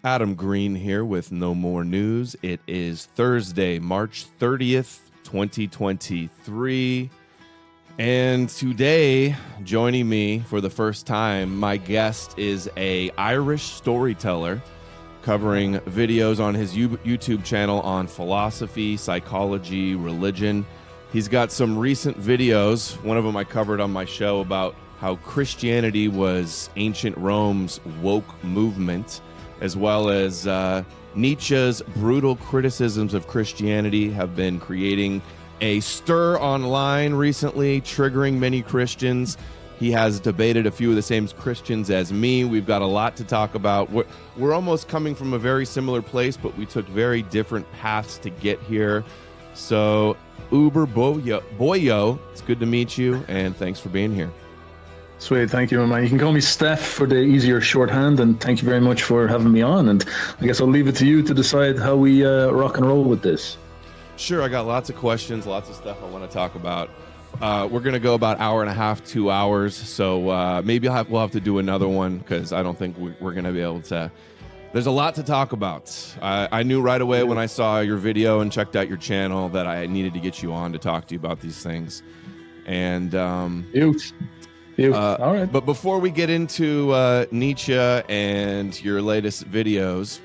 Adam Green here with No More News. It is Thursday, March 30th, 2023. And today, joining me for the first time, my guest is an Irish storyteller covering videos on his YouTube channel on philosophy, psychology, religion. He's got some recent videos. One of them I covered on my show about how Christianity was ancient Rome's woke movement, as well as Nietzsche's brutal criticisms of Christianity have been creating a stir online recently, triggering many Christians. He has debated a few of the same Christians as me. We've got a lot to talk about. We're almost coming from a very similar place, but we took very different paths to get here. So, Uberboyo, it's good to meet you, and thanks for being here. Sweet, thank you, man. You can call me Steph for the easier shorthand, and thank you very much for having me on. And I guess I'll leave it to you to decide how we rock and roll with this. Sure, I got lots of questions, lots of stuff I want to talk about. We're going to go about hour and a half, 2 hours, so maybe we'll have to do another one because I don't think we're going to be able to. There's a lot to talk about. I knew right away when I saw your video and checked out your channel that I needed to get you on to talk to you about these things. And all right. But before we get into Nietzsche and your latest videos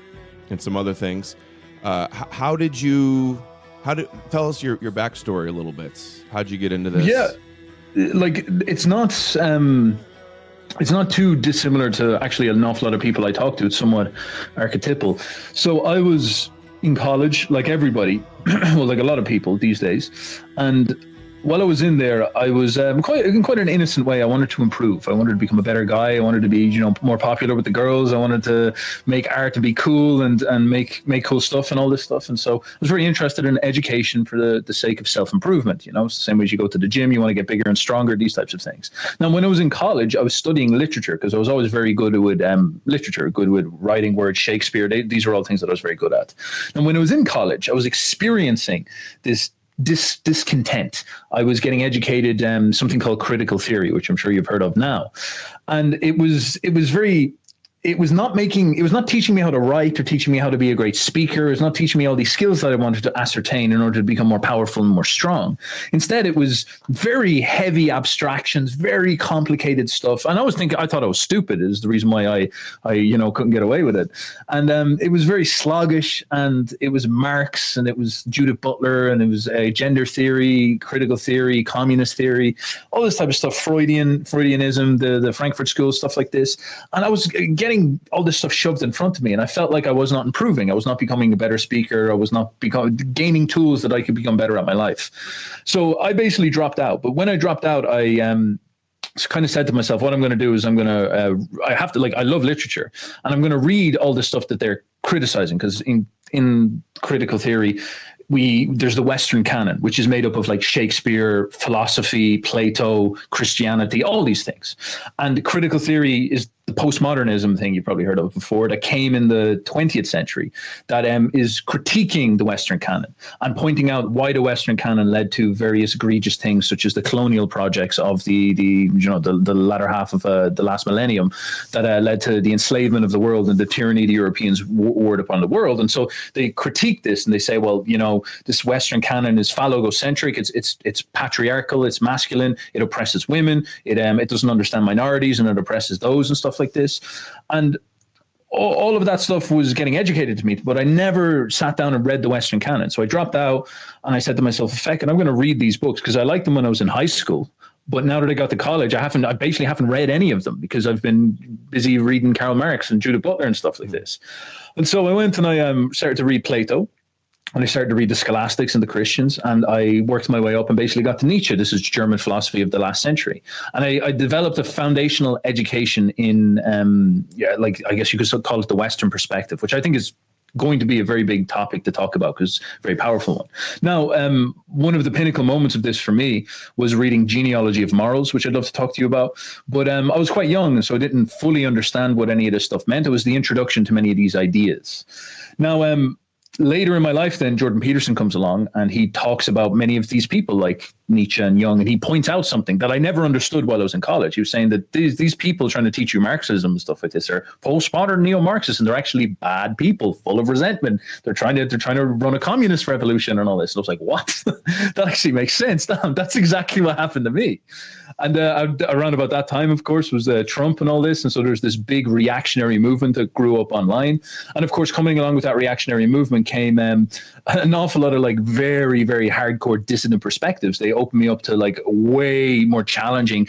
and some other things, how did tell us your backstory a little bit? How'd you get into this? Yeah, like it's not too dissimilar to actually an awful lot of people I talk to. It's somewhat archetypal. So I was in college, like everybody, well, like a lot of people these days, and while I was in there, I was quite an innocent way. I wanted to improve. I wanted to become a better guy. I wanted to be, more popular with the girls. I wanted to make art to be cool and make cool stuff and all this stuff. And so I was very interested in education for the sake of self-improvement. It's the same way as you go to the gym, you want to get bigger and stronger, these types of things. Now, when I was in college, I was studying literature because I was always very good with literature, good with writing words, Shakespeare. These are all things that I was very good at. And when I was in college, I was experiencing this discontent. I was getting educated something called critical theory, which I'm sure you've heard of now, and it was not teaching me how to write or teaching me how to be a great speaker. It was not teaching me all these skills that I wanted to ascertain in order to become more powerful and more strong. Instead, it was very heavy abstractions, very complicated stuff. And I thought I was stupid is the reason why I couldn't get away with it. And it was very sluggish, and it was Marx, and it was Judith Butler, and it was gender theory, critical theory, communist theory, all this type of stuff, Freudianism, the Frankfurt School, stuff like this. And I was getting all this stuff shoved in front of me, and I felt like I was not improving. I was not becoming a better speaker. I was not gaining tools that I could become better at my life. So I basically dropped out. But when I dropped out, I kind of said to myself, what I'm going to do is I love literature, and I'm going to read all the stuff that they're criticizing, because in critical theory, there's the Western canon, which is made up of like Shakespeare, philosophy, Plato, Christianity, all these things. And critical theory is the postmodernism thing you've probably heard of before that came in the 20th century that is critiquing the Western canon and pointing out why the Western canon led to various egregious things, such as the colonial projects of the latter half of the last millennium that led to the enslavement of the world and the tyranny the Europeans warred upon the world. And so they critique this and they say, well, this Western canon is phallogocentric. It's patriarchal. It's masculine. It oppresses women. It doesn't understand minorities, and it oppresses those and stuff like this. And all of that stuff was getting educated to me, but I never sat down and read the Western canon. So I dropped out, and I said to myself, feck it, I'm going to read these books because I liked them when I was in high school. But now that I got to college, I basically haven't read any of them because I've been busy reading Karl Marx and Judith Butler and stuff like this. And so I went and I started to read Plato. And I started to read the scholastics and the Christians, and I worked my way up and basically got to Nietzsche. This is German philosophy of the last century. And I developed a foundational education in, I guess you could call it the Western perspective, which I think is going to be a very big topic to talk about because it's a very powerful one. Now, one of the pinnacle moments of this for me was reading Genealogy of Morals, which I'd love to talk to you about. But I was quite young, and so I didn't fully understand what any of this stuff meant. It was the introduction to many of these ideas. Now, later in my life, then Jordan Peterson comes along and he talks about many of these people like Nietzsche and Jung, and he points out something that I never understood while I was in college. He was saying that these people trying to teach you Marxism and stuff like this are postmodern neo-Marxists, and they're actually bad people, full of resentment. They're trying to run a communist revolution and all this. And I was like, what? That actually makes sense. Damn, that's exactly what happened to me. And around about that time, of course, was Trump and all this. And so there's this big reactionary movement that grew up online. And of course, coming along with that reactionary movement came an awful lot of like very, very hardcore dissident perspectives. They opened me up to like way more challenging,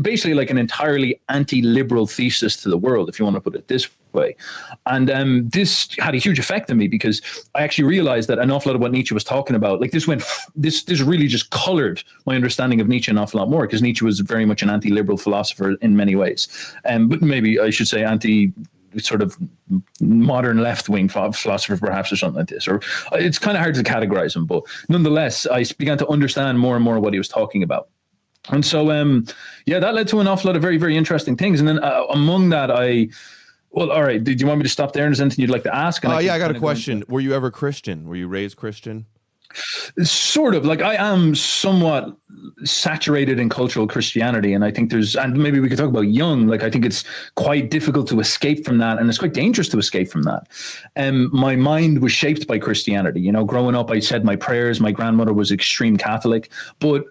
basically like an entirely anti-liberal thesis to the world, if you want to put it this way. And this had a huge effect on me because I actually realized that an awful lot of what Nietzsche was talking about, like this really just colored my understanding of Nietzsche an awful lot more, because Nietzsche was very much an anti-liberal philosopher in many ways. But maybe I should say sort of modern left-wing philosopher perhaps, or something like this, or it's kind of hard to categorize him, but nonetheless I began to understand more and more what he was talking about. And so that led to an awful lot of very, very interesting things. And then among that all right, do you want me to stop there, and is there anything you'd like to ask? I got a question. Were you ever Christian? Were you raised Christian? Sort of. Like, I am somewhat saturated in cultural Christianity, and I think and maybe we could talk about Jung. Like, I think it's quite difficult to escape from that, and it's quite dangerous to escape from that. My mind was shaped by Christianity. You know, growing up, I said my prayers. My grandmother was extreme Catholic, but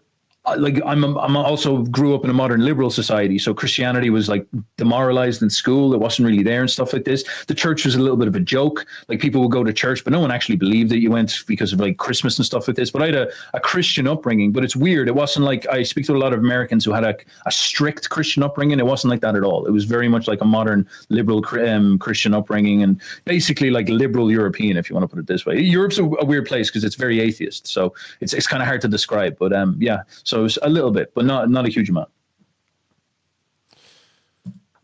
like I'm also grew up in a modern liberal society, so Christianity was like demoralized in school. It wasn't really there and stuff like this. The church was a little bit of a joke. Like, people would go to church, but no one actually believed that you went because of like Christmas and stuff like this. But I had a Christian upbringing, but it's weird. It wasn't like, I speak to a lot of Americans who had a strict Christian upbringing. It wasn't like that at all. It was very much like a modern liberal Christian upbringing, and basically like liberal European, if you want to put it this way. Europe's a weird place because it's very atheist, so it's kind of hard to describe. But so a little bit, but not a huge amount.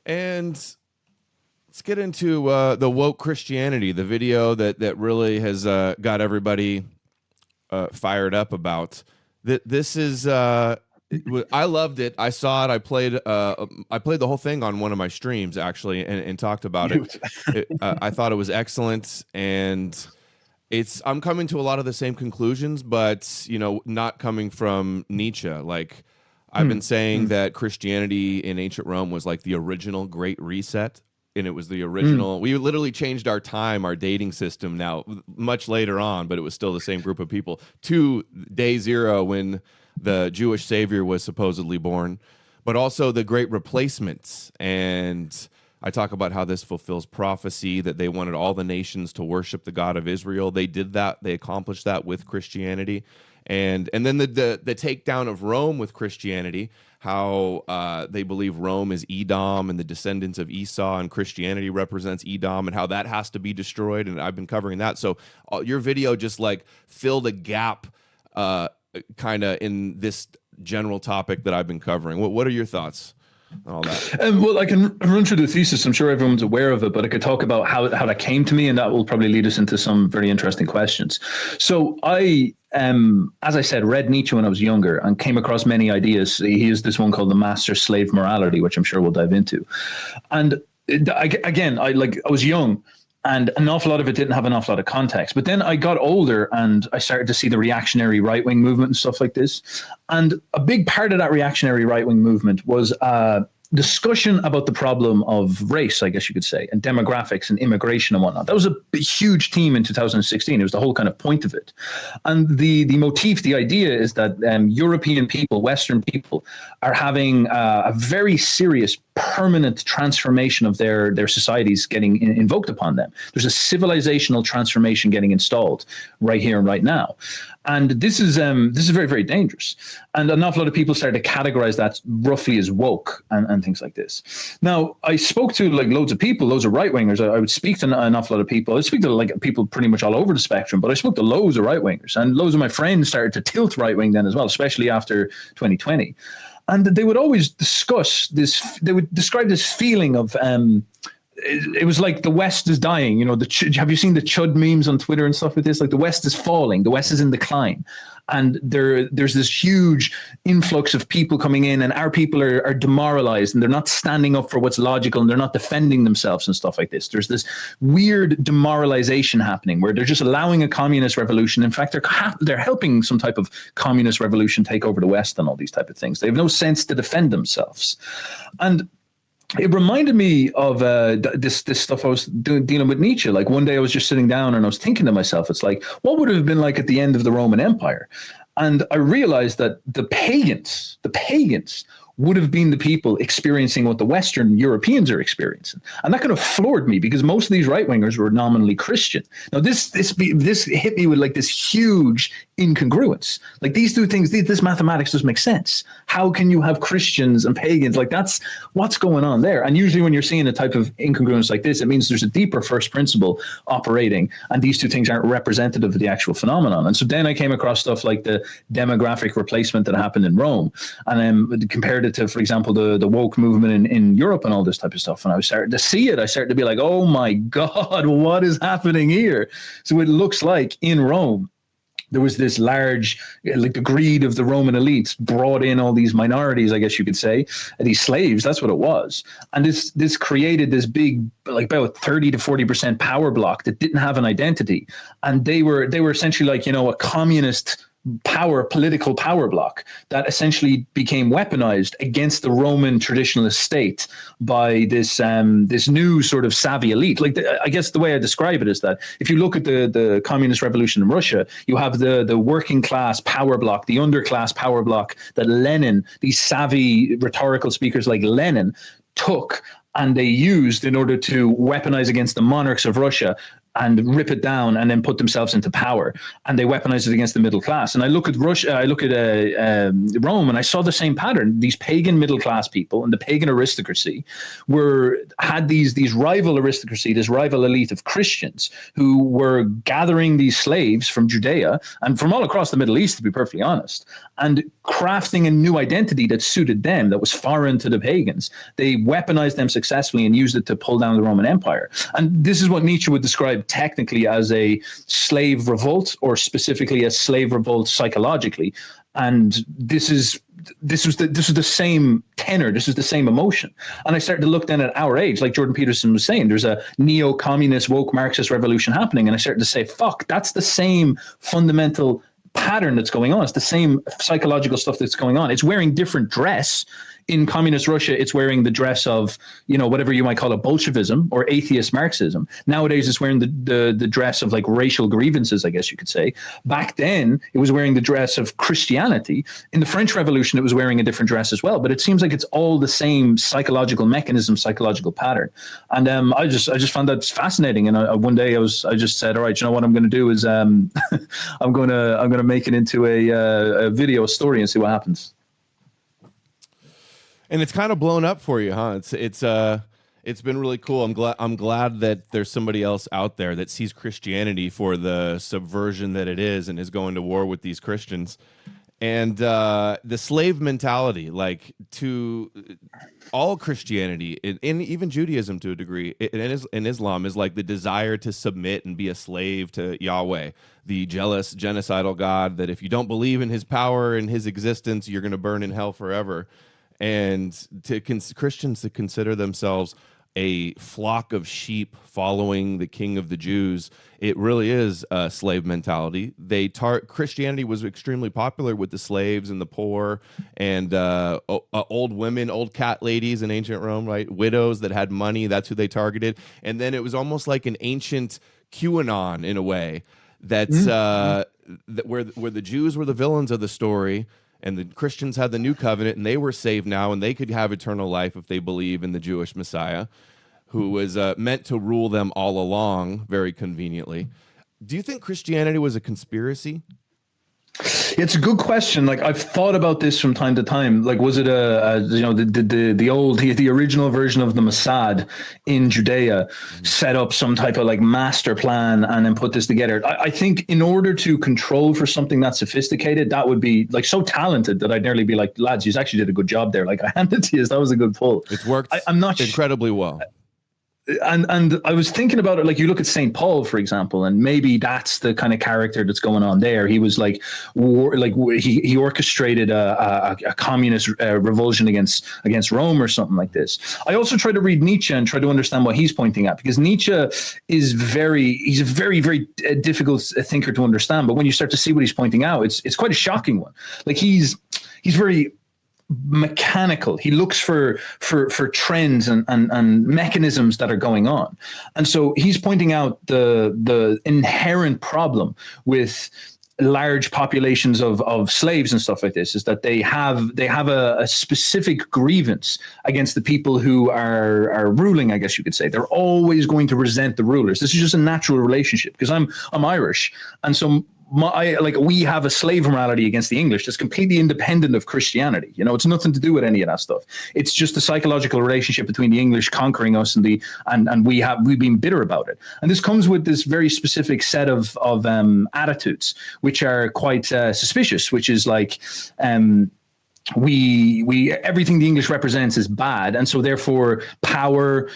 And let's get into the woke Christianity, the video that really has got everybody fired up about. This is I loved it. I saw it. I played the whole thing on one of my streams actually, and talked about it. I thought it was excellent, and I'm coming to a lot of the same conclusions, but not coming from Nietzsche. Like, I've been saying that Christianity in ancient Rome was like the original Great Reset, and it was the original. We literally changed our dating system now much later on, but it was still the same group of people to day zero when the Jewish Savior was supposedly born, but also the Great Replacements. And I talk about how this fulfills prophecy, that they wanted all the nations to worship the God of Israel. They did that. They accomplished that with Christianity. And then the takedown of Rome with Christianity, how they believe Rome is Edom and the descendants of Esau, and Christianity represents Edom, and how that has to be destroyed. And I've been covering that. So your video just like filled a gap kind of in this general topic that I've been covering. What are your thoughts? All that. Well, I can run through the thesis. I'm sure everyone's aware of it, but I could talk about how that came to me, and that will probably lead us into some very interesting questions. So I, as I said, read Nietzsche when I was younger and came across many ideas. He has this one called the master-slave morality, which I'm sure we'll dive into. And I was young, and an awful lot of it didn't have an awful lot of context. But then I got older and I started to see the reactionary right-wing movement and stuff like this. And a big part of that reactionary right-wing movement was discussion about the problem of race, I guess you could say, and demographics and immigration and whatnot. That was a huge theme in 2016. It was the whole kind of point of it. And the motif, the idea is that European people, Western people, are having a very serious permanent transformation of their societies getting invoked upon them. There's a civilizational transformation getting installed right here and right now. And this is very, very dangerous. And an awful lot of people started to categorize that roughly as woke and things like this. Now, I spoke to like loads of people, loads of right-wingers. I would speak to an awful lot of people. I speak to like people pretty much all over the spectrum, but I spoke to loads of right-wingers, and loads of my friends started to tilt right-wing then as well, especially after 2020. And they would always discuss this, they would describe this feeling of it was like the West is dying. You know, have you seen the Chud memes on Twitter and stuff with this? Like the West is falling, the West is in decline. And there's this huge influx of people coming in, and our people are demoralized, and they're not standing up for what's logical, and they're not defending themselves and stuff like this. There's this weird demoralization happening where they're just allowing a communist revolution. In fact, they're helping some type of communist revolution take over the West and all these type of things. They have no sense to defend themselves. And it reminded me of this stuff I was dealing with Nietzsche. Like one day I was just sitting down and I was thinking to myself, it's like, what would it have been like at the end of the Roman Empire? And I realized that the pagans would have been the people experiencing what the Western Europeans are experiencing. And that kind of floored me because most of these right-wingers were nominally Christian. Now, this hit me with like this huge incongruence. Like these two things, this mathematics doesn't make sense. How can you have Christians and pagans? Like that's what's going on there. And usually when you're seeing a type of incongruence like this, it means there's a deeper first principle operating, and these two things aren't representative of the actual phenomenon. And so then I came across stuff like the demographic replacement that happened in Rome, and then compared it to, for example, the woke movement in Europe and all this type of stuff. And I was starting to see it. I started to be like, oh my God, what is happening here? So it looks like in Rome, there was this large, like the greed of the Roman elites brought in all these minorities, I guess you could say, these slaves. That's what it was. And this created this big, like about 30 to 40% power block that didn't have an identity. And they were essentially like, you know, a communist political power block that essentially became weaponized against the Roman traditionalist state by this new sort of savvy elite. Like I guess the way I describe it is that if you look at the communist revolution in Russia, you have the working class power block, the underclass power block that Lenin, these savvy rhetorical speakers like Lenin, took and they used in order to weaponize against the monarchs of Russia and rip it down and then put themselves into power. And they weaponized it against the middle class. And I look at Russia, I look at Rome, and I saw the same pattern. These pagan middle class people and the pagan aristocracy had these rival aristocracy, this rival elite of Christians who were gathering these slaves from Judea and from all across the Middle East, to be perfectly honest, and crafting a new identity that suited them, that was foreign to the pagans. They weaponized them successfully and used it to pull down the Roman Empire. And this is what Nietzsche would describe technically as a slave revolt, or specifically a slave revolt psychologically. And this was the same tenor. This is the same emotion. And I started to look then at our age, like Jordan Peterson was saying, there's a neo-communist woke Marxist revolution happening. And I started to say, fuck, that's the same fundamental pattern that's going on. It's the same psychological stuff that's going on. It's wearing different dress. In communist Russia, it's wearing the dress of, you know, whatever you might call it, Bolshevism or atheist Marxism. Nowadays, it's wearing the dress of like racial grievances, I guess you could say. Back then, it was wearing the dress of Christianity. In the French Revolution, it was wearing a different dress as well. But it seems like it's all the same psychological mechanism, psychological pattern. And I just found that fascinating. And one day I just said, all right, you know what I'm going to do is I'm going to make it into a video, a story, and see what happens. And it's kind of blown up for you, huh? It's been really cool. I'm glad that there's somebody else out there that sees Christianity for the subversion that it is and is going to war with these Christians. And the slave mentality, like to all Christianity, and even Judaism to a degree, in Islam, is like the desire to submit and be a slave to Yahweh, the jealous, genocidal God that if you don't believe in his power and his existence, you're going to burn in hell forever. And to Christians to consider themselves a flock of sheep following the king of the Jews, it really is a slave mentality. Christianity was extremely popular with the slaves and the poor and old women, old cat ladies in ancient Rome, right? Widows that had money, that's who they targeted. And then it was almost like an ancient QAnon in a way. That's where the Jews were the villains of the story, and the Christians had the new covenant, and they were saved now, and they could have eternal life if they believe in the Jewish Messiah, who was meant to rule them all along, very conveniently. Do you think Christianity was a conspiracy? It's a good question. Like I've thought about this from time to time. Like, was it the original version of the Mossad in Judea set up some type of like master plan and then put this together? I think in order to control for something that sophisticated, that would be like so talented that I'd nearly be like, lads, you actually did a good job there. Like I hand it to you. That was a good pull. It's worked incredibly well. and I was thinking about it, like you look at St. Paul, for example, and maybe that's the kind of character that's going on there. He was like he orchestrated a communist revulsion against Rome or something like this. I also try to read Nietzsche and try to understand what he's pointing at, because Nietzsche he's a very difficult thinker to understand. But when you start to see what he's pointing out, it's quite a shocking one. Like he's very mechanical. He looks for trends and mechanisms that are going on, and so he's pointing out the inherent problem with large populations of slaves and stuff like this, is that they have a specific grievance against the people who are ruling, I guess you could say. They're always going to resent the rulers. This is just a natural relationship, because I'm Irish, and so we have a slave morality against the English that's completely independent of Christianity. You know, it's nothing to do with any of that stuff. It's just a psychological relationship between the English conquering us and we've been bitter about it. And this comes with this very specific set of attitudes, which are quite suspicious, which is like, we everything the English represents is bad, and so therefore power,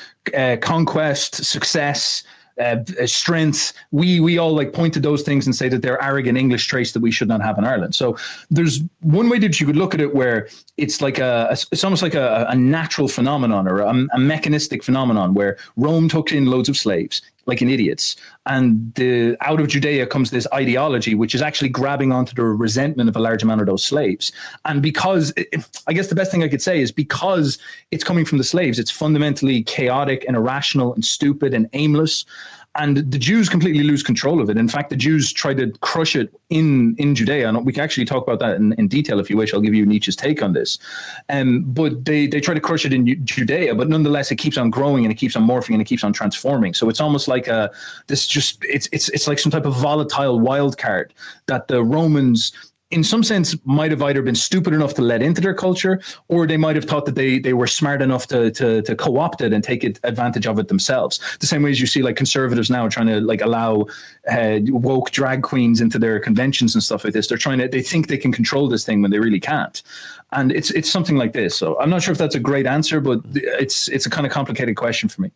conquest, success, strength, we all like point to those things and say that they're arrogant English traits that we should not have in Ireland. So there's one way that you could look at it where it's like it's almost like a natural phenomenon, or a mechanistic phenomenon, where Rome took in loads of slaves like an idiots, and out of Judea comes this ideology which is actually grabbing onto the resentment of a large amount of those slaves. And because I guess the best thing I could say is, because it's coming from the slaves, it's fundamentally chaotic and irrational and stupid and aimless. And the Jews completely lose control of it. In fact, the Jews try to crush it in Judea. And we can actually talk about that in detail if you wish. I'll give you Nietzsche's take on this. But they try to crush it in Judea, but nonetheless, it keeps on growing and it keeps on morphing and it keeps on transforming. So it's almost like it's like some type of volatile wild card that the Romans, in some sense, might have either been stupid enough to let into their culture, or they might have thought that they were smart enough to co-opt it and take advantage of it themselves. The same way as you see like conservatives now trying to like allow woke drag queens into their conventions and stuff like this. They think they can control this thing when they really can't. And it's something like this. So I'm not sure if that's a great answer, but it's a kind of complicated question for me.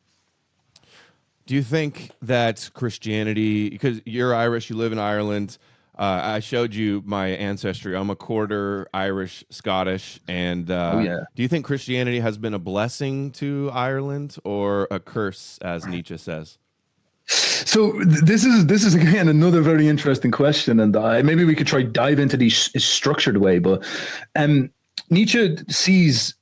Do you think that Christianity, because you're Irish, you live in Ireland, I showed you my ancestry. I'm a quarter Irish, Scottish, and do you think Christianity has been a blessing to Ireland or a curse, as Nietzsche says? So this is again another very interesting question, and maybe we could try dive into these structured way. But Nietzsche sees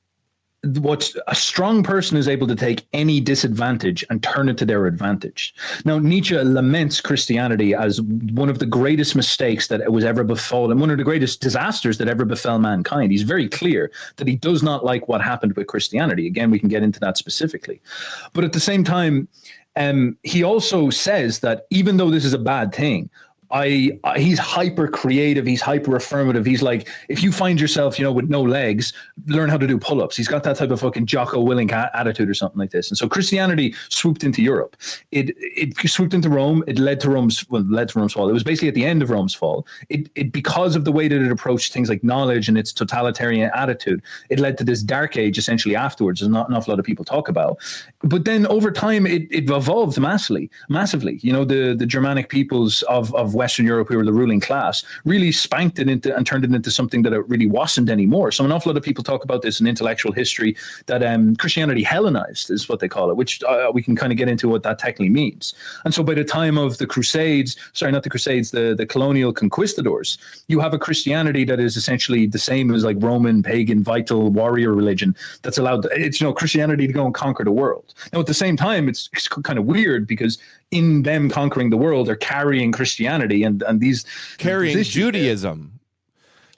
what a strong person is able to take any disadvantage and turn it to their advantage. Now, Nietzsche laments Christianity as one of the greatest mistakes that was ever befallen, one of the greatest disasters that ever befell mankind. He's very clear that he does not like what happened with Christianity. Again, we can get into that specifically. But at the same time, he also says that even though this is a bad thing, he's hyper creative. He's hyper affirmative. He's like, if you find yourself, with no legs, learn how to do pull-ups. He's got that type of fucking Jocko Willink attitude or something like this. And so Christianity swooped into Europe. It swooped into Rome. It led to Rome's fall. It was basically at the end of Rome's fall. It because of the way that it approached things like knowledge and its totalitarian attitude, it led to this dark age essentially afterwards. There's not an awful lot of people talk about. But then over time, it evolved massively. The Germanic peoples of Western Europe, who were the ruling class, really spanked it into and turned it into something that it really wasn't anymore. So an awful lot of people talk about this in intellectual history, that Christianity Hellenized is what they call it, which we can kind of get into what that technically means. And so by the time of the Crusades, the colonial conquistadors, you have a Christianity that is essentially the same as like Roman, pagan, vital warrior religion that's allowed Christianity to go and conquer the world. Now at the same time, it's kind of weird because in them conquering the world, they're carrying Christianity and these carrying Judaism.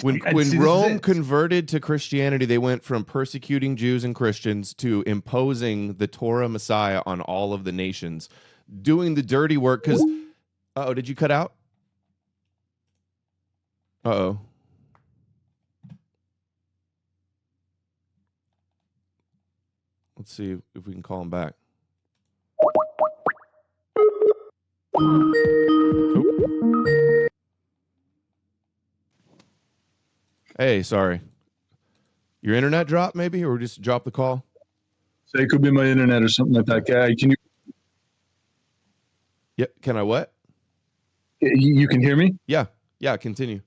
When Rome converted to Christianity, they went from persecuting Jews and Christians to imposing the Torah Messiah on all of the nations, doing the dirty work. Because, did you cut out? Uh-oh. Let's see if we can call him back. Hey, sorry. Your internet dropped maybe, or just drop the call? So it could be my internet or something like that. Can you Yeah. Can I what? You can hear me? Yeah. Yeah. Continue.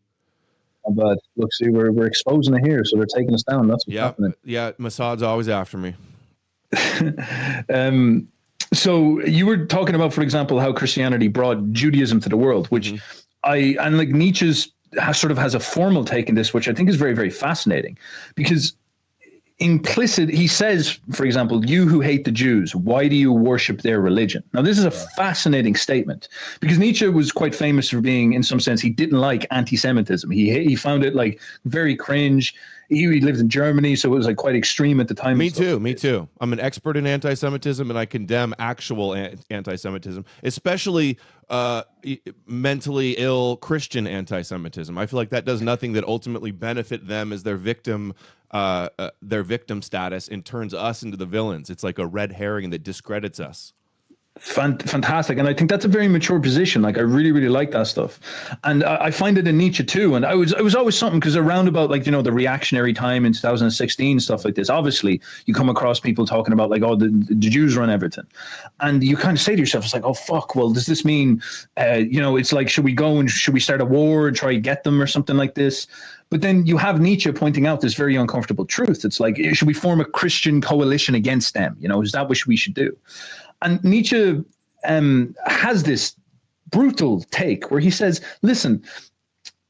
But look, see, we're exposing it here, so they're taking us down. That's what's Yeah. happening. Yeah. Mossad's always after me. So you were talking about, for example, how Christianity brought Judaism to the world, which like Nietzsche's has a formal take in this, which I think is very, very fascinating, because implicit, he says, for example, you who hate the Jews, why do you worship their religion? Now, this is a fascinating statement, because Nietzsche was quite famous for being, in some sense, he didn't like anti-Semitism. He found it like very cringe. He lived in Germany, so it was like quite extreme at the time. Me too. I'm an expert in anti-Semitism, and I condemn actual anti-Semitism, especially mentally ill Christian anti-Semitism. I feel like that does nothing that ultimately benefit them as their victim status, and turns us into the villains. It's like a red herring that discredits us. Fantastic. And I think that's a very mature position. Like, I really, really like that stuff. And I find it in Nietzsche too. And it was always something, because around about, like, the reactionary time in 2016, stuff like this, obviously you come across people talking about like, oh, the Jews run everything. And you kind of say to yourself, it's like, oh, fuck, well, does this mean, it's like, should we go and should we start a war and try to get them or something like this? But then you have Nietzsche pointing out this very uncomfortable truth. It's like, should we form a Christian coalition against them? Is that what we should do? And Nietzsche has this brutal take where he says, listen,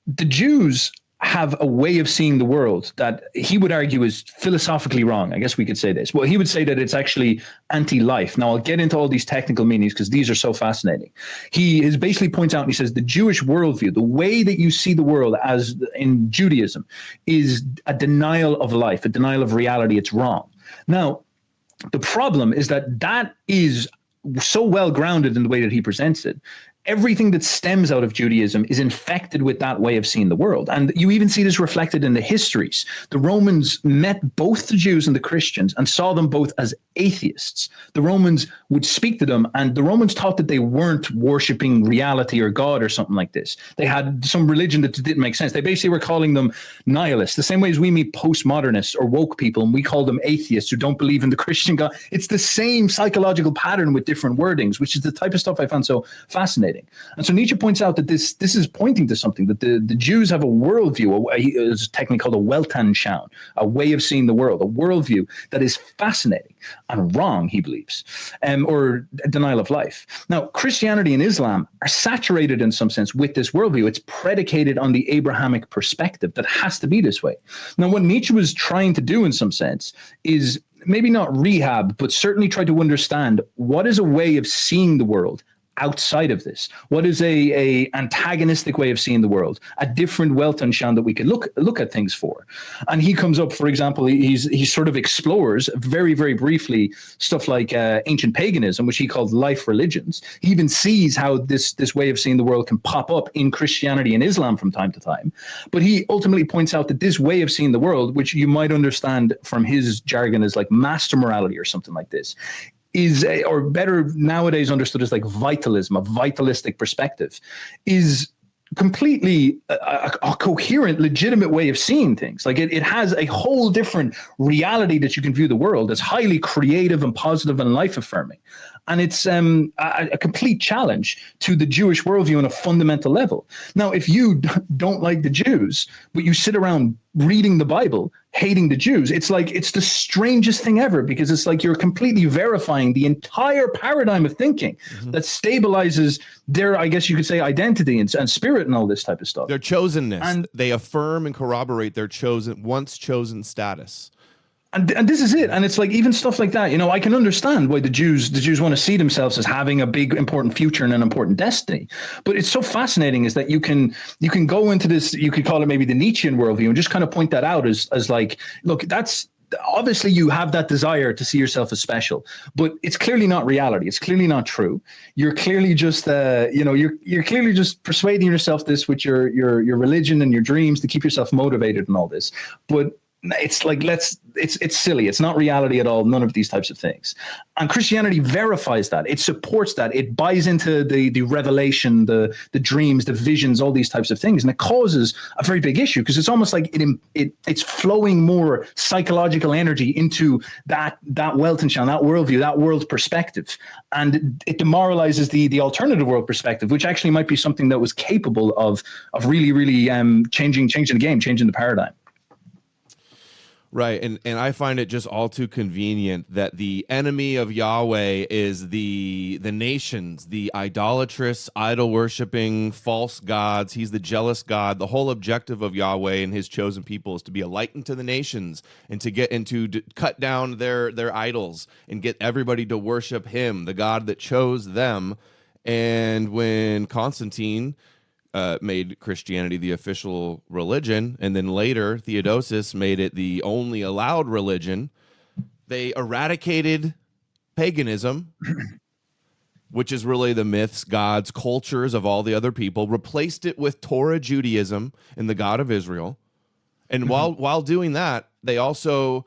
the Jews have a way of seeing the world that he would argue is philosophically wrong. I guess we could say this. Well, he would say that it's actually anti-life. Now, I'll get into all these technical meanings because these are so fascinating. He basically points out, and he says, the Jewish worldview, the way that you see the world as in Judaism, is a denial of life, a denial of reality. It's wrong. Now, the problem is that is so well grounded in the way that he presents it. Everything that stems out of Judaism is infected with that way of seeing the world. And you even see this reflected in the histories. The Romans met both the Jews and the Christians and saw them both as atheists. The Romans would speak to them, and the Romans taught that they weren't worshiping reality or God or something like this. They had some religion that didn't make sense. They basically were calling them nihilists, the same way as we meet postmodernists or woke people, and we call them atheists who don't believe in the Christian God. It's the same psychological pattern with different wordings, which is the type of stuff I found so fascinating. And so Nietzsche points out that this is pointing to something, that the Jews have a worldview, it's technically called a Weltanschauung, a way of seeing the world, a worldview that is fascinating and wrong, he believes, or a denial of life. Now, Christianity and Islam are saturated in some sense with this worldview. It's predicated on the Abrahamic perspective that has to be this way. Now, what Nietzsche was trying to do in some sense is maybe not rehab, but certainly try to understand what is a way of seeing the world outside of this. What is a antagonistic way of seeing the world, a different Weltanschauung that we can look at things for? And he comes up, for example, he sort of explores very, very briefly stuff like ancient paganism, which he called life religions. He even sees how this way of seeing the world can pop up in Christianity and Islam from time to time. But he ultimately points out that this way of seeing the world, which you might understand from his jargon as like master morality or something like this, is, or better nowadays understood as like vitalism, a vitalistic perspective, is completely a coherent, legitimate way of seeing things. Like it has a whole different reality that you can view the world that's highly creative and positive and life affirming. And it's a complete challenge to the Jewish worldview on a fundamental level. Now, if you don't like the Jews, but you sit around reading the Bible, hating the Jews, it's like, it's the strangest thing ever, because it's like you're completely verifying the entire paradigm of thinking that stabilizes their, I guess you could say, identity and spirit and all this type of stuff. Their chosenness. And they affirm and corroborate their once chosen status. And this is it. And it's like, even stuff like that, I can understand why the Jews want to see themselves as having a big, important future and an important destiny. But it's so fascinating is that you can go into this, you could call it maybe the Nietzschean worldview, and just kind of point that out as like, look, that's obviously you have that desire to see yourself as special, but it's clearly not reality. It's clearly not true. You're clearly just, you're clearly just persuading yourself this with your religion and your dreams to keep yourself motivated and all this. But it's like, it's silly. It's not reality at all. None of these types of things. And Christianity verifies that. It supports that. It buys into the revelation, the dreams, the visions, all these types of things. And it causes a very big issue because it's almost like it's flowing more psychological energy into that Weltanschauung, that worldview, that world perspective. And it demoralizes the alternative world perspective, which actually might be something that was capable of really, really changing the game, changing the paradigm. Right, and I find it just all too convenient that the enemy of Yahweh is the nations, the idolatrous, idol-worshipping, false gods. He's the jealous God. The whole objective of Yahweh and his chosen people is to be a light unto the nations and to get into cut down their idols and get everybody to worship him, the God that chose them. And when Constantine made Christianity the official religion, and then later Theodosius made it the only allowed religion, they eradicated paganism, which is really the myths, gods, cultures of all the other people, replaced it with Torah Judaism and the God of Israel. And while doing that, they also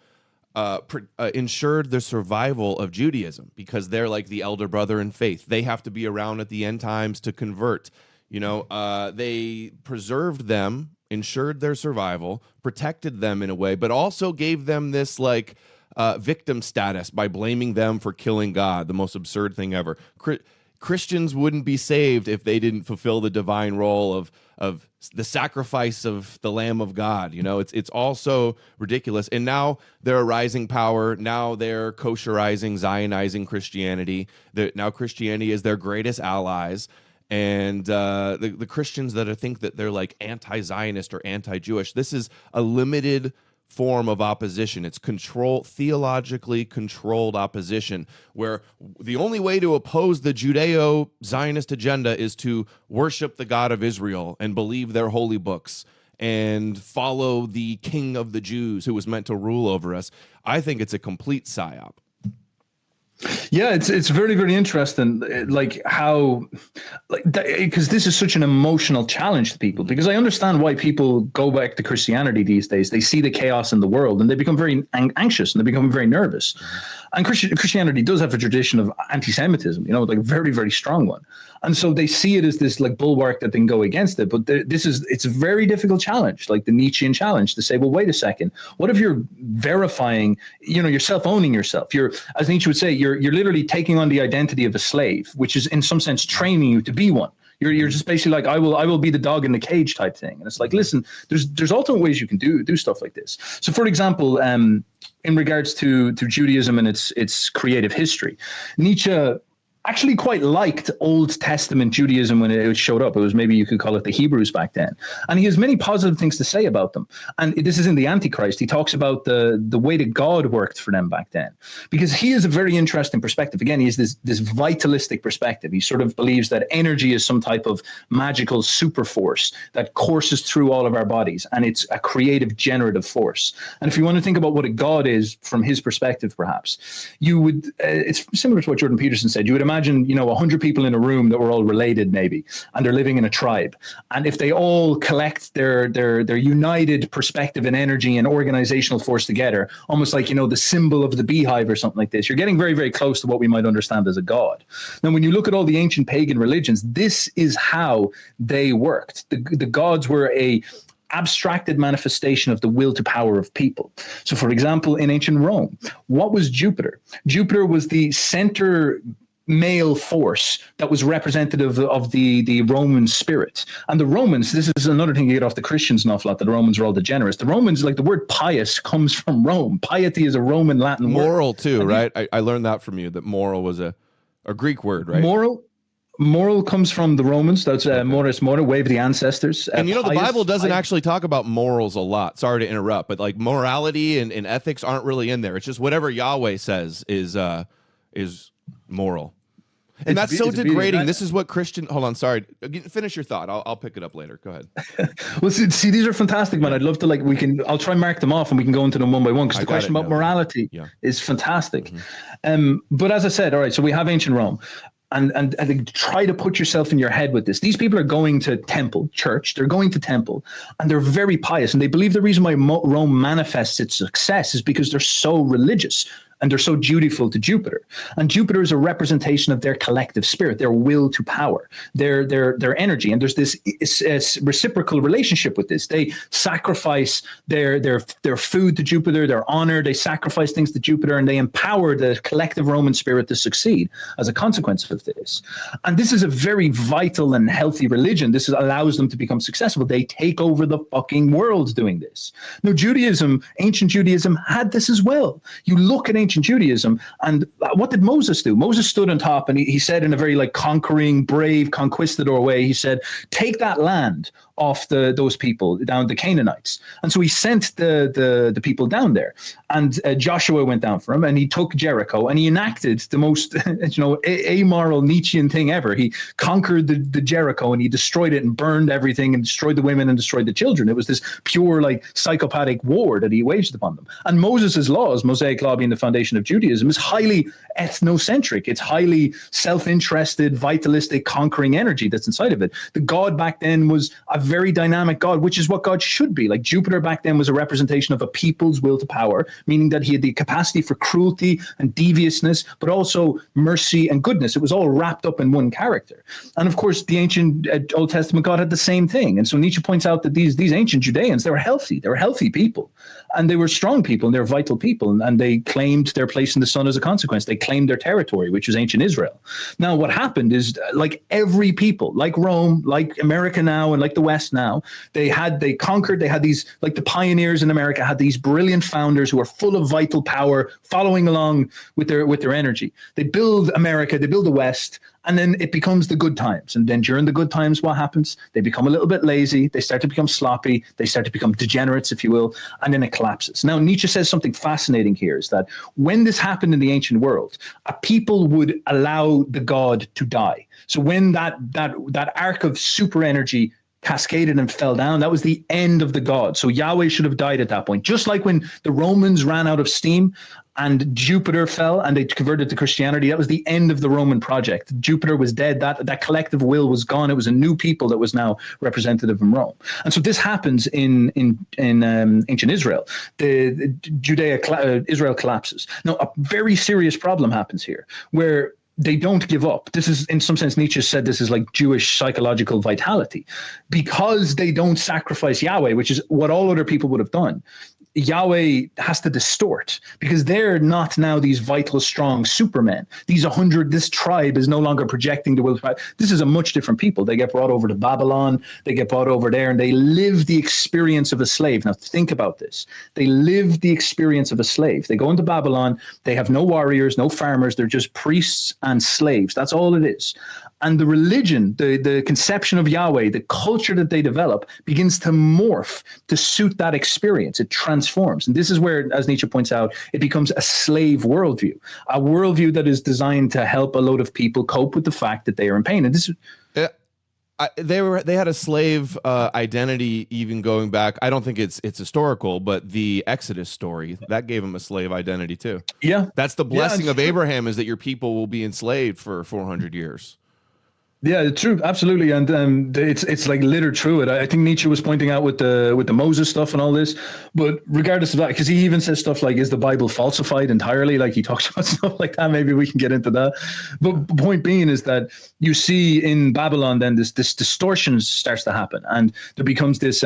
ensured the survival of Judaism, because they're like the elder brother in faith. They have to be around at the end times to convert. They preserved them, ensured their survival, protected them in a way, but also gave them this victim status by blaming them for killing God, the most absurd thing ever. Christians wouldn't be saved if they didn't fulfill the divine role of the sacrifice of the Lamb of God. It's also ridiculous. And now they're a rising power. Now they're kosherizing, Zionizing Christianity. Now Christianity is their greatest allies. And the Christians that think that they're like anti-Zionist or anti-Jewish, this is a limited form of opposition. It's theologically controlled opposition, where the only way to oppose the Judeo-Zionist agenda is to worship the God of Israel and believe their holy books and follow the King of the Jews who was meant to rule over us. I think it's a complete psyop. Yeah, it's very, very interesting, because this is such an emotional challenge to people, because I understand why people go back to Christianity these days. They see the chaos in the world and they become very anxious and they become very nervous. And Christianity does have a tradition of anti-Semitism, very, very strong one. And so they see it as this bulwark that they can go against it. But it's a very difficult challenge, like the Nietzschean challenge, to say, well, wait a second. What if you're verifying, you're self-owning yourself? You're, as Nietzsche would say, you're literally taking on the identity of a slave, which is in some sense training you to be one. You're just basically like, I will be the dog in the cage type thing. And it's like, listen, there's alternate ways you can do stuff like this. So, for example, in regards to Judaism and its creative history, Nietzsche actually quite liked Old Testament Judaism when it showed up. It was, maybe you could call it the Hebrews back then. And he has many positive things to say about them. And this is in the Antichrist. He talks about the way that God worked for them back then, because he has a very interesting perspective. Again, he has this vitalistic perspective. He sort of believes that energy is some type of magical super force that courses through all of our bodies, and it's a creative generative force. And if you want to think about what a God is from his perspective, perhaps you would, it's similar to what Jordan Peterson said. You would imagine, 100 people in a room that were all related, maybe, and they're living in a tribe. And if they all collect their united perspective and energy and organizational force together, almost like, the symbol of the beehive or something like this, you're getting very, very close to what we might understand as a god. Now, when you look at all the ancient pagan religions, this is how they worked. The gods were a abstracted manifestation of the will to power of people. So, for example, in ancient Rome, what was Jupiter? Jupiter was the center male force that was representative of the Roman spirit. And the Romans, this is another thing you get off the Christians an awful lot, that the Romans are all degenerates. The Romans, the word pious comes from Rome. Piety is a Roman Latin word. Moral too, right? I learned that from you, that moral was a Greek word, right? Moral comes from the Romans. That's Moris Mora, way of the ancestors. And the Bible doesn't actually talk about morals a lot. Sorry to interrupt, but morality and ethics aren't really in there. It's just whatever Yahweh says is moral. And that's so degrading. This is what Christian. Hold on, sorry. Finish your thought. I'll pick it up later. Go ahead. Well, see, these are fantastic, man. I'd love to I'll try and mark them off and we can go into them one by one, because the question about morality is fantastic. But as I said, all right, so we have ancient Rome. and they try to put yourself in your head with this. These people are going to church, they're going to temple, and they're very pious. And they believe the reason why Rome manifests its success is because they're so religious. And they're so dutiful to Jupiter. And Jupiter is a representation of their collective spirit, their will to power, their energy. And there's this reciprocal relationship with this. They sacrifice their food to Jupiter, their honor. They sacrifice things to Jupiter, and they empower the collective Roman spirit to succeed as a consequence of this. And this is a very vital and healthy religion. This allows them to become successful. They take over the fucking world doing this. Now, Judaism, ancient Judaism, had this as well. You look at ancient Judaism, and what did Moses do? Moses stood on top, and he said in a very conquering, brave, conquistador way, he said, take that land off those people down, the Canaanites. And so he sent the people down there, and Joshua went down for him, and he took Jericho, and he enacted the most amoral Nietzschean thing ever. He conquered the Jericho, and he destroyed it and burned everything and destroyed the women and destroyed the children. It was this pure psychopathic war that he waged upon them. And Moses's laws, Mosaic law being the foundation of Judaism, is highly ethnocentric. It's highly self-interested, vitalistic, conquering energy that's inside of it. The God back then was a very dynamic God, which is what God should be. Like Jupiter back then was a representation of a people's will to power, meaning that he had the capacity for cruelty and deviousness, but also mercy and goodness. It was all wrapped up in one character. And of course, the ancient Old Testament God had the same thing. And so Nietzsche points out that these ancient Judeans, they were healthy. They were healthy people. And they were strong people, and they were vital people. And they claimed their place in the sun as a consequence. They claimed their territory, which was ancient Israel. Now, what happened is, like every people, like Rome, like America now, and like the West now, they conquered. They had these, like the pioneers in America, had these brilliant founders who were full of vital power, following along with their energy. They build America, they build the West, and then it becomes the good times. And then during the good times, what happens? They become a little bit lazy. They start to become sloppy. They start to become degenerates, if you will, and then it collapses. Now, Nietzsche says something fascinating here, is that when this happened in the ancient world, a people would allow the god to die. So when that arc of super energy cascaded and fell down, that was the end of the god. So Yahweh should have died at that point. Just like when the Romans ran out of steam and Jupiter fell and they converted to Christianity, that was the end of the Roman project. Jupiter was dead. That collective will was gone. It was a new people that was now representative in Rome. And so this happens in ancient Israel. Israel collapses. Now, a very serious problem happens here, where they don't give up. This is, in some sense, Nietzsche said this is like Jewish psychological vitality. Because they don't sacrifice Yahweh, which is what all other people would have done, Yahweh has to distort, because they're not now these vital, strong supermen. This tribe is no longer projecting the will. This is a much different people. They get brought over to Babylon. They get brought over there, and they live the experience of a slave. Now, think about this. They live the experience of a slave. They go into Babylon. They have no warriors, no farmers. They're just priests and slaves. That's all it is. And the religion, the conception of Yahweh, the culture that they develop begins to morph to suit that experience. It transforms. And this is where, as Nietzsche points out, it becomes a slave worldview, a worldview that is designed to help a load of people cope with the fact that they are in pain. And this they had a slave identity, even going back. I don't think it's historical, but the Exodus story that gave them a slave identity too. Yeah, that's the blessing of Abraham, is that your people will be enslaved for 400 years. Yeah, true, absolutely, and it's like littered through it. I think Nietzsche was pointing out with the Moses stuff and all this, but regardless of that, because he even says stuff like, "Is the Bible falsified entirely?" Like he talks about stuff like that. Maybe we can get into that. But the point being is that you see in Babylon, then this distortion starts to happen, and there becomes this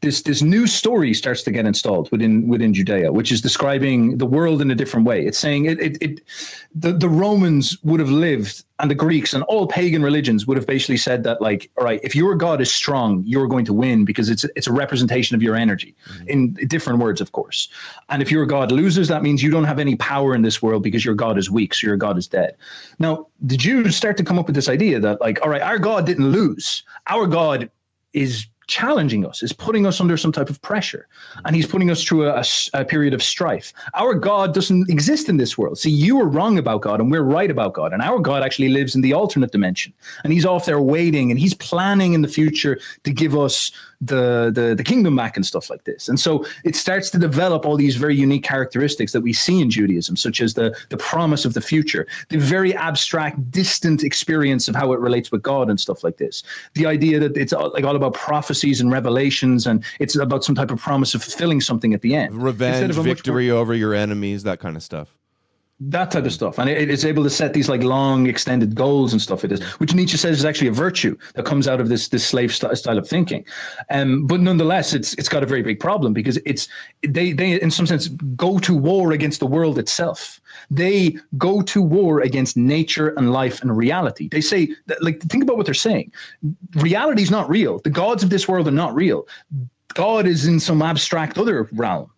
this new story starts to get installed within Judea, which is describing the world in a different way. It's saying the Romans would have lived, and the Greeks and all pagan religions would have basically said that, like, all right, if your God is strong, you're going to win because it's a representation of your energy, in different words, of course. And if your God loses, that means you don't have any power in this world because your God is weak, so your God is dead. Now, the Jews start to come up with this idea that, like, all right, our God didn't lose. Our God is challenging us, is putting us under some type of pressure. And he's putting us through a period of strife. Our God doesn't exist in this world. See, you are wrong about God and we're right about God. And our God actually lives in the alternate dimension. And he's off there waiting, and he's planning in the future to give us the kingdom back and stuff like this. And so it starts to develop all these very unique characteristics that we see in Judaism, such as the promise of the future, the very abstract, distant experience of how it relates with God and stuff like this. The idea that it's all about prophecies and revelations, and it's about some type of promise of fulfilling something at the end. Revenge, victory over your enemies, that kind of stuff. That type of stuff. And it's able to set these like long extended goals and stuff. It is, which Nietzsche says is actually a virtue that comes out of this slave style of thinking. But nonetheless, it's got a very big problem, because they in some sense go to war against the world itself. They go to war against nature and life and reality. They say that, like, think about what they're saying. Reality is not real. The gods of this world are not real. God is in some abstract other realm,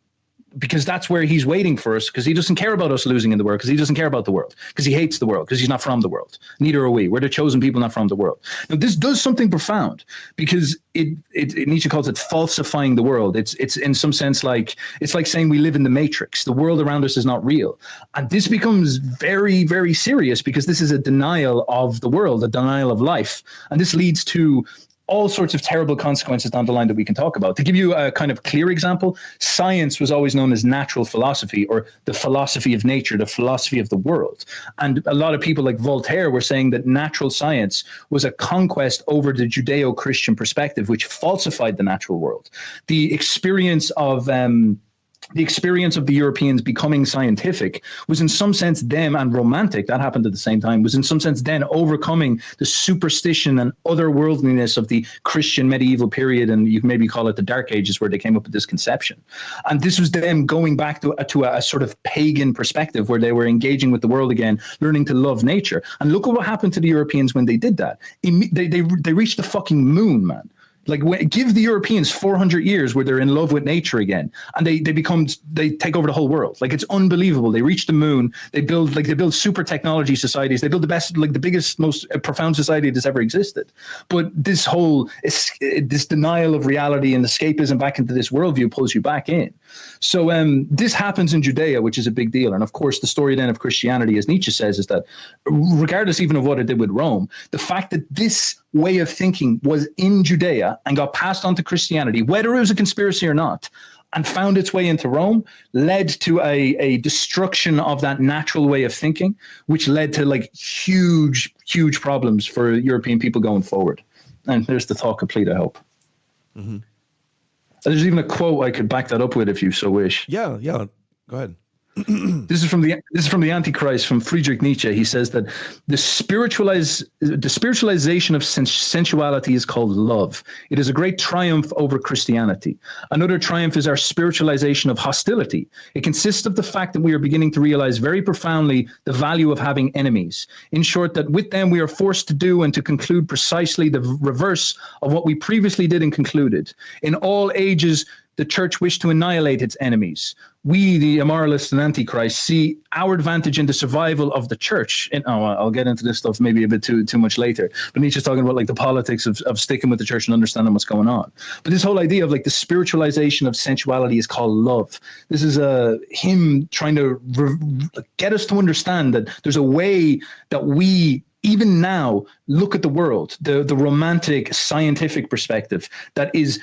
because that's where he's waiting for us, because he doesn't care about us losing in the world, because he doesn't care about the world, because he hates the world, because he's not from the world. Neither are we. We're the chosen people, not from the world. Now, this does something profound, because Nietzsche calls it falsifying the world. It's in some sense like, it's like saying we live in the Matrix. The world around us is not real. And this becomes very, very serious, because this is a denial of the world, a denial of life. And this leads to all sorts of terrible consequences down the line that we can talk about. To give you a kind of clear example, science was always known as natural philosophy, or the philosophy of nature, the philosophy of the world. And a lot of people like Voltaire were saying that natural science was a conquest over the Judeo-Christian perspective, which falsified the natural world. The experience of the Europeans becoming scientific was in some sense them, and romantic, that happened at the same time, was in some sense then overcoming the superstition and otherworldliness of the Christian medieval period, and you can maybe call it the Dark Ages, where they came up with this conception. And this was them going back to a sort of pagan perspective, where they were engaging with the world again, learning to love nature. And look at what happened to the Europeans when they did that. They reached the fucking moon, man. Like, give the Europeans 400 years where they're in love with nature again, and they take over the whole world. Like, it's unbelievable. They reach the moon. They build super technology societies. They build the biggest, most profound society that's ever existed. But this denial of reality and escapism back into this worldview pulls you back in. So this happens in Judea, which is a big deal. And of course, the story then of Christianity, as Nietzsche says, is that regardless even of what it did with Rome, the fact that this way of thinking was in Judea and got passed on to Christianity, whether it was a conspiracy or not, and found its way into Rome, led to a destruction of that natural way of thinking, which led to like huge, huge problems for European people going forward. And there's the thought complete, I hope. Mm-hmm. There's even a quote I could back that up with if you so wish. Yeah. Go ahead. This is from the Antichrist, from Friedrich Nietzsche. He says that the spiritualization of sensuality is called love. It is a great triumph over Christianity. Another triumph is our spiritualization of hostility. It consists of the fact that we are beginning to realize very profoundly the value of having enemies. In short, that with them we are forced to do and to conclude precisely the reverse of what we previously did and concluded. In all ages, the church wished to annihilate its enemies. We, the immoralists and Antichrist, see our advantage in the survival of the church. And I'll get into this stuff maybe a bit too much later. But Nietzsche's talking about like the politics of sticking with the church and understanding what's going on. But this whole idea of like the spiritualization of sensuality is called love. This is him trying to get us to understand that there's a way that we even now look at the world, the romantic scientific perspective that is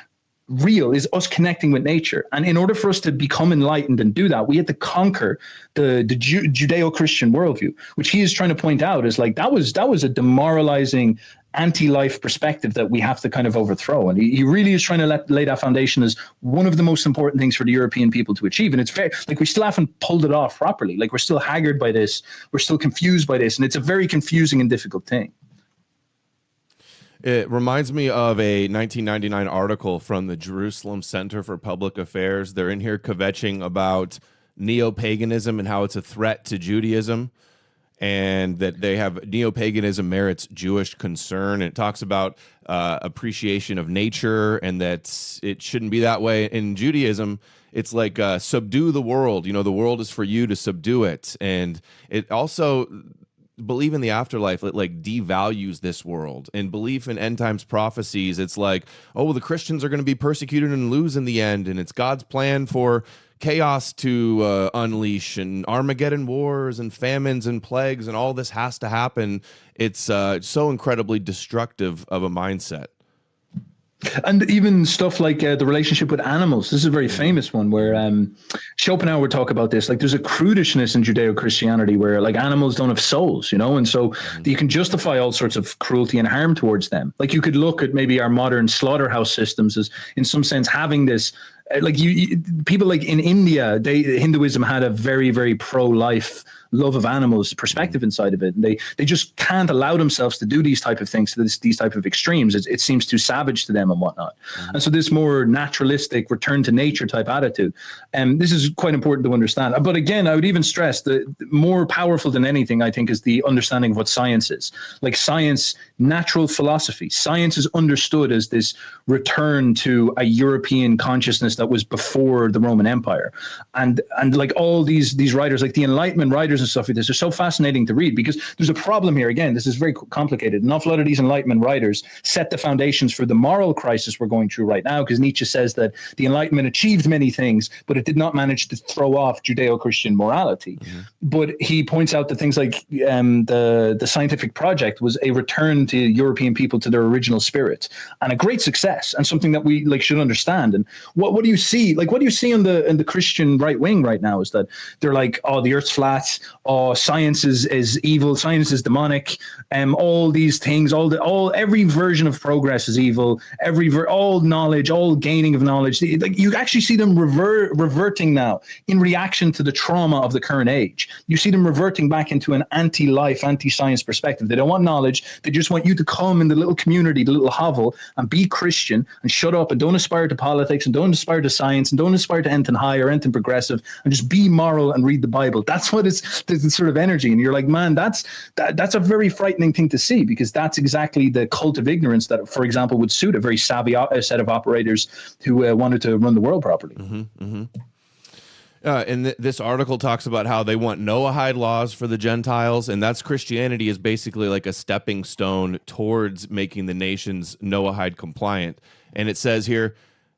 real, is us connecting with nature. And in order for us to become enlightened and do that, we had to conquer the Judeo-Christian worldview, which he is trying to point out is like that was a demoralizing anti-life perspective that we have to kind of overthrow. And he really is trying to lay that foundation as one of the most important things for the European people to achieve. And it's fair, like we still haven't pulled it off properly. Like we're still haggard by this. We're still confused by this. And it's a very confusing and difficult thing. It reminds me of a 1999 article from the Jerusalem Center for Public Affairs. They're in here kvetching about neo-paganism and how it's a threat to Judaism, and that they have neo-paganism merits Jewish concern. And it talks about appreciation of nature and that it shouldn't be that way. In Judaism, it's like subdue the world. You know, the world is for you to subdue it. And it also belief in the afterlife, it like devalues this world, and belief in end times prophecies. It's like, oh, the Christians are going to be persecuted and lose in the end, and it's God's plan for chaos to unleash, and Armageddon wars and famines and plagues, and all this has to happen. It's so incredibly destructive of a mindset. And even stuff like the relationship with animals. This is a very famous one where Schopenhauer would talk about this. Like, there's a crudishness in Judeo-Christianity where like animals don't have souls, you know, and so you can justify all sorts of cruelty and harm towards them. Like, you could look at maybe our modern slaughterhouse systems as, in some sense, having this. Like people like in India, Hinduism had a very, very pro-life, love of animals perspective inside of it, and they just can't allow themselves to do these type of things, these type of extremes. It seems too savage to them and whatnot. And so this more naturalistic return to nature type attitude, and this is quite important to understand. But again, I would even stress that more powerful than anything, I think, is the understanding of what science is. Like science, natural philosophy, science is understood as this return to a European consciousness that was before the Roman Empire, and like all these writers, like the Enlightenment writers and stuff like this, are so fascinating to read, because there's a problem here. Again, this is very complicated. An awful lot of these Enlightenment writers set the foundations for the moral crisis we're going through right now, because Nietzsche says that the Enlightenment achieved many things, but it did not manage to throw off Judeo-Christian morality. But he points out that things like the scientific project was a return to European people to their original spirit, and a great success, and something that we like should understand. And what do you see? Like, what do you see in the Christian right wing right now is that they're like, oh, the earth's flat, oh, science is evil, science is demonic, all these things, every version of progress is evil, all knowledge, all gaining of knowledge. Like, you actually see them reverting now in reaction to the trauma of the current age. You see them reverting back into an anti-life, anti-science perspective. They don't want knowledge. They just want you to come in the little community, the little hovel, and be Christian and shut up and don't aspire to politics and don't aspire to science and don't aspire to anything high or anything progressive, and just be moral and read the Bible. That's what it's, the sort of energy. And you're like, man, that's a very frightening thing to see, because that's exactly the cult of ignorance that, for example, would suit a very savvy set of operators who wanted to run the world properly. And this article talks about how they want Noahide laws for the Gentiles, and that's Christianity is basically like a stepping stone towards making the nations Noahide compliant. And it says here,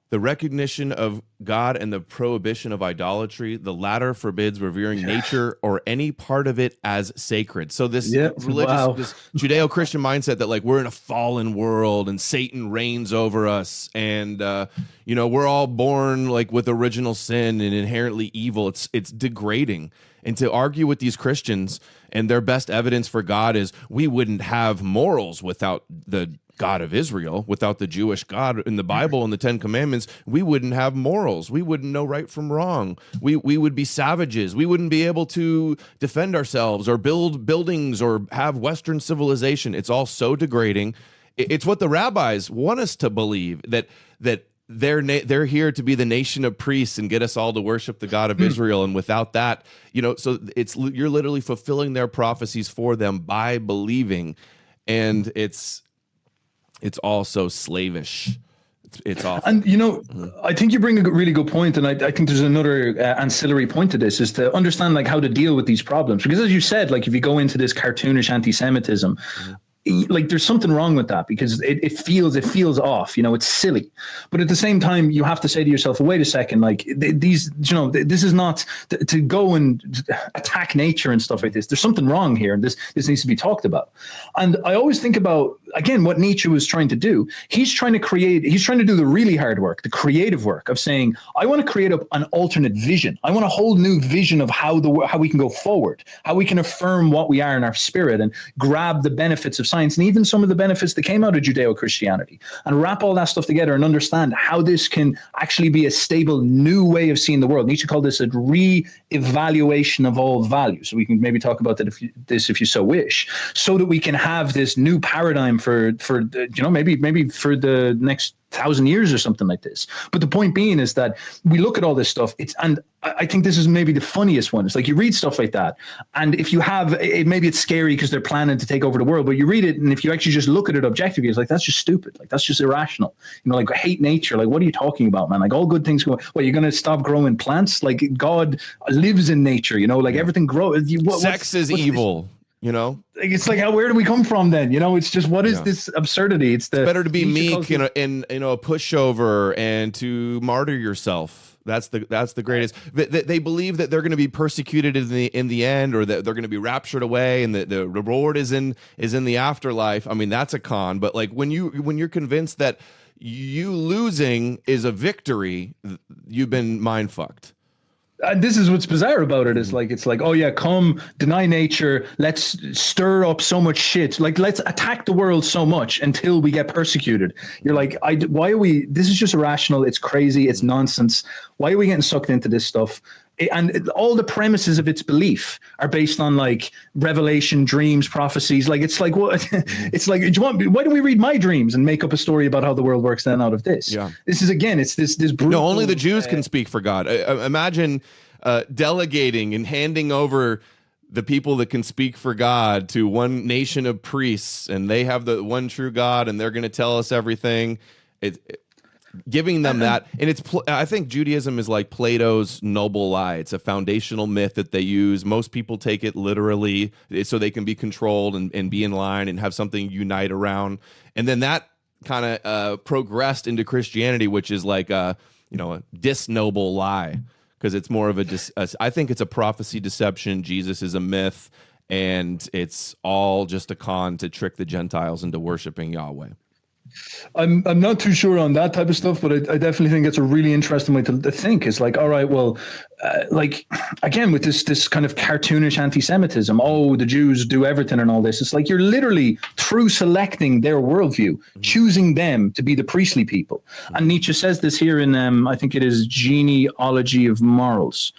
the recognition of God and the prohibition of idolatry, the latter forbids revering nature or any part of it as sacred. So this religious, this Judeo-Christian mindset that like we're in a fallen world and Satan reigns over us, and we're all born like with original sin and inherently evil. It's degrading. And to argue with these Christians, and their best evidence for God is we wouldn't have morals without the God of Israel, without the Jewish God in the Bible and the Ten Commandments, we wouldn't have morals. We wouldn't know right from wrong. We would be savages. We wouldn't be able to defend ourselves or build buildings or have Western civilization. It's all so degrading. It's what the rabbis want us to believe, that they're here to be the nation of priests and get us all to worship the God of Israel. And without that, so you're literally fulfilling their prophecies for them by believing, and it's all so slavish. It's awful. And I think you bring a really good point, and I think there's another ancillary point to this, is to understand like how to deal with these problems. Because as you said, like if you go into this cartoonish anti-Semitism, like there's something wrong with that, because it feels off, it's silly. But at the same time, you have to say to yourself, wait a second, like this is not to go and attack nature and stuff like this. There's something wrong here, and this needs to be talked about. And I always think about, again, what Nietzsche was trying to do. He's trying to do the really hard work, the creative work of saying, I want to create an alternate vision. I want a whole new vision of how we can go forward, how we can affirm what we are in our spirit and grab the benefits of science and even some of the benefits that came out of Judeo-Christianity, and wrap all that stuff together and understand how this can actually be a stable new way of seeing the world. Nietzsche called this a re-evaluation of all values. So we can maybe talk about that if you so wish, so that we can have this new paradigm for maybe for the next 1,000 years or something like this. But the point being is that we look at all this stuff, and I think this is maybe the funniest one. It's like you read stuff like that, and if you have it, maybe it's scary because they're planning to take over the world, but you read it, and if you actually just look at it objectively, it's like, that's just stupid. Like, that's just irrational. Like, hate nature. Like, what are you talking about, man? Like, all good things go, you're going to stop growing plants? Like, God lives in nature, like everything grows. Sex is evil. You know, it's like, where do we come from then? You know, it's just, what is this absurdity? It's better to be meek and a pushover and to martyr yourself. That's the greatest. They believe that they're going to be persecuted in the end, or that they're going to be raptured away, and the reward is in the afterlife. I mean, that's a con. But like when you're convinced that you losing is a victory, you've been mind fucked. This is what's bizarre about it. It's like, oh yeah, come deny nature. Let's stir up so much shit. Like, let's attack the world so much until we get persecuted. You're like, why are we? This is just irrational. It's crazy. It's nonsense. Why are we getting sucked into this stuff? And all the premises of its belief are based on like revelation, dreams, prophecies. Like, it's like, what? It's like, why do we read my dreams and make up a story about how the world works then out of this? Yeah. This is, again, it's this brutal. No, only the Jews can speak for God. Imagine delegating and handing over the people that can speak for God to one nation of priests, and they have the one true God, and they're going to tell us everything. Giving them that, and I think Judaism is like Plato's noble lie. It's a foundational myth that they use. Most people take it literally, so they can be controlled and be in line and have something unite around. And then that kind of progressed into Christianity, which is like a disnoble lie, because it's more of I think it's a prophecy deception. Jesus is a myth, and it's all just a con to trick the Gentiles into worshiping Yahweh. I'm not too sure on that type of stuff, but I definitely think it's a really interesting way to think. It's like, all right, well, like, again, with this kind of cartoonish anti-Semitism, oh, the Jews do everything and all this. It's like, you're literally, through selecting their worldview, choosing them to be the priestly people. And Nietzsche says this here in, I think it is Genealogy of Morals.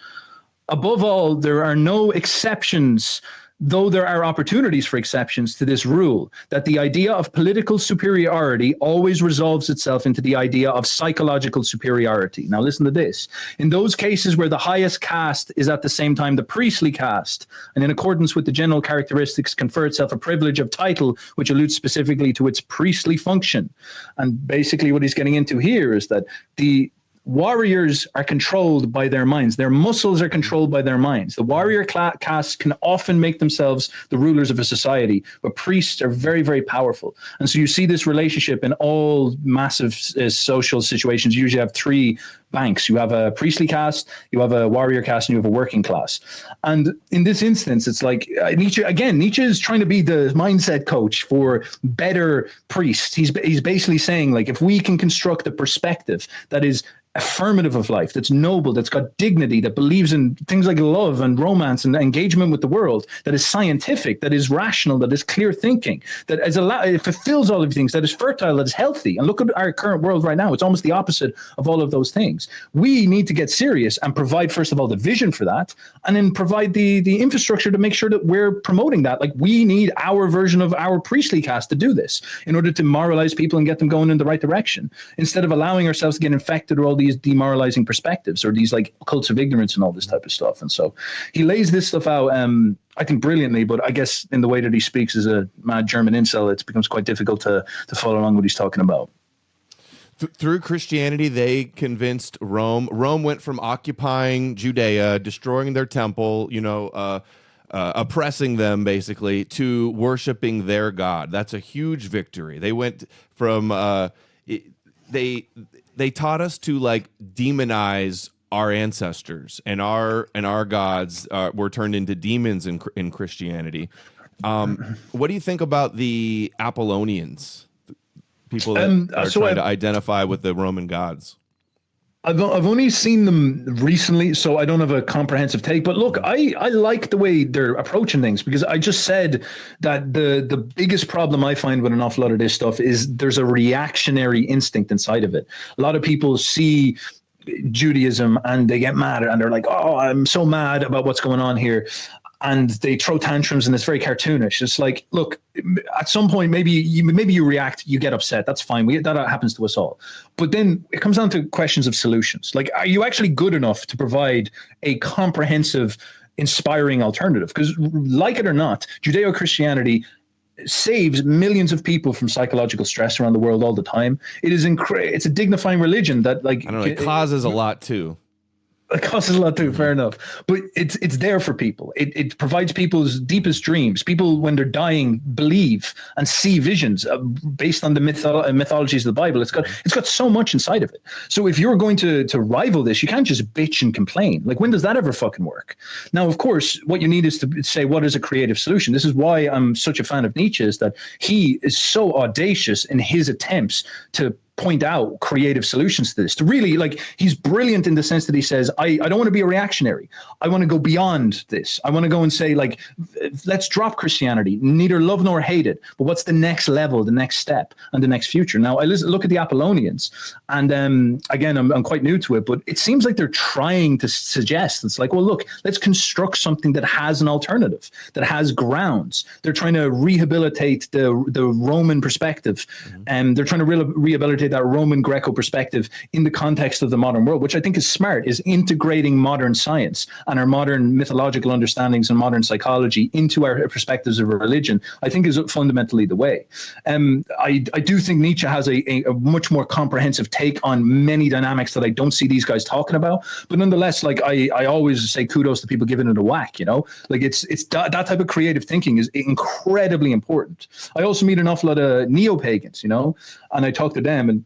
Above all, there are no exceptions, though there are opportunities for exceptions to this rule, that the idea of political superiority always resolves itself into the idea of psychological superiority. Now listen to this. In those cases where the highest caste is at the same time the priestly caste, and in accordance with the general characteristics confer itself a privilege of title which alludes specifically to its priestly function. And basically what he's getting into here is that the warriors are controlled by their minds. Their muscles are controlled by their minds. The warrior caste can often make themselves the rulers of a society, but priests are very, very powerful. And so you see this relationship in all massive social situations. You usually have three banks. You have a priestly caste, you have a warrior caste, and you have a working class. And in this instance, it's like Nietzsche is trying to be the mindset coach for better priests. He's basically saying, like, if we can construct a perspective that is affirmative of life, that's noble, that's got dignity, that believes in things like love and romance and engagement with the world, that is scientific, that is rational, that is clear thinking, that is it fulfills all of these things, that is fertile, that is healthy. And look at our current world right now. It's almost the opposite of all of those things. We need to get serious and provide, first of all, the vision for that, and then provide the infrastructure to make sure that we're promoting that. Like, we need our version of our priestly caste to do this in order to moralize people and get them going in the right direction, instead of allowing ourselves to get infected with all these demoralizing perspectives or these like cults of ignorance and all this type of stuff. And so he lays this stuff out, I think, brilliantly, but I guess in the way that he speaks as a mad German incel, it becomes quite difficult to follow along what he's talking about. Through Christianity, they convinced Rome. Rome went from occupying Judea, destroying their temple, oppressing them basically, to worshiping their God. That's a huge victory. They went from they taught us to like demonize our ancestors, and our gods were turned into demons in Christianity. What do you think about the Apollonians? People that are trying to identify with the Roman gods. I've only seen them recently, so I don't have a comprehensive take. But look, I like the way they're approaching things, because I just said that the biggest problem I find with an awful lot of this stuff is there's a reactionary instinct inside of it. A lot of people see Judaism and they get mad, and they're like, oh, I'm so mad about what's going on here. And they throw tantrums, and it's very cartoonish. It's like, look, at some point, maybe you react, you get upset. That's fine. That happens to us all. But then it comes down to questions of solutions. Like, are you actually good enough to provide a comprehensive, inspiring alternative? Because, like it or not, Judeo-Christianity saves millions of people from psychological stress around the world all the time. It is it's a dignifying religion that, like, I don't know, it causes a lot too. It costs a lot too, fair enough. But it's there for people. It provides people's deepest dreams. People, when they're dying, believe and see visions based on the mythologies of the Bible. It's got so much inside of it. So if you're going to rival this, you can't just bitch and complain. Like, when does that ever fucking work? Now, of course, what you need is to say, what is a creative solution? This is why I'm such a fan of Nietzsche, is that he is so audacious in his attempts to point out creative solutions to this, to really, like, he's brilliant in the sense that he says, I don't want to be a reactionary. I want to go beyond this. I want to go and say, like, let's drop Christianity, neither love nor hate it, but what's the next level, the next step, and the next future? Now, I look at the Apollonians, and again, I'm quite new to it, but it seems like they're trying to suggest, it's like, well, look, let's construct something that has an alternative, that has grounds. They're trying to rehabilitate the Roman perspective, and they're trying to rehabilitate that Roman Greco perspective in the context of the modern world, which I think is smart, is integrating modern science and our modern mythological understandings and modern psychology into our perspectives of a religion, I think is fundamentally the way. I do think Nietzsche has a much more comprehensive take on many dynamics that I don't see these guys talking about, but nonetheless, like, I always say kudos to people giving it a whack, you know, like it's that type of creative thinking is incredibly important. I also meet an awful lot of neo-pagans, you know, and I talk to them, and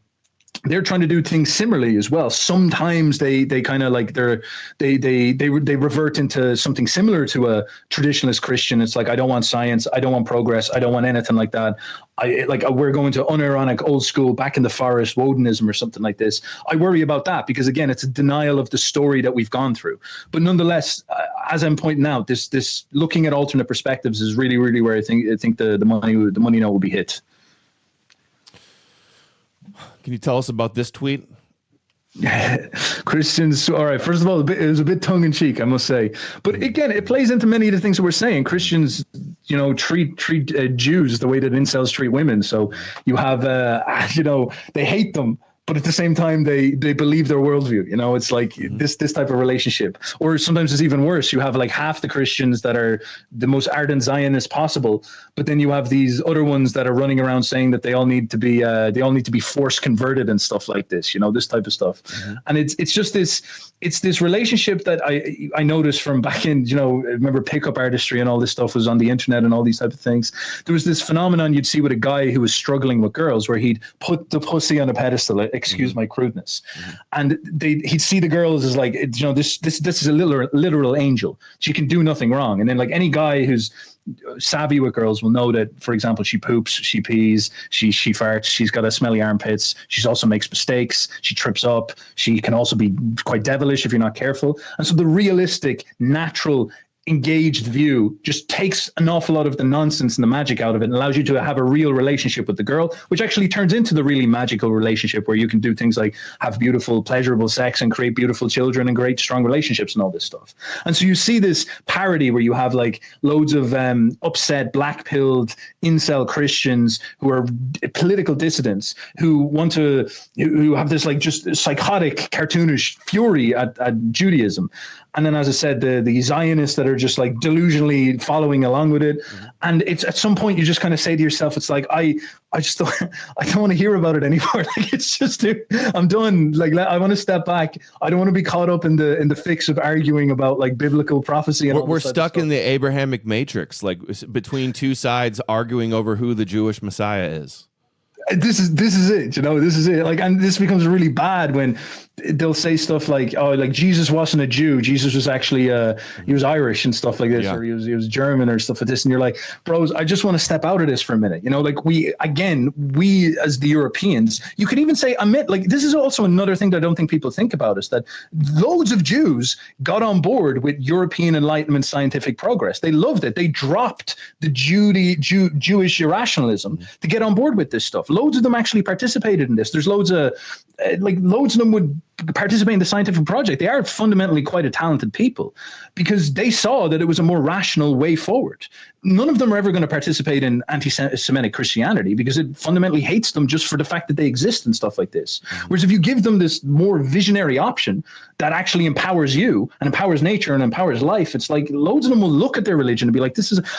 they're trying to do things similarly as well. Sometimes they kind of like they revert into something similar to a traditionalist Christian. It's like, I don't want science, I don't want progress, I don't want anything like that. We're going to unironic old school back in the forest Wodenism or something like this. I worry about that because, again, it's a denial of the story that we've gone through. But nonetheless, as I'm pointing out, this looking at alternate perspectives is really, really where I think the money note will be hit. Can you tell us about this tweet? Christians, all right, first of all, it was a bit tongue-in-cheek, I must say. But again, it plays into many of the things that we're saying. Christians, you know, treat Jews the way that incels treat women. So you have, you know, they hate them, but at the same time, they believe their worldview. You know, it's like this type of relationship. Or sometimes it's even worse. You have like half the Christians that are the most ardent Zionists possible, but then you have these other ones that are running around saying that they all need to be force converted and stuff like this. You know, this type of stuff. And it's just this relationship that I noticed from back in, you know, remember pickup artistry and all this stuff was on the internet and all these type of things. There was this phenomenon you'd see with a guy who was struggling with girls, where he'd put the pussy on a pedestal. Excuse my crudeness, and he'd see the girls as like, you know, this is a literal angel. She can do nothing wrong. And then, like, any guy who's savvy with girls will know that, for example, she poops, she pees, she farts, she's got a smelly armpits, she also makes mistakes, she trips up, she can also be quite devilish if you're not careful. And so the realistic, natural, engaged view just takes an awful lot of the nonsense and the magic out of it and allows you to have a real relationship with the girl, which actually turns into the really magical relationship where you can do things like have beautiful, pleasurable sex and create beautiful children and great, strong relationships and all this stuff. And so you see this parody where you have like loads of upset, black-pilled incel Christians who are political dissidents who have this like just psychotic, cartoonish fury at Judaism. And then, as I said, the Zionists that are just like delusionally following along with it. And it's at some point you just kind of say to yourself, it's like, I don't want to hear about it anymore. Like, it's just, I'm done. Like, I want to step back. I don't want to be caught up in the fix of arguing about like biblical prophecy. And we're stuck in the Abrahamic matrix, like between two sides arguing over who the Jewish Messiah is. This is it, you know, this is it. Like, and this becomes really bad when they'll say stuff like, oh, like Jesus wasn't a Jew. Jesus was actually, he was Irish and stuff like this, or he was German or stuff like this. And you're like, bros, I just want to step out of this for a minute. You know, like we as the Europeans, you could even say, like, this is also another thing that I don't think people think about, is that loads of Jews got on board with European Enlightenment scientific progress. They loved it. They dropped the Jewish irrationalism to get on board with this stuff. Loads of them actually participated in this. There's loads of them would participate in the scientific project. They are fundamentally quite a talented people because they saw that it was a more rational way forward. None of them are ever going to participate in anti-Semitic Christianity because it fundamentally hates them just for the fact that they exist and stuff like this. Whereas if you give them this more visionary option that actually empowers you and empowers nature and empowers life, it's like loads of them will look at their religion and be like,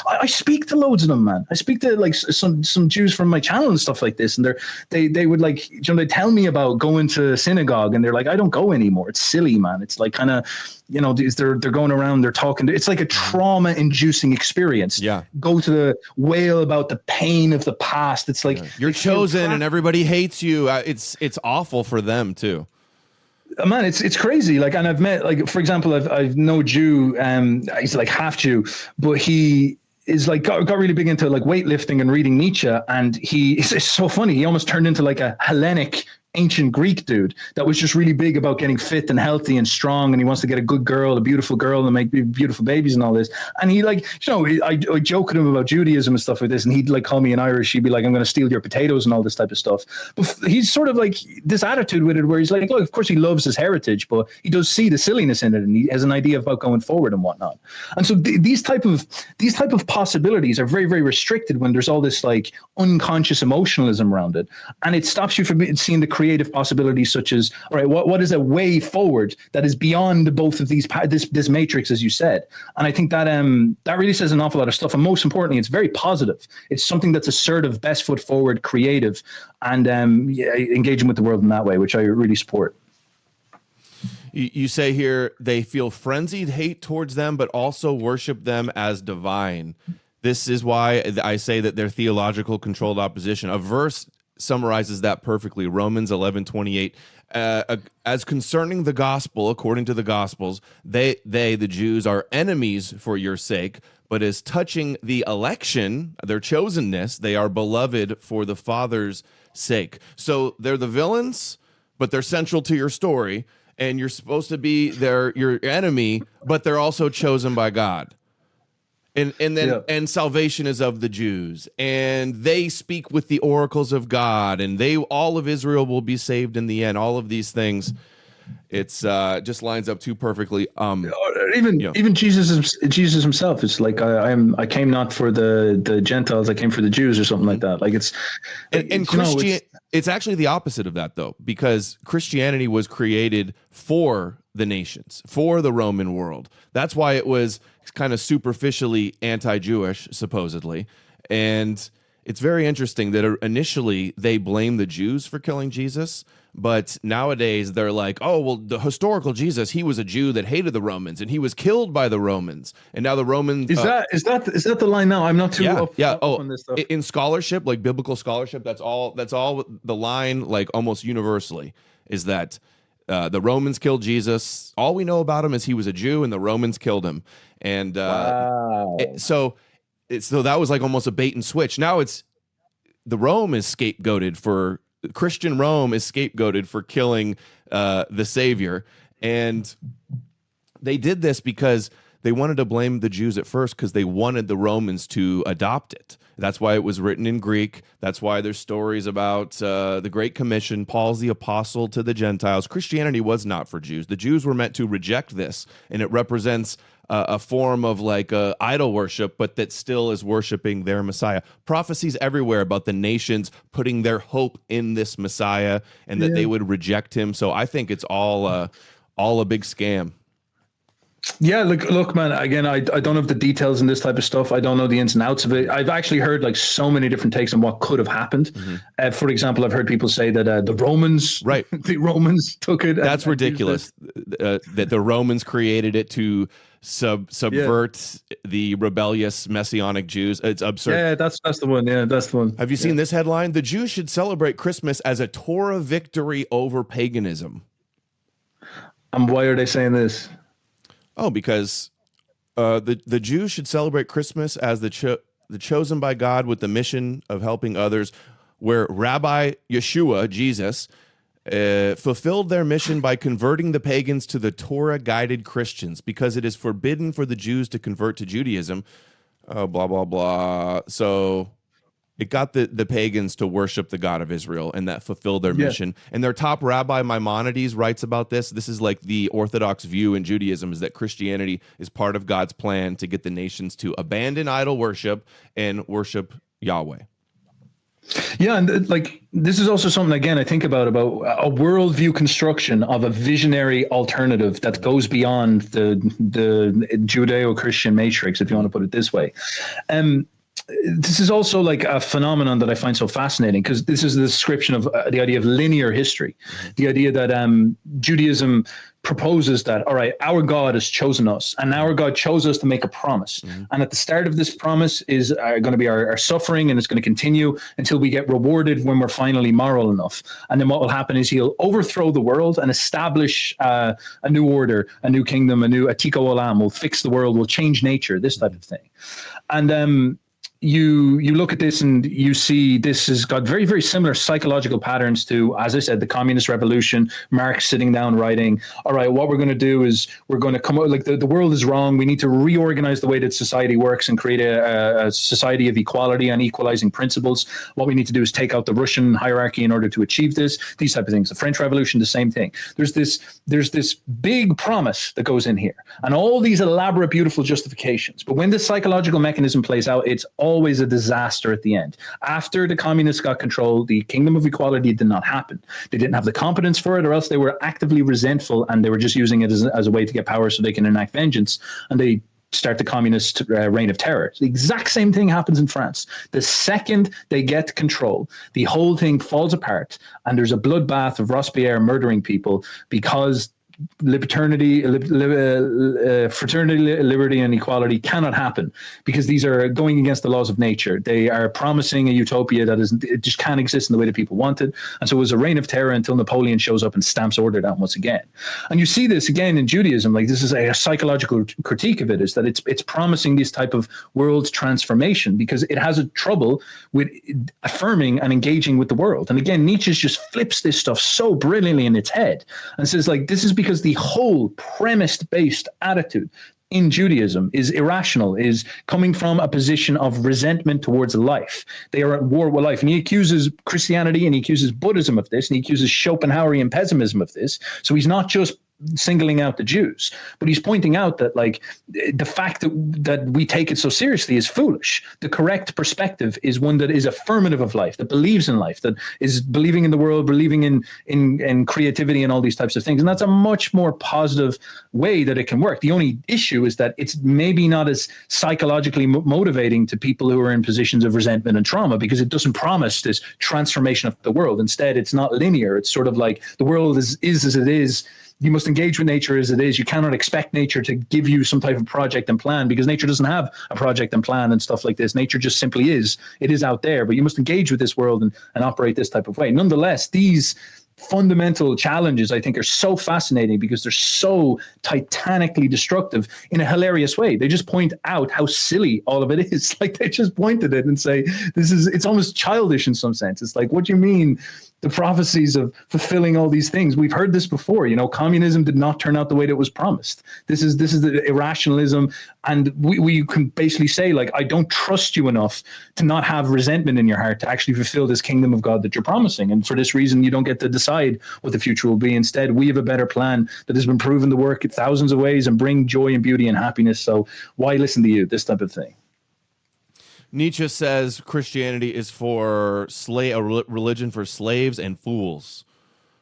I speak to loads of them, man. I speak to like some Jews from my channel and stuff like this. And they would like, you know, they tell me about going to synagogue and they're like, like, I don't go anymore. It's silly, man. It's like kind of, you know, they're going around, they're talking. It's like a trauma-inducing experience. Yeah. Go to the wail about the pain of the past. It's like you're chosen and everybody hates you. It's awful for them too. Man, it's crazy. Like, and I've met, like, for example, I've no Jew, he's like half Jew, but he is like got really big into like weightlifting and reading Nietzsche, and it's so funny. He almost turned into like a Hellenic ancient Greek dude that was just really big about getting fit and healthy and strong, and he wants to get a good girl, a beautiful girl, and make beautiful babies and all this. And he, like, you know, I joke with him about Judaism and stuff like this, and he'd like call me in Irish. He'd be like, I'm going to steal your potatoes and all this type of stuff. But he's sort of like this attitude with it where he's like, look, of course he loves his heritage, but he does see the silliness in it, and he has an idea about going forward and whatnot. And so these type of possibilities are very, very restricted when there's all this like unconscious emotionalism around it, and it stops you from seeing the creative possibilities, such as, all right, what is a way forward that is beyond both of these, this matrix, as you said. And I think that that really says an awful lot of stuff. And most importantly, it's very positive. It's something that's assertive, best foot forward, creative, and engaging with the world in that way, which I really support. You say here they feel frenzied hate towards them, but also worship them as divine. This is why I say that they're theological controlled opposition. A verse summarizes that perfectly. Romans 11:28. As concerning the gospel, according to the Gospels, they, the Jews, are enemies for your sake, but as touching the election, their chosenness, they are beloved for the Father's sake. So they're the villains, but they're central to your story, and you're supposed to be your enemy, but they're also chosen by God. And then and salvation is of the Jews, and they speak with the oracles of God, and all of Israel will be saved in the end. All of these things, it's just lines up too perfectly. Even Jesus himself, it's like I came not for the Gentiles, I came for the Jews, or something like that. Like it's it's actually the opposite of that, though, because Christianity was created for the nations, for the Roman world. That's why it was kind of superficially anti-Jewish, supposedly. And it's very interesting that initially they blamed the Jews for killing Jesus, but nowadays they're like, oh, well, the historical Jesus, he was a Jew that hated the Romans, and he was killed by the Romans. And now the Romans is that the line now? I'm not too up on this stuff. In scholarship, like biblical scholarship, that's all the line, like almost universally, is that the Romans killed Jesus. All we know about him is he was a Jew, and the Romans killed him. And so that was like almost a bait and switch. Now Rome is scapegoated for Christian Rome is scapegoated for killing the Savior, and they did this because they wanted to blame the Jews at first because they wanted the Romans to adopt it. That's why it was written in Greek. That's why there's stories about the Great Commission. Paul's the apostle to the Gentiles. Christianity was not for Jews. The Jews were meant to reject this, and it represents a form of like idol worship, but that still is worshiping their Messiah. Prophecies everywhere about the nations putting their hope in this Messiah and that they would reject him. So I think it's all a big scam. Yeah, look, man, again, I don't have the details in this type of stuff. I don't know the ins and outs of it. I've actually heard like so many different takes on what could have happened. Mm-hmm. For example, I've heard people say that the Romans took it. That's ridiculous. That the Romans created it to subvert the rebellious Messianic Jews. It's absurd. Yeah, that's the one. Yeah, that's the one. Have you seen this headline? The Jews should celebrate Christmas as a Torah victory over paganism. And why are they saying this? Oh, because the Jews should celebrate Christmas as the chosen by God with the mission of helping others, where Rabbi Yeshua, Jesus, fulfilled their mission by converting the pagans to the Torah-guided Christians, because it is forbidden for the Jews to convert to Judaism. Blah, blah, blah. So it got the pagans to worship the God of Israel, and that fulfilled their mission. And their top rabbi, Maimonides, writes about this. This is like the Orthodox view in Judaism, is that Christianity is part of God's plan to get the nations to abandon idol worship and worship Yahweh. Yeah, and like this is also something, again, I think about a worldview construction of a visionary alternative that goes beyond the Judeo-Christian matrix, if you want to put it this way. this is also like a phenomenon that I find so fascinating, because this is the description of the idea of linear history, the idea that Judaism proposes that, all right, our God has chosen us, and our God chose us to make a promise. And at the start of this promise is going to be our suffering, and it's going to continue until we get rewarded when we're finally moral enough. And then what will happen is he'll overthrow the world and establish a new order, a new kingdom, a Atiko Olam. Will fix the world, will change nature, this type of thing. And you look at this and you see this has got very, very similar psychological patterns to, as I said, the communist revolution, Marx sitting down writing, all right, what we're going to do is we're going to come out, like the world is wrong. We need to reorganize the way that society works and create a society of equality and equalizing principles. What we need to do is take out the Russian hierarchy in order to achieve this, these type of things. The French Revolution, the same thing. There's this big promise that goes in here and all these elaborate, beautiful justifications. But when the psychological mechanism plays out, it's always a disaster at the end. After the communists got control, the kingdom of equality did not happen. They didn't have the competence for it, or else they were actively resentful and they were just using it as a way to get power so they can enact vengeance. And they start the communist reign of terror. The exact same thing happens in France. The second they get control, the whole thing falls apart, and there's a bloodbath of Robespierre murdering people because fraternity, liberty, and equality cannot happen, because these are going against the laws of nature. They are promising a utopia that it just can't exist in the way that people want it. And so it was a reign of terror until Napoleon shows up and stamps order down once again. And you see this again in Judaism. Like, this is a psychological critique of it, is that it's promising this type of world transformation because it has a trouble with affirming and engaging with the world. And again, Nietzsche just flips this stuff so brilliantly in its head and says, like, this is because the whole premise-based attitude in Judaism is irrational, is coming from a position of resentment towards life. They are at war with life. And he accuses Christianity and he accuses Buddhism of this, and he accuses Schopenhauerian pessimism of this. So he's not just singling out the Jews, but he's pointing out that, like, the fact that we take it so seriously is foolish. The correct perspective is one that is affirmative of life, that believes in life, that is believing in the world, believing in creativity and all these types of things. And that's a much more positive way that it can work. The only issue is that it's maybe not as psychologically motivating to people who are in positions of resentment and trauma, because it doesn't promise this transformation of the world. Instead, it's not linear. It's sort of like the world is as it is. You must engage with nature as it is. You cannot expect nature to give you some type of project and plan, because nature doesn't have a project and plan and stuff like this. Nature just simply is. It is out there, but you must engage with this world and operate this type of way. Nonetheless, these fundamental challenges, I think, are so fascinating because they're so titanically destructive in a hilarious way. They just point out how silly all of it is. Like, they just point at it and say, it's almost childish in some sense. It's like, what do you mean the prophecies of fulfilling all these things? We've heard this before. Communism did not turn out the way that it was promised. This is the irrationalism. And we can basically say, like, I don't trust you enough to not have resentment in your heart to actually fulfill this kingdom of God that you're promising. And for this reason, you don't get to decide what the future will be. Instead, we have a better plan that has been proven to work in thousands of ways and bring joy and beauty and happiness. So why listen to you? This type of thing. Nietzsche says Christianity is for a religion for slaves and fools.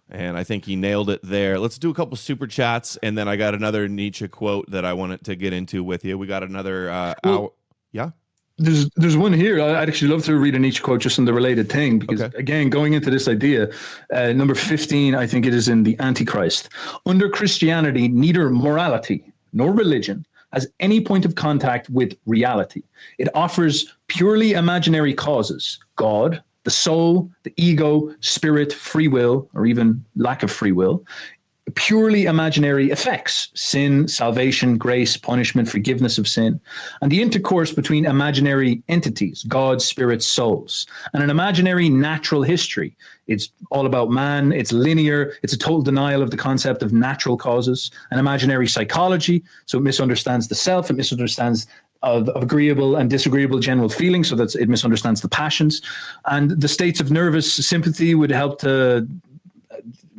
And I think he nailed it there. Let's do a couple super chats, and then I got another Nietzsche quote that I wanted to get into with you. We got another hour. Yeah? There's one here. I'd actually love to read a Nietzsche quote just on the related thing, because, again, going into this idea, number 15, I think it is in the Antichrist. Under Christianity, neither morality nor religion has any point of contact with reality. It offers purely imaginary causes: God, the soul, the ego, spirit, free will, or even lack of free will. Purely imaginary effects: sin, salvation, grace, punishment, forgiveness of sin, and the intercourse between imaginary entities, God, spirit, souls, and an imaginary natural history. It's all about man. It's linear. It's a total denial of the concept of natural causes. An imaginary psychology, so it misunderstands the self. It misunderstands of agreeable and disagreeable general feelings, so that it misunderstands the passions. And the states of nervous sympathy would help to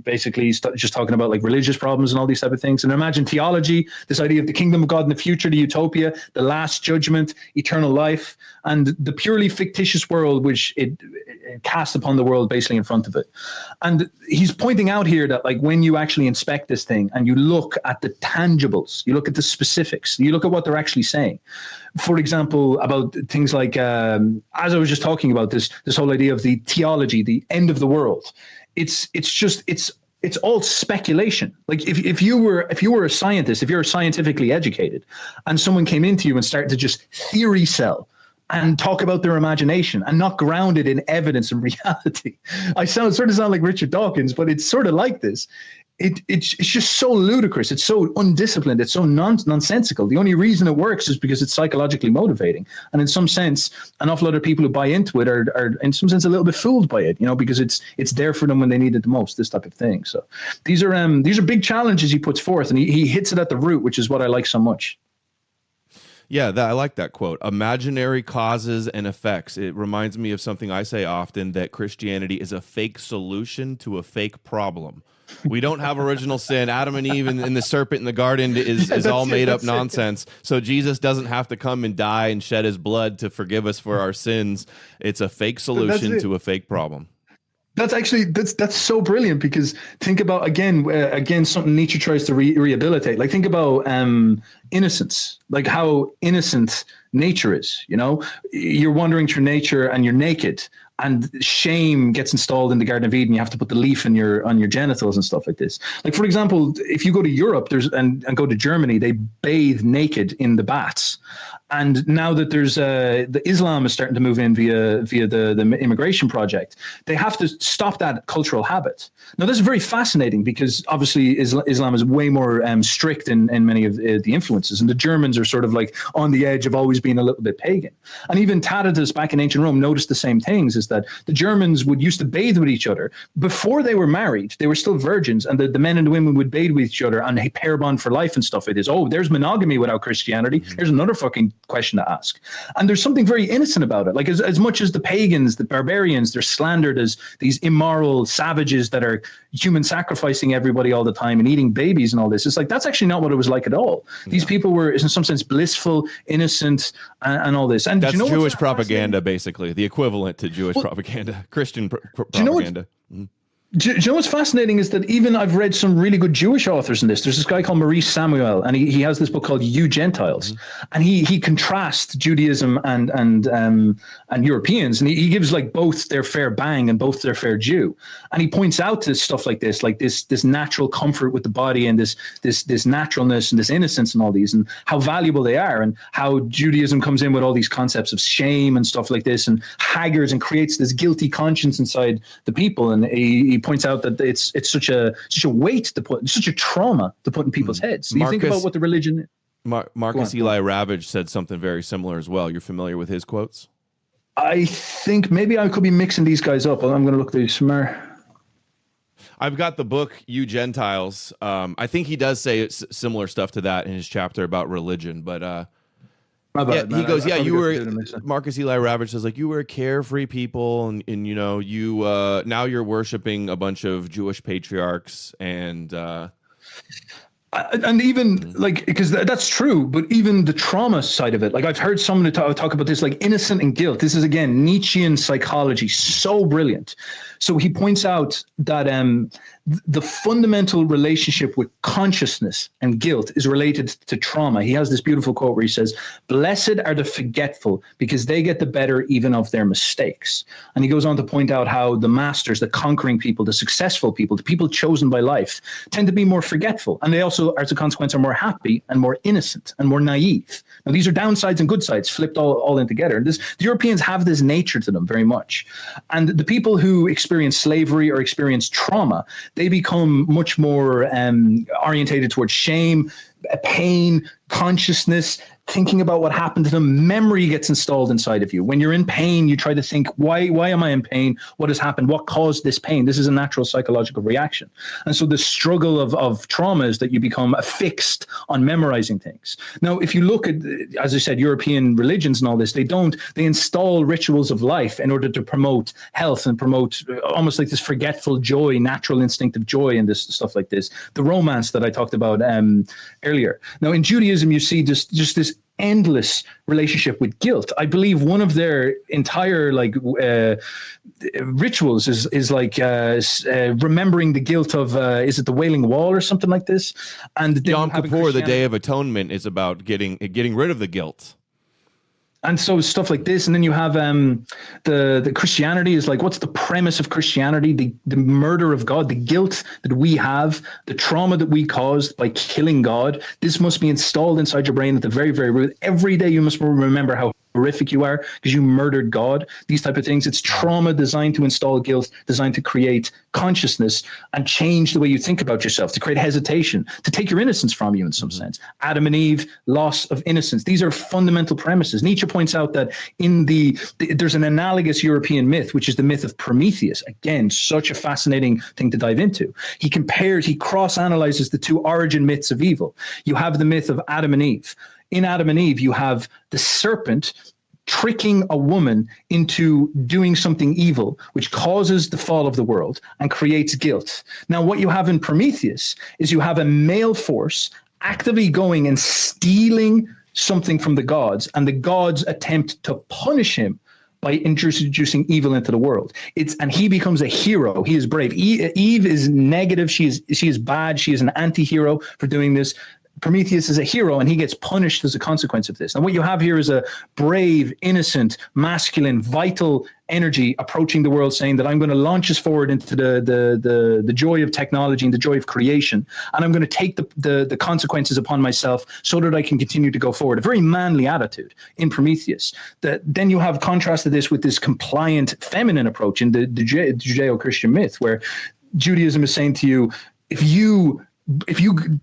basically just talking about like religious problems and all these type of things. And imagine theology, this idea of the kingdom of God in the future, the utopia, the last judgment, eternal life, and the purely fictitious world which it cast upon the world basically in front of it. And he's pointing out here that like when you actually inspect this thing and you look at the tangibles, you look at the specifics, you look at what they're actually saying. For example, about things like, as I was just talking about this whole idea of the theology, the end of the world. It's all speculation. Like if you were a scientist, if you're scientifically educated, and someone came into you and started to just theory sell and talk about their imagination and not grounded in evidence and reality. I sort of sound like Richard Dawkins, but it's sort of like this. It's just so ludicrous. It's so undisciplined. It's so nonsensical. The only reason it works is because it's psychologically motivating. And in some sense, an awful lot of people who buy into it are in some sense a little bit fooled by it, because it's there for them when they need it the most, this type of thing. So these are big challenges he puts forth, and he hits it at the root, which is what I like so much. Yeah, I like that quote. Imaginary causes and effects. It reminds me of something I say often, that Christianity is a fake solution to a fake problem. We don't have original sin. Adam and Eve and the serpent in the garden is all made up nonsense. So Jesus doesn't have to come and die and shed his blood to forgive us for our sins. It's a fake solution to a fake problem. That's actually that's so brilliant, because think about again something Nietzsche tries to rehabilitate. Like think about innocence, like how innocent nature is. You're wandering through nature and you're naked, and shame gets installed in the Garden of Eden. You have to put the leaf on your genitals and stuff like this. Like for example, if you go to Europe, and go to Germany, they bathe naked in the baths. And now that there's the Islam is starting to move in via the immigration project, they have to stop that cultural habit. Now, this is very fascinating, because obviously Islam is way more strict in many of the influences, and the Germans are sort of like on the edge of always being a little bit pagan. And even Tacitus back in ancient Rome noticed the same things, is that the Germans used to bathe with each other before they were married. They were still virgins, and the men and the women would bathe with each other and pair bond for life and stuff. It is, there's monogamy without Christianity. There's another fucking question to ask. And there's something very innocent about it. Like as much as the pagans, the barbarians, they're slandered as these immoral savages that are human sacrificing everybody all the time and eating babies and all this. It's like, that's actually not what it was like at all. These people were in some sense blissful, innocent, and all this. And that's Jewish propaganda, basically the equivalent to Jewish propaganda, Christian propaganda. Do you know what's fascinating is that even I've read some really good Jewish authors in this. There's this guy called Maurice Samuel, and he has this book called You Gentiles, and he contrasts Judaism and Europeans, and he gives like both their fair bang and both their fair due, and he points out this stuff like this natural comfort with the body and this naturalness and this innocence and all these, and how valuable they are, and how Judaism comes in with all these concepts of shame and stuff like this, and haggards, and creates this guilty conscience inside the people, and he points out that it's such a weight to put, such a trauma to put in people's heads. So you think about what the religion is. Marcus Eli Ravage said something very similar as well. You're familiar with his quotes? I think maybe I could be mixing these guys up. I'm going to look through some more. I've got the book You Gentiles. I think he does say similar stuff to that in his chapter about religion, but he goes, you were, Marcus Eli Ravage says, like, you were a carefree people, and you now you're worshiping a bunch of Jewish patriarchs, and even like, because that's true, but even the trauma side of it, like I've heard someone talk about this, like innocent and guilt. This is again Nietzschean psychology, so brilliant. So he points out that the fundamental relationship with consciousness and guilt is related to trauma. He has this beautiful quote where he says, "Blessed are the forgetful, because they get the better even of their mistakes." And he goes on to point out how the masters, the conquering people, the successful people, the people chosen by life, tend to be more forgetful. And they also, as a consequence, are more happy and more innocent and more naive. Now, these are downsides and good sides flipped all in together. And the Europeans have this nature to them very much. And the people who experience slavery or experience trauma, they become much more orientated towards shame, pain, consciousness, thinking about what happened to them. Memory gets installed inside of you. When you're in pain, you try to think, why am I in pain? What has happened? What caused this pain? This is a natural psychological reaction. And so the struggle of trauma is that you become fixed on memorizing things. Now, if you look at, as I said, European religions and all this, they install rituals of life in order to promote health and promote almost like this forgetful joy, natural instinctive joy and this stuff like this. The romance that I talked about earlier. Now, in Judaism, you see just this endless relationship with guilt. I believe one of their entire rituals is like remembering the guilt of is it the Wailing Wall or something like this? And Yom Kippur, the Day of Atonement, is about getting rid of the guilt. And so stuff like this, and then you have the Christianity is like, what's the premise of Christianity? The murder of God, the guilt that we have, the trauma that we caused by killing God. This must be installed inside your brain at the very, very root. Every day you must remember how horrific you are because you murdered God. These type of things. It's trauma designed to install guilt, designed to create consciousness and change the way you think about yourself, to create hesitation, to take your innocence from you in some sense. Adam and Eve, loss of innocence. These are fundamental premises. Nietzsche points out that there's an analogous European myth, which is the myth of Prometheus. Again, such a fascinating thing to dive into. He cross-analyzes the two origin myths of evil. You have the myth of Adam and Eve. In Adam and Eve, you have the serpent tricking a woman into doing something evil, which causes the fall of the world and creates guilt. Now, what you have in Prometheus is you have a male force actively going and stealing something from the gods, and the gods attempt to punish him by introducing evil into the world. And he becomes a hero. He is brave. Eve is negative. She is bad. She is an anti-hero for doing this. Prometheus is a hero, and he gets punished as a consequence of this. And what you have here is a brave, innocent, masculine, vital energy approaching the world, saying that I'm going to launch us forward into the joy of technology and the joy of creation, and I'm going to take the consequences upon myself so that I can continue to go forward. A very manly attitude in Prometheus. Then you have contrasted this with this compliant, feminine approach in the Judeo-Christian myth, where Judaism is saying to you, if you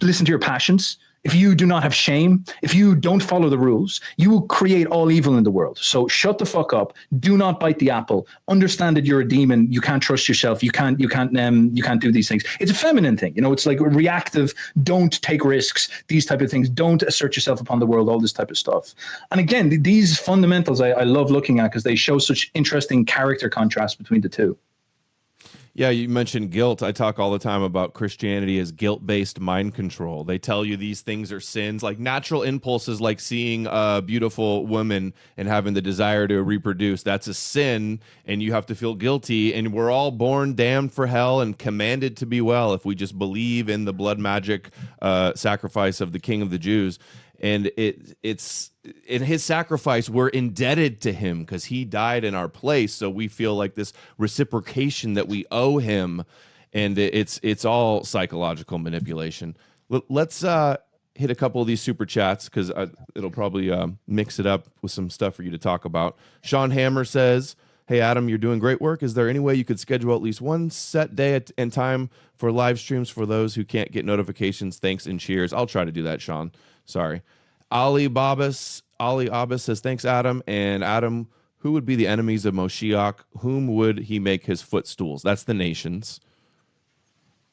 listen to your passions, if you do not have shame, if you don't follow the rules, you will create all evil in the world. So shut the fuck up. Do not bite the apple. Understand that you're a demon. You can't trust yourself. You can't do these things. It's a feminine thing. It's like reactive. Don't take risks. These type of things. Don't assert yourself upon the world. All this type of stuff. And again, these fundamentals I love looking at because they show such interesting character contrast between the two. Yeah, you mentioned guilt. I talk all the time about Christianity as guilt-based mind control. They tell you these things are sins, like natural impulses, like seeing a beautiful woman and having the desire to reproduce. That's a sin, and you have to feel guilty. And we're all born damned for hell and commanded to be well if we just believe in the blood magic sacrifice of the King of the Jews. And it's in his sacrifice, we're indebted to him because he died in our place. So we feel like this reciprocation that we owe him, and it's all psychological manipulation. Let's hit a couple of these super chats because it'll probably mix it up with some stuff for you to talk about. Sean Hammer says, "Hey Adam, you're doing great work. Is there any way you could schedule at least one set day and time for live streams for those who can't get notifications? Thanks and cheers." I'll try to do that, Sean. Sorry. Ali Abbas says, "Thanks, Adam." And Adam, who would be the enemies of Moshiach? Whom would he make his footstools? That's the nations.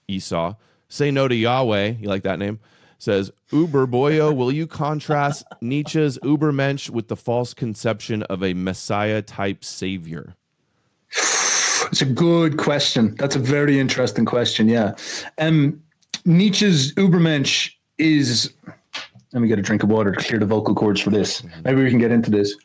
Esau. Say no to Yahweh. You like that name? Says, Uberboyo, will you contrast Nietzsche's Ubermensch with the false conception of a Messiah-type savior? It's a good question. That's a very interesting question, yeah. Nietzsche's Ubermensch is... Let me get a drink of water to clear the vocal cords for this. Maybe we can get into this.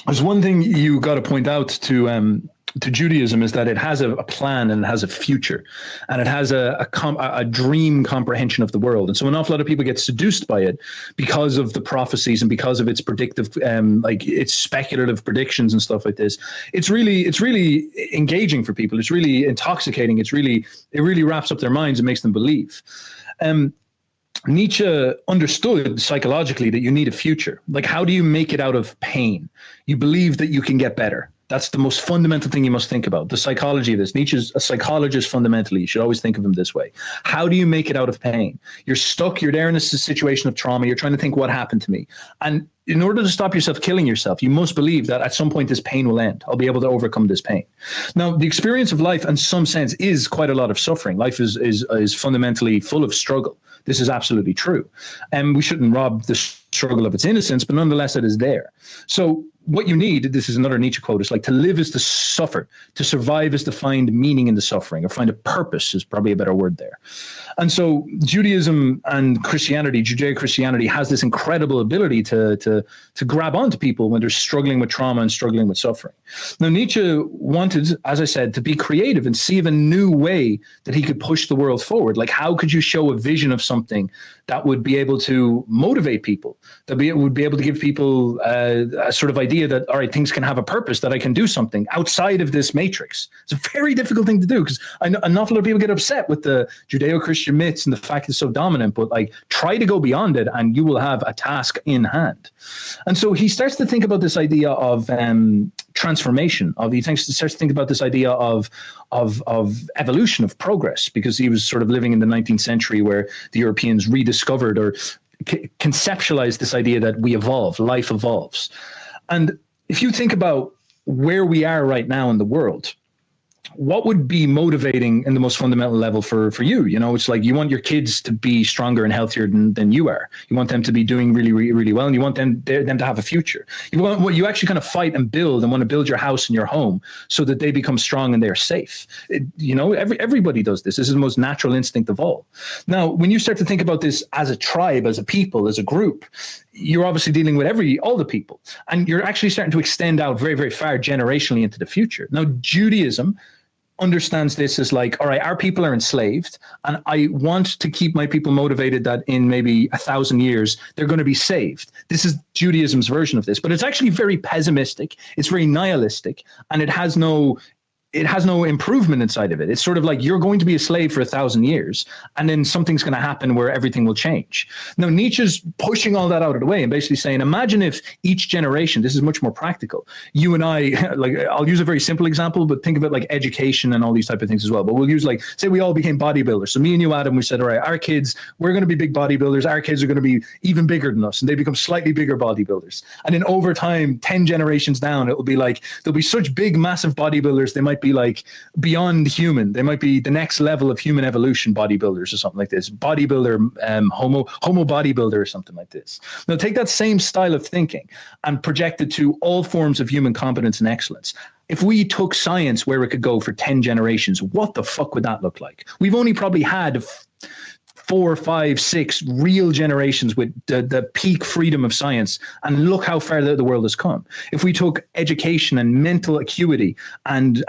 There's one thing you got to point out to Judaism is that it has a plan and it has a future, and it has a dream comprehension of the world. And so an awful lot of people get seduced by it because of the prophecies and because of its predictive, like its speculative predictions and stuff like this. It's really engaging for people. It's really intoxicating. It really wraps up their minds and makes them believe. Nietzsche understood psychologically that you need a future. Like, how do you make it out of pain? You believe that you can get better. That's the most fundamental thing you must think about. The psychology of this. Nietzsche's a psychologist fundamentally. You should always think of him this way. How do you make it out of pain? You're stuck. You're there in a situation of trauma. You're trying to think, what happened to me? And in order to stop yourself killing yourself, you must believe that at some point this pain will end. I'll be able to overcome this pain. Now, the experience of life, in some sense, is quite a lot of suffering. Life is fundamentally full of struggle. This is absolutely true. And we shouldn't rob the struggle of its innocence, but nonetheless, it is there. So what you need, this is another Nietzsche quote, is like to live is to suffer, to survive is to find meaning in the suffering, or find a purpose is probably a better word there. And so Judaism and Christianity, Judeo-Christianity, has this incredible ability to grab onto people when they're struggling with trauma and struggling with suffering. Now, Nietzsche wanted, as I said, to be creative and see of a new way that he could push the world forward. Like, how could you show a vision of something that would be able to motivate people, that would be able to give people a sort of idea that, all right, things can have a purpose, that I can do something outside of this matrix. It's a very difficult thing to do, because I know an awful lot of people get upset with the Judeo-Christian myths and the fact it's so dominant, but like, try to go beyond it and you will have a task in hand. And so he starts to think about this idea of transformation. He starts to think about this idea of evolution, of progress, because he was sort of living in the 19th century where the Europeans rediscovered or conceptualized this idea that we evolve, life evolves. And if you think about where we are right now in the world, what would be motivating in the most fundamental level for you? You know, it's like you want your kids to be stronger and healthier than you are. You want them to be doing really, really, really well, and you want them to have a future. You actually kind of fight and build and want to build your house and your home so that they become strong and they're safe. Everybody does this. This is the most natural instinct of all. Now, when you start to think about this as a tribe, as a people, as a group, you're obviously dealing with all the people, and you're actually starting to extend out very, very far generationally into the future. Now, Judaism understands this as like, all right, our people are enslaved, and I want to keep my people motivated that in maybe 1,000 years, they're going to be saved. This is Judaism's version of this, but it's actually very pessimistic. It's very nihilistic, and it has no improvement inside of it. It's sort of like, you're going to be a slave for 1,000 years, and then something's going to happen where everything will change. Now, Nietzsche's pushing all that out of the way and basically saying, imagine if each generation, this is much more practical. You and I, like, I'll use a very simple example, but think of it like education and all these type of things as well. But we'll use, like, say we all became bodybuilders. So me and you, Adam, we said, all right, our kids, we're going to be big bodybuilders. Our kids are going to be even bigger than us, and they become slightly bigger bodybuilders. And then over time, 10 generations down, it will be like, there'll be such big, massive bodybuilders, they might be like beyond human. They might be the next level of human evolution bodybuilders or something like this. Bodybuilder, homo bodybuilder or something like this. Now take that same style of thinking and project it to all forms of human competence and excellence. If we took science where it could go for 10 generations, what the fuck would that look like? We've only probably had 4, 5, 6 real generations with the peak freedom of science, and look how far the world has come. If we took education and mental acuity and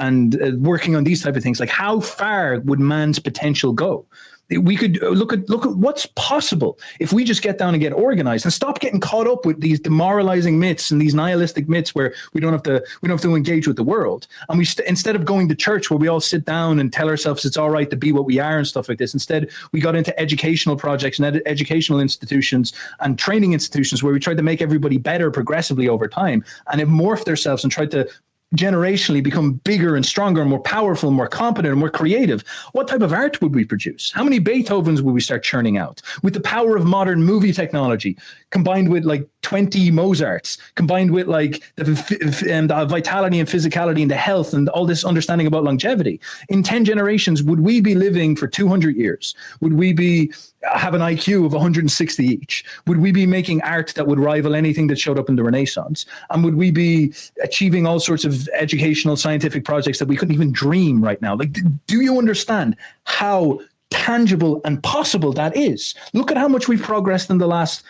working on these type of things, like, how far would man's potential go? We could look at what's possible if we just get down and get organized and stop getting caught up with these demoralizing myths and these nihilistic myths where we don't have to engage with the world. And instead of going to church where we all sit down and tell ourselves it's all right to be what we are and stuff like this, instead we got into educational projects and educational institutions and training institutions where we tried to make everybody better progressively over time, and have morphed ourselves and tried to generationally become bigger and stronger and more powerful and more competent and more creative. What type of art would we produce? How many Beethovens would we start churning out? With the power of modern movie technology, combined with like 20 Mozarts, combined with like the vitality and physicality and the health and all this understanding about longevity. In 10 generations, would we be living for 200 years? Would we have an IQ of 160 each? Would we be making art that would rival anything that showed up in the Renaissance? And would we be achieving all sorts of educational, scientific projects that we couldn't even dream right now? Like, do you understand how tangible and possible that is? Look at how much we've progressed in the last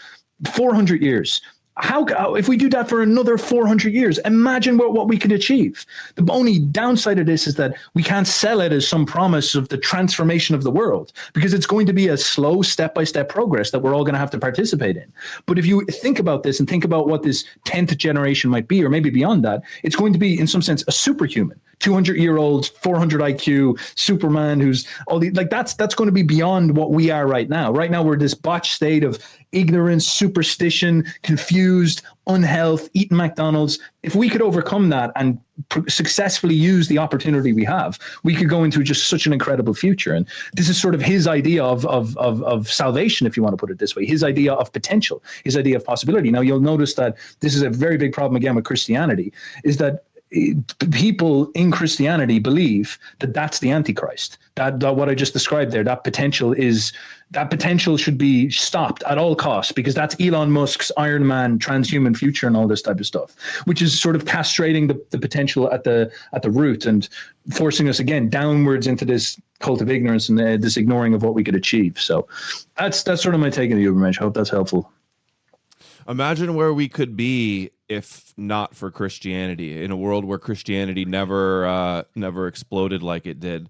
400 years. How, if we do that for another 400 years, imagine what we could achieve. The only downside of this is that we can't sell it as some promise of the transformation of the world, because it's going to be a slow step-by-step progress that we're all going to have to participate in. But if you think about this and think about what this 10th generation might be, or maybe beyond that, it's going to be, in some sense, a superhuman. 200-year-old, 400 IQ, Superman, who's all the, like, that's going to be beyond what we are right now. Right now, we're this botched state of ignorance, superstition, confused, unhealth, eating McDonald's. If we could overcome that and successfully use the opportunity we have, we could go into just such an incredible future. And this is sort of his idea of salvation, if you want to put it this way, his idea of potential, his idea of possibility. Now, you'll notice that this is a very big problem again with Christianity, is that people in Christianity believe that that's the Antichrist. That what I just described there, that potential should be stopped at all costs, because that's Elon Musk's Iron Man transhuman future and all this type of stuff, which is sort of castrating the potential at the root and forcing us again downwards into this cult of ignorance and this ignoring of what we could achieve. So that's sort of my take on the Ubermensch. I hope that's helpful. Imagine where we could be if not for Christianity, in a world where Christianity never exploded like it did.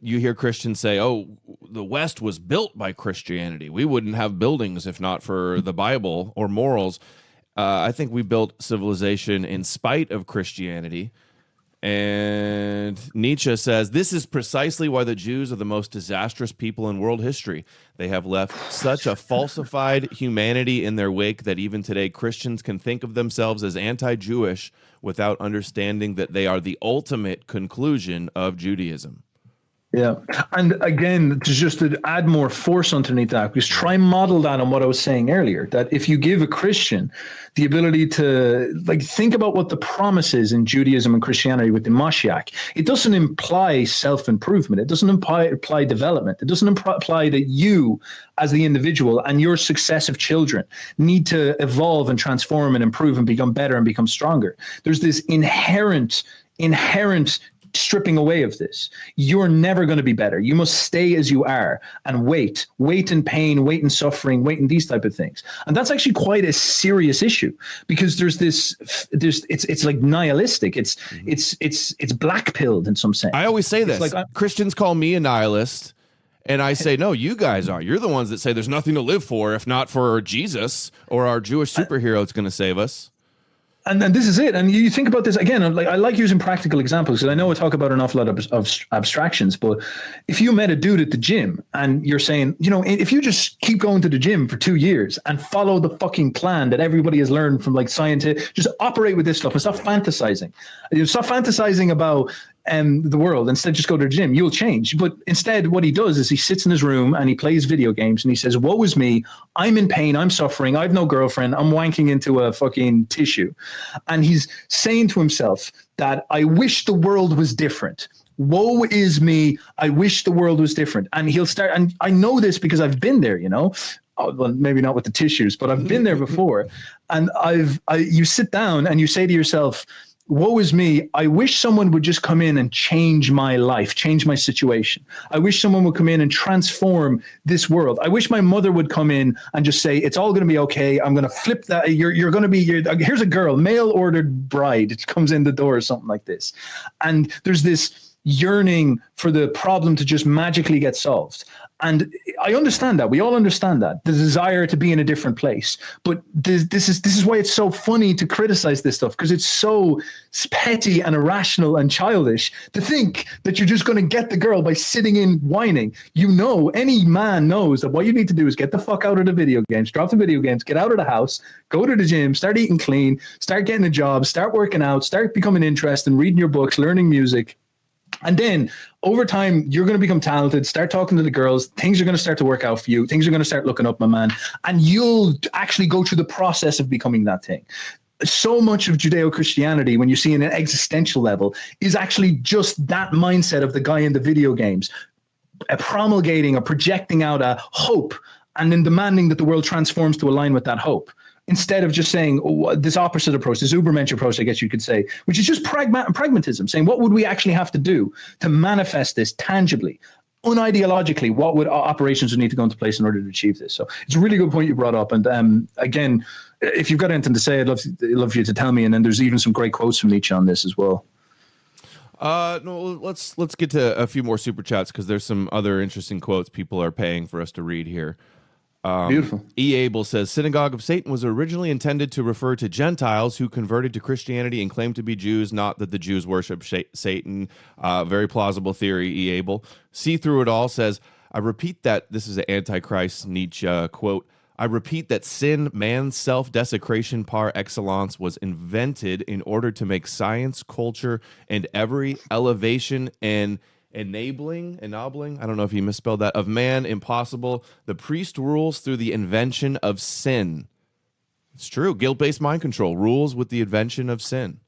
You hear Christians say, "Oh, the West was built by Christianity. We wouldn't have buildings if not for the Bible or morals." I think we built civilization in spite of Christianity. And Nietzsche says, "This is precisely why the Jews are the most disastrous people in world history. They have left such a falsified humanity in their wake that even today Christians can think of themselves as anti-Jewish without understanding that they are the ultimate conclusion of Judaism." Yeah. And again, just to add more force underneath that, because try and model that on what I was saying earlier, that if you give a Christian the ability to think about what the promise is in Judaism and Christianity with the Mashiach, it doesn't imply self-improvement. It doesn't imply development. It doesn't imply that you as the individual and your successive children need to evolve and transform and improve and become better and become stronger. There's this inherent stripping away of this. You're never going to be better. You must stay as you are and wait in pain, wait in suffering, wait in these type of things. And that's actually quite a serious issue, because it's like nihilistic. It's black pilled in some sense. I always say this. Christians call me a nihilist, and I say, no, you guys are. You're the ones that say there's nothing to live for if not for Jesus or our Jewish superhero that's going to save us. And then this is it. And you think about this again, I like using practical examples, because I know I talk about an awful lot of abstractions, but if you met a dude at the gym and you're saying, if you just keep going to the gym for 2 years and follow the fucking plan that everybody has learned from scientists, just operate with this stuff and stop fantasizing. Stop fantasizing about the world. Instead, just go to the gym. You'll change. But instead, what he does is he sits in his room and he plays video games and he says, "Woe is me. I'm in pain. I'm suffering. I've no girlfriend. I'm wanking into a fucking tissue." And he's saying to himself that, "I wish the world was different. Woe is me. I wish the world was different." And he'll start, and I know this because I've been there, Oh, well, maybe not with the tissues, but I've been there before. And you sit down and you say to yourself, "Woe is me. I wish someone would just come in and change my life, change my situation. I wish someone would come in and transform this world. I wish my mother would come in and just say, it's all going to be okay. I'm going to flip that. You're going to be, here's a girl, mail ordered bride. It comes in the door or something like this." And there's this yearning for the problem to just magically get solved. And I understand that. We all understand that. The desire to be in a different place. But this is why it's so funny to criticize this stuff, because it's so petty and irrational and childish to think that you're just going to get the girl by sitting in whining. Any man knows that what you need to do is get the fuck out of the video games, drop the video games, get out of the house, go to the gym, start eating clean, start getting a job, start working out, start becoming interested in reading your books, learning music. And then over time, you're going to become talented, start talking to the girls, things are going to start to work out for you, things are going to start looking up, my man, and you'll actually go through the process of becoming that thing. So much of Judeo-Christianity, when you see in an existential level, is actually just that mindset of the guy in the video games, promulgating or projecting out a hope and then demanding that the world transforms to align with that hope. Instead of just saying this opposite approach, this Ubermensch approach, I guess you could say, which is just pragmatism, saying what would we actually have to do to manifest this tangibly, unideologically, what would operations would need to go into place in order to achieve this? So it's a really good point you brought up. And again, if you've got anything to say, I'd love you to tell me. And then there's even some great quotes from Nietzsche on this as well. No, let's get to a few more super chats, because there's some other interesting quotes people are paying for us to read here. Beautiful. E. Abel says, "Synagogue of Satan was originally intended to refer to Gentiles who converted to Christianity and claimed to be Jews, not that the Jews worship Satan." Very plausible theory, E. Abel. See Through It All says, "I repeat that," this is an Antichrist Nietzsche quote, I repeat that sin, man's self-desecration par excellence, was invented in order to make science, culture, and every elevation and ennobling, I don't know if he misspelled that, of man impossible. The priest rules through the invention of sin. It's true. Guilt-based mind control rules with the invention of sin.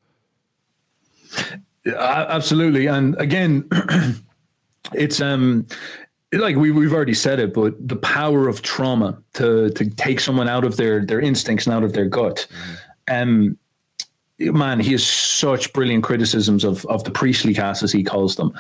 Absolutely. And again, it's like we've already said it, but the power of trauma to take someone out of their instincts and out of their gut. Man, he has such brilliant criticisms of the priestly caste, as he calls them.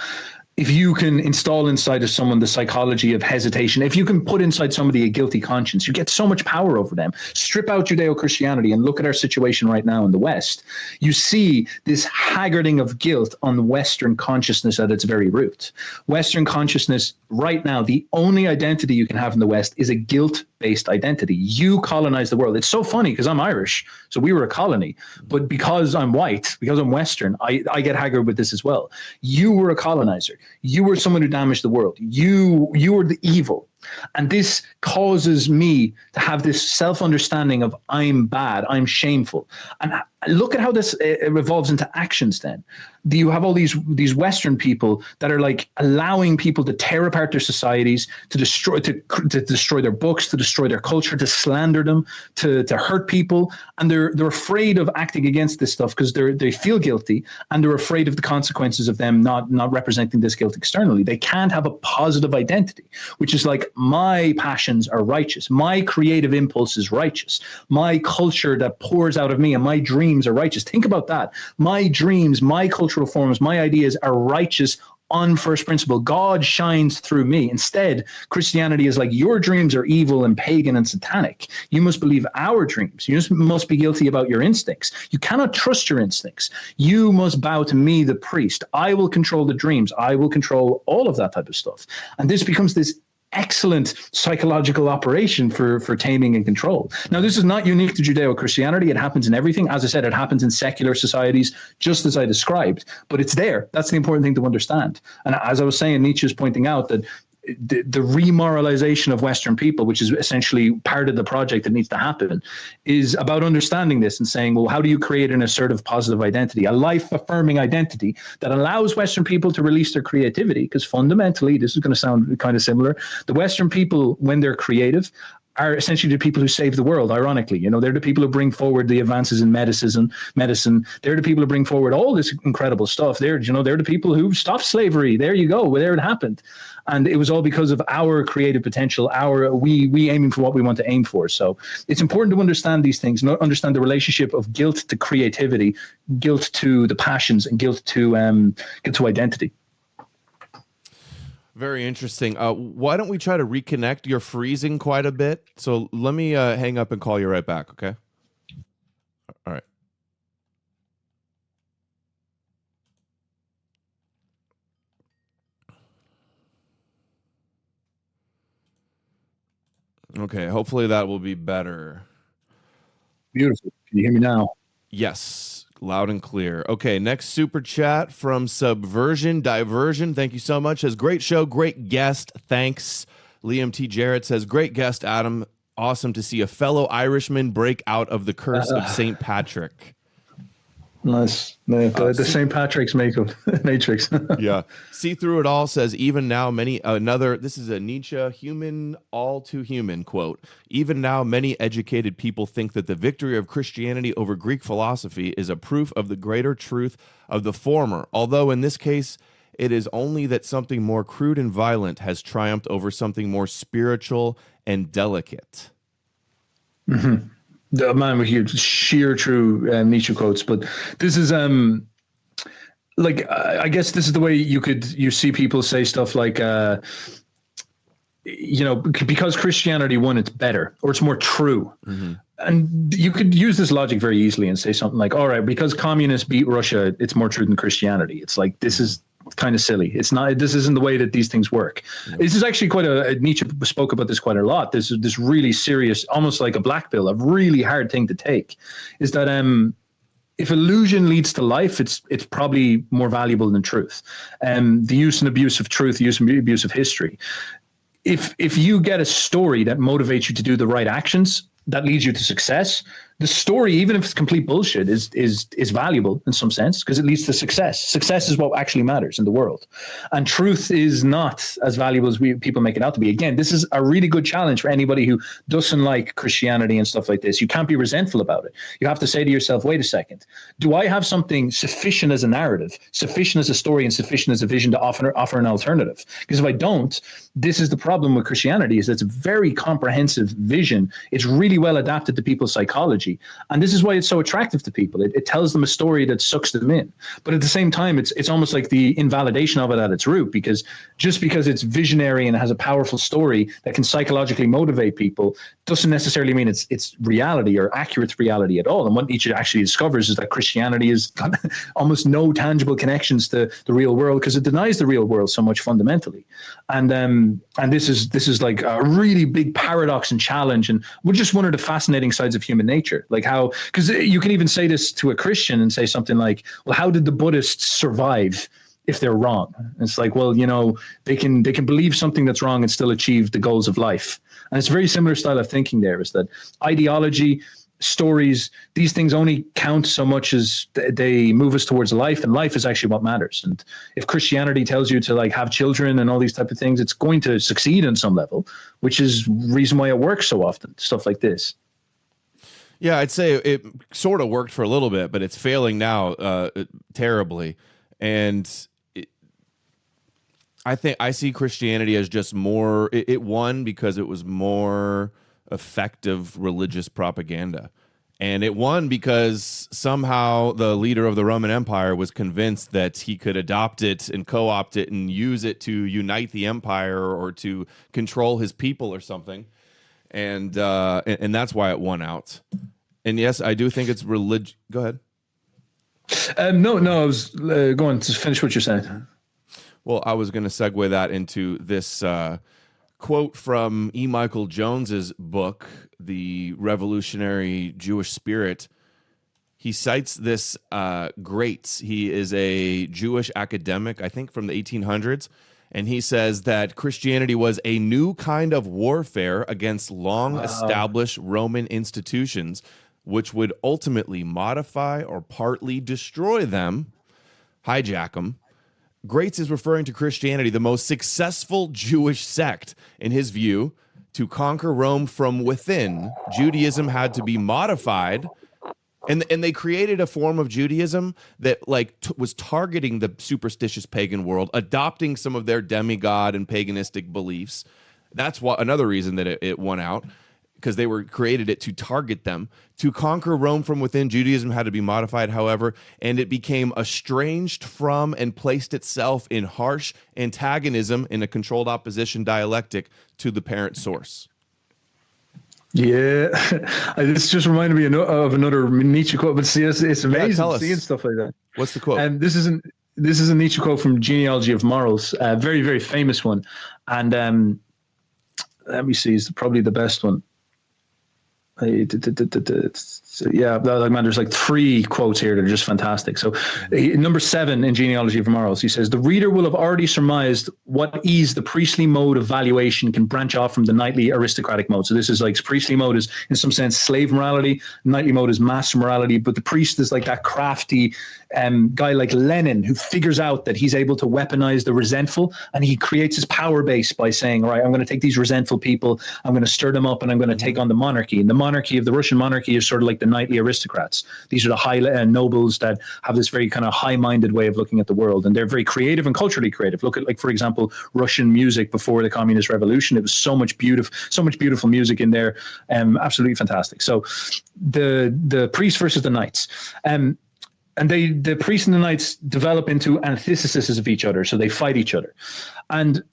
If you can install inside of someone the psychology of hesitation, if you can put inside somebody a guilty conscience, you get so much power over them. Strip out Judeo-Christianity and look at our situation right now in the West. You see this haggarding of guilt on Western consciousness at its very root. Western consciousness right now, the only identity you can have in the West is a guilt-based identity. You colonize the world. It's so funny because I'm Irish, so we were a colony. But because I'm white, because I'm Western, I get haggard with this as well. You were a colonizer. You were someone who damaged the world. You were the evil. And this causes me to have this self-understanding of I'm bad, I'm shameful. And look at how this evolves into actions then. You have all these Western people that are like allowing people to tear apart their societies, to destroy their books, to destroy their culture, to slander them, to hurt people. And they're afraid of acting against this stuff because they feel guilty, and they're afraid of the consequences of them not representing this guilt externally. They can't have a positive identity, which is like, my passions are righteous. My creative impulse is righteous. My culture that pours out of me and my dreams are righteous. Think about that. My dreams, my cultural forms, my ideas are righteous on first principle. God shines through me. Instead, Christianity is like, your dreams are evil and pagan and satanic. You must believe our dreams. You must be guilty about your instincts. You cannot trust your instincts. You must bow to me, the priest. I will control the dreams. I will control all of that type of stuff. And this becomes this excellent psychological operation for taming and control. Now, this is not unique to Judeo-Christianity. It happens in everything. As I said, it happens in secular societies, just as I described. But it's there. That's the important thing to understand. And as I was saying, Nietzsche is pointing out that the remoralization of Western people, which is essentially part of the project that needs to happen, is about understanding this and saying, well, how do you create an assertive, positive identity, a life-affirming identity that allows Western people to release their creativity? Because fundamentally, this is going to sound kind of similar, the Western people, when they're creative, are essentially the people who save the world, ironically. You know, they're the people who bring forward the advances in medicine. They're the people who bring forward all this incredible stuff. They're the people who stopped slavery. There you go. There it happened. And it was all because of our creative potential, we aiming for what we want to aim for. So it's important to understand these things, not understand the relationship of guilt to creativity, guilt to the passions, and guilt to identity. Very interesting. Why don't we try to reconnect? You're freezing quite a bit. So let me hang up and call you right back, okay? All right. Okay, hopefully that will be better. Beautiful. Can you hear me now? Yes, loud and clear. Okay, next super chat from Subversion Diversion. Thank you so much. Says, great show, great guest. Thanks. Liam T. Jarrett says, great guest, Adam. Awesome to see a fellow Irishman break out of the curse of St. Patrick. Nice. The St. Patrick's matrix. Yeah. See through it all says, even now this is a Nietzsche human, all too human quote. Even now, many educated people think that the victory of Christianity over Greek philosophy is a proof of the greater truth of the former. Although in this case, it is only that something more crude and violent has triumphed over something more spiritual and delicate. Mm-hmm. The man with huge sheer true Nietzsche quotes, but this is I guess this is the way you see people say stuff like because Christianity won, it's better or it's more true. Mm-hmm. And you could use this logic very easily and say something like, all right, because communists beat Russia, it's more true than Christianity. It's like, this is kind of silly. It's not, this isn't the way that these things work. Yeah. This is actually Nietzsche spoke about this quite a lot. This really serious, almost like a black pill, a really hard thing to take, is that if illusion leads to life, it's probably more valuable than truth. The use and abuse of truth, use and abuse of history. if you get a story that motivates you to do the right actions, that leads you to success, the story, even if it's complete bullshit, is valuable in some sense because it leads to success. Success is what actually matters in the world. And truth is not as valuable as people make it out to be. Again, this is a really good challenge for anybody who doesn't like Christianity and stuff like this. You can't be resentful about it. You have to say to yourself, wait a second, do I have something sufficient as a narrative, sufficient as a story, and sufficient as a vision to offer an alternative? Because if I don't, this is the problem with Christianity, is it's a very comprehensive vision. It's really well adapted to people's psychology. And this is why it's so attractive to people. It tells them a story that sucks them in. But at the same time, it's almost like the invalidation of it at its root, because just because it's visionary and has a powerful story that can psychologically motivate people doesn't necessarily mean it's reality or accurate reality at all. And what Nietzsche actually discovers is that Christianity has got almost no tangible connections to the real world because it denies the real world so much fundamentally. And this is like a really big paradox and challenge, and we're just one of the fascinating sides of human nature. Like how, because you can even say this to a Christian and say something like, well, how did the Buddhists survive if they're wrong? And it's like, well, they can believe something that's wrong and still achieve the goals of life. And it's a very similar style of thinking there, is that ideology, stories, these things only count so much as they move us towards life, and life is actually what matters. And if Christianity tells you to like have children and all these type of things, it's going to succeed on some level, which is reason why it works so often, stuff like this. Yeah, I'd say it sort of worked for a little bit, but it's failing now terribly. And I think I see Christianity as just more, it won because it was more effective religious propaganda. And it won because somehow the leader of the Roman Empire was convinced that he could adopt it and co-opt it and use it to unite the empire or to control his people or something. And that's why it won out. And yes, I do think it's religion. Go ahead. No, I was going to finish what you're saying. Well, I was going to segue that into this quote from E. Michael Jones's book, The Revolutionary Jewish Spirit. He cites this Greats. He is a Jewish academic, I think from the 1800s. And he says that Christianity was a new kind of warfare against long-established Roman institutions, which would ultimately modify or partly destroy them, hijack them. Greats is referring to Christianity, the most successful Jewish sect. In his view, to conquer Rome from within, Judaism had to be modified. And they created a form of Judaism that was targeting the superstitious pagan world, adopting some of their demigod and paganistic beliefs. That's another reason that it won out, because they created it to target them. To conquer Rome from within, Judaism had to be modified, however, and it became estranged from and placed itself in harsh antagonism in a controlled opposition dialectic to the parent source. Yeah, this just reminded me of another Nietzsche quote. But see, it's amazing seeing stuff like that. What's the quote? And this is a Nietzsche quote from Genealogy of Morals, a very, very famous one. And let me see, it's probably the best one. Yeah, man, there's like 3 quotes here that are just fantastic. So number 7 in Genealogy of Morals, he says, the reader will have already surmised what ease the priestly mode of valuation can branch off from the knightly aristocratic mode. So this is like, priestly mode is in some sense slave morality, knightly mode is master morality, but the priest is like that crafty guy like Lenin who figures out that he's able to weaponize the resentful, and he creates his power base by saying, all right, I'm going to take these resentful people, I'm going to stir them up, and I'm going to take on the monarchy. And the monarchy of the Russian monarchy is sort of like the knightly aristocrats. These are the high nobles that have this very kind of high-minded way of looking at the world, and they're very creative and culturally creative. Look at, like, for example, Russian music before the communist revolution. It was so much beautiful music in there, absolutely fantastic. So the priests versus the knights. And the priests and the knights develop into antitheses of each other, so they fight each other. And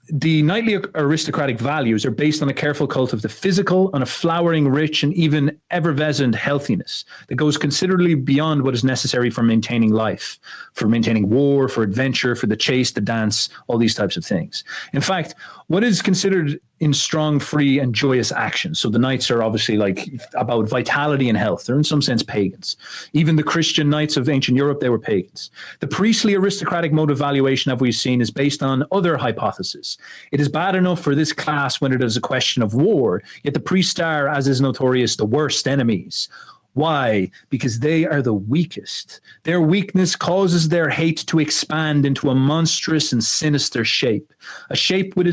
the knightly aristocratic values are based on a careful cult of the physical, on a flowering, rich, and even effervescent healthiness that goes considerably beyond what is necessary for maintaining life, for maintaining war, for adventure, for the chase, the dance, all these types of things. In fact, what is considered in strong, free, and joyous action. So the knights are obviously like about vitality and health. They're in some sense pagans. Even the Christian knights of ancient Europe, they were pagans. The priestly aristocratic mode of valuation, as we've seen, is based on other hypotheses. It is bad enough for this class when it is a question of war, yet the priests are, as is notorious, the worst enemies. Why? Because they are the weakest. Their weakness causes their hate to expand into a monstrous and sinister shape, a shape which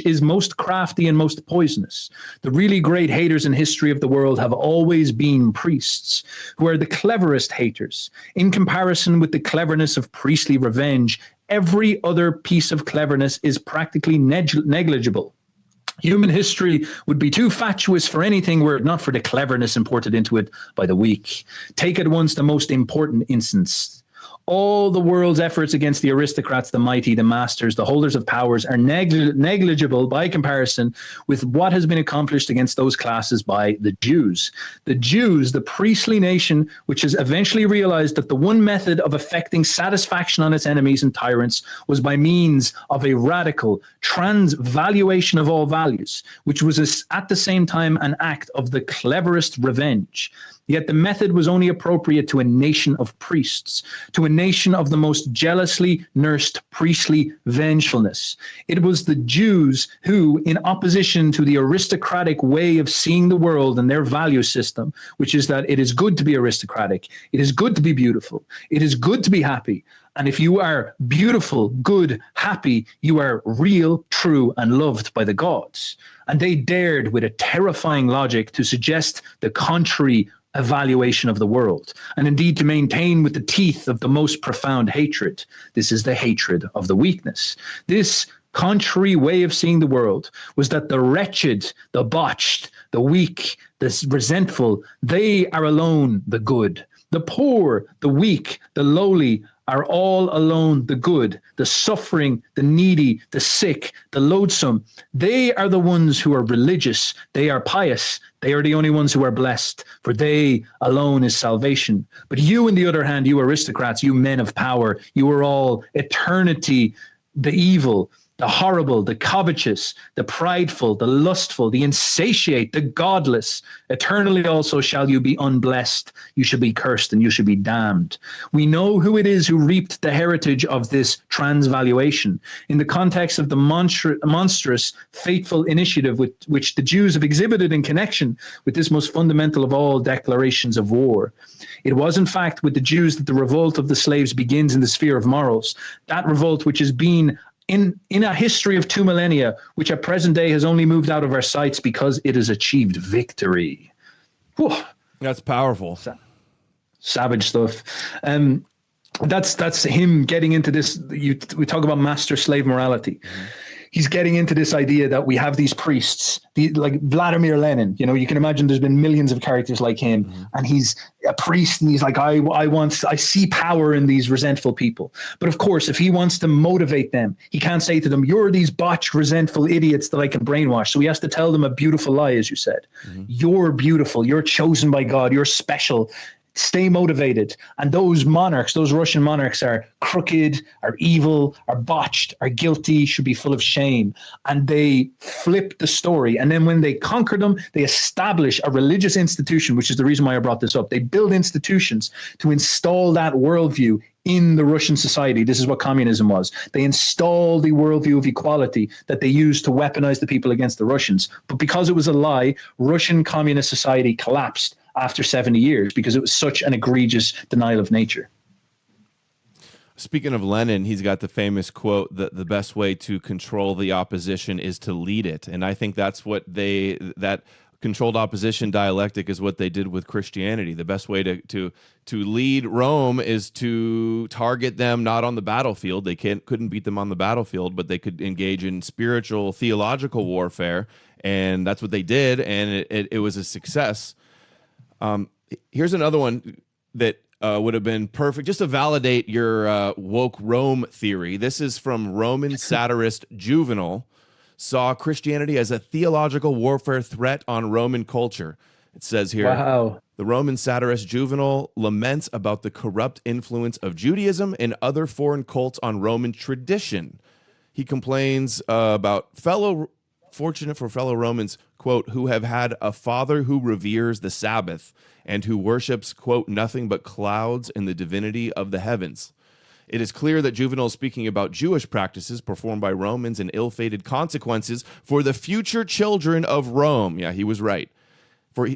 is most crafty and most poisonous. The really great haters in history of the world have always been priests, who are the cleverest haters. In comparison with the cleverness of priestly revenge, every other piece of cleverness is practically negligible. Human history would be too fatuous for anything were it not for the cleverness imported into it by the weak. Take at once the most important instance. All the world's efforts against the aristocrats, the mighty, the masters, the holders of powers are negligible by comparison with what has been accomplished against those classes by the Jews. The Jews, the priestly nation, which has eventually realized that the one method of effecting satisfaction on its enemies and tyrants was by means of a radical transvaluation of all values, which was at the same time an act of the cleverest revenge. Yet the method was only appropriate to a nation of priests, to a nation of the most jealously nursed priestly vengefulness. It was the Jews who, in opposition to the aristocratic way of seeing the world and their value system, which is that it is good to be aristocratic, it is good to be beautiful, it is good to be happy. And if you are beautiful, good, happy, you are real, true, and loved by the gods. And they dared with a terrifying logic to suggest the contrary evaluation of the world, and indeed to maintain with the teeth of the most profound hatred. This is the hatred of the weakness. This contrary way of seeing the world was that the wretched, the botched, the weak, the resentful, they are alone the good. The poor, the weak, the lowly are all alone the good. The suffering, the needy, the sick, the loathsome, they are the ones who are religious. They are pious. They are the only ones who are blessed, for they alone is salvation. But you, on the other hand, you aristocrats, you men of power, you are all eternity, the evil, the horrible, the covetous, the prideful, the lustful, the insatiate, the godless. Eternally also shall you be unblessed. You shall be cursed and you shall be damned. We know who it is who reaped the heritage of this transvaluation in the context of the monstrous, fateful initiative which the Jews have exhibited in connection with this most fundamental of all declarations of war. It was, in fact, with the Jews that the revolt of the slaves begins in the sphere of morals. That revolt which has been in a history of 2 millennia, which at present day has only moved out of our sights because it has achieved victory. Whew. That's powerful. Savage stuff. That's him getting into this. We talk about master-slave morality. Mm-hmm. He's getting into this idea that we have these priests, like Vladimir Lenin. You know, you can imagine there's been millions of characters like him, mm-hmm. and he's a priest, and he's like, I see power in these resentful people. But of course, if he wants to motivate them, he can't say to them, "You're these botched, resentful idiots that I can brainwash." So he has to tell them a beautiful lie, as you said. Mm-hmm. You're beautiful. You're chosen by God. You're special. Stay motivated. And those monarchs, those Russian monarchs, are crooked, are evil, are botched, are guilty, should be full of shame. And they flip the story. And then when they conquer them, they establish a religious institution, which is the reason why I brought this up. They build institutions to install that worldview in the Russian society. This is what communism was. They installed the worldview of equality that they used to weaponize the people against the Russians. But because it was a lie, Russian communist society collapsed after 70 years because it was such an egregious denial of nature. Speaking of Lenin, he's got the famous quote that the best way to control the opposition is to lead it. And I think that's what that controlled opposition dialectic is what they did with Christianity. The best way to lead Rome is to target them not on the battlefield. They couldn't beat them on the battlefield, but they could engage in spiritual, theological warfare. And that's what they did. And it was a success. Here's another one that would have been perfect just to validate your woke Rome theory. This is from Roman satirist Juvenal. Saw Christianity as a theological warfare threat on Roman culture. It says here, wow. The Roman satirist Juvenal laments about the corrupt influence of Judaism and other foreign cults on Roman tradition. He complains about fellow fortunate for fellow Romans, quote, who have had a father who reveres the Sabbath and who worships, quote, nothing but clouds and the divinity of the heavens. It is clear that Juvenal is speaking about Jewish practices performed by Romans and ill-fated consequences for the future children of Rome. Yeah, he was right. For,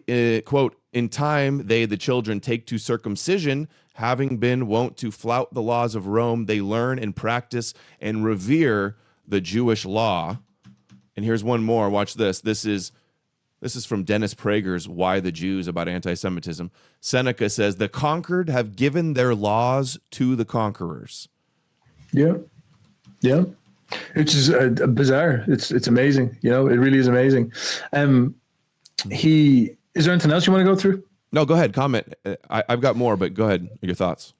quote, in time, they, the children, take to circumcision, having been wont to flout the laws of Rome, they learn and practice and revere the Jewish law. And here's one more. Watch this. This is from Dennis Prager's Why the Jews about anti-Semitism. Seneca says, the conquered have given their laws to the conquerors. Yeah. Yeah. It's just bizarre. It's amazing. You know, it really is amazing. Is there anything else you want to go through? No, go ahead. Comment. I've got more, but go ahead. Your thoughts.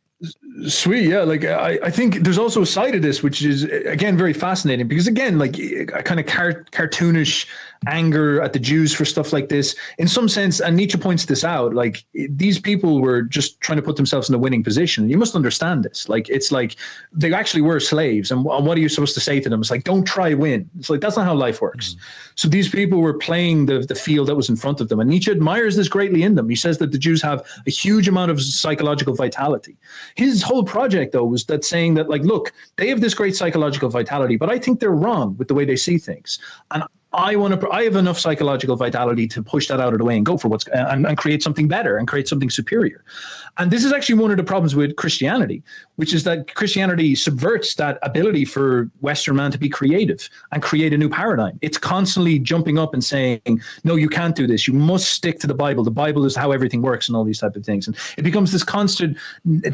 Sweet. Yeah. Like, I think there's also a side of this, which is, again, very fascinating because, again, like a kind of cartoonish anger at the Jews for stuff like this. In some sense, and Nietzsche points this out, like these people were just trying to put themselves in a winning position. You must understand this. Like, it's like they actually were slaves. And what are you supposed to say to them? It's like, don't try win. It's like, that's not how life works. Mm-hmm. So these people were playing the field that was in front of them. And Nietzsche admires this greatly in them. He says that the Jews have a huge amount of psychological vitality. His whole project, though, was that saying that, like, look, they have this great psychological vitality, but I think they're wrong with the way they see things. And I have enough psychological vitality to push that out of the way and go for what's and create something better and create something superior. And this is actually one of the problems with Christianity, which is that Christianity subverts that ability for Western man to be creative and create a new paradigm. It's constantly jumping up and saying, no, you can't do this. You must stick to the Bible. The Bible is how everything works and all these type of things. And it becomes this constant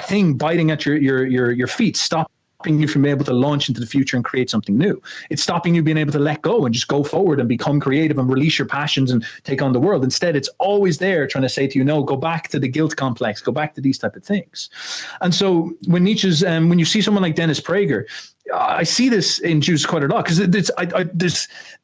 thing biting at your feet. Stop you from being able to launch into the future and create something new. It's stopping you being able to let go and just go forward and become creative and release your passions and take on the world. Instead, it's always there trying to say to you, no, go back to the guilt complex, go back to these type of things. And so when Nietzsche's, when you see someone like Dennis Prager, I see this in Jews quite a lot because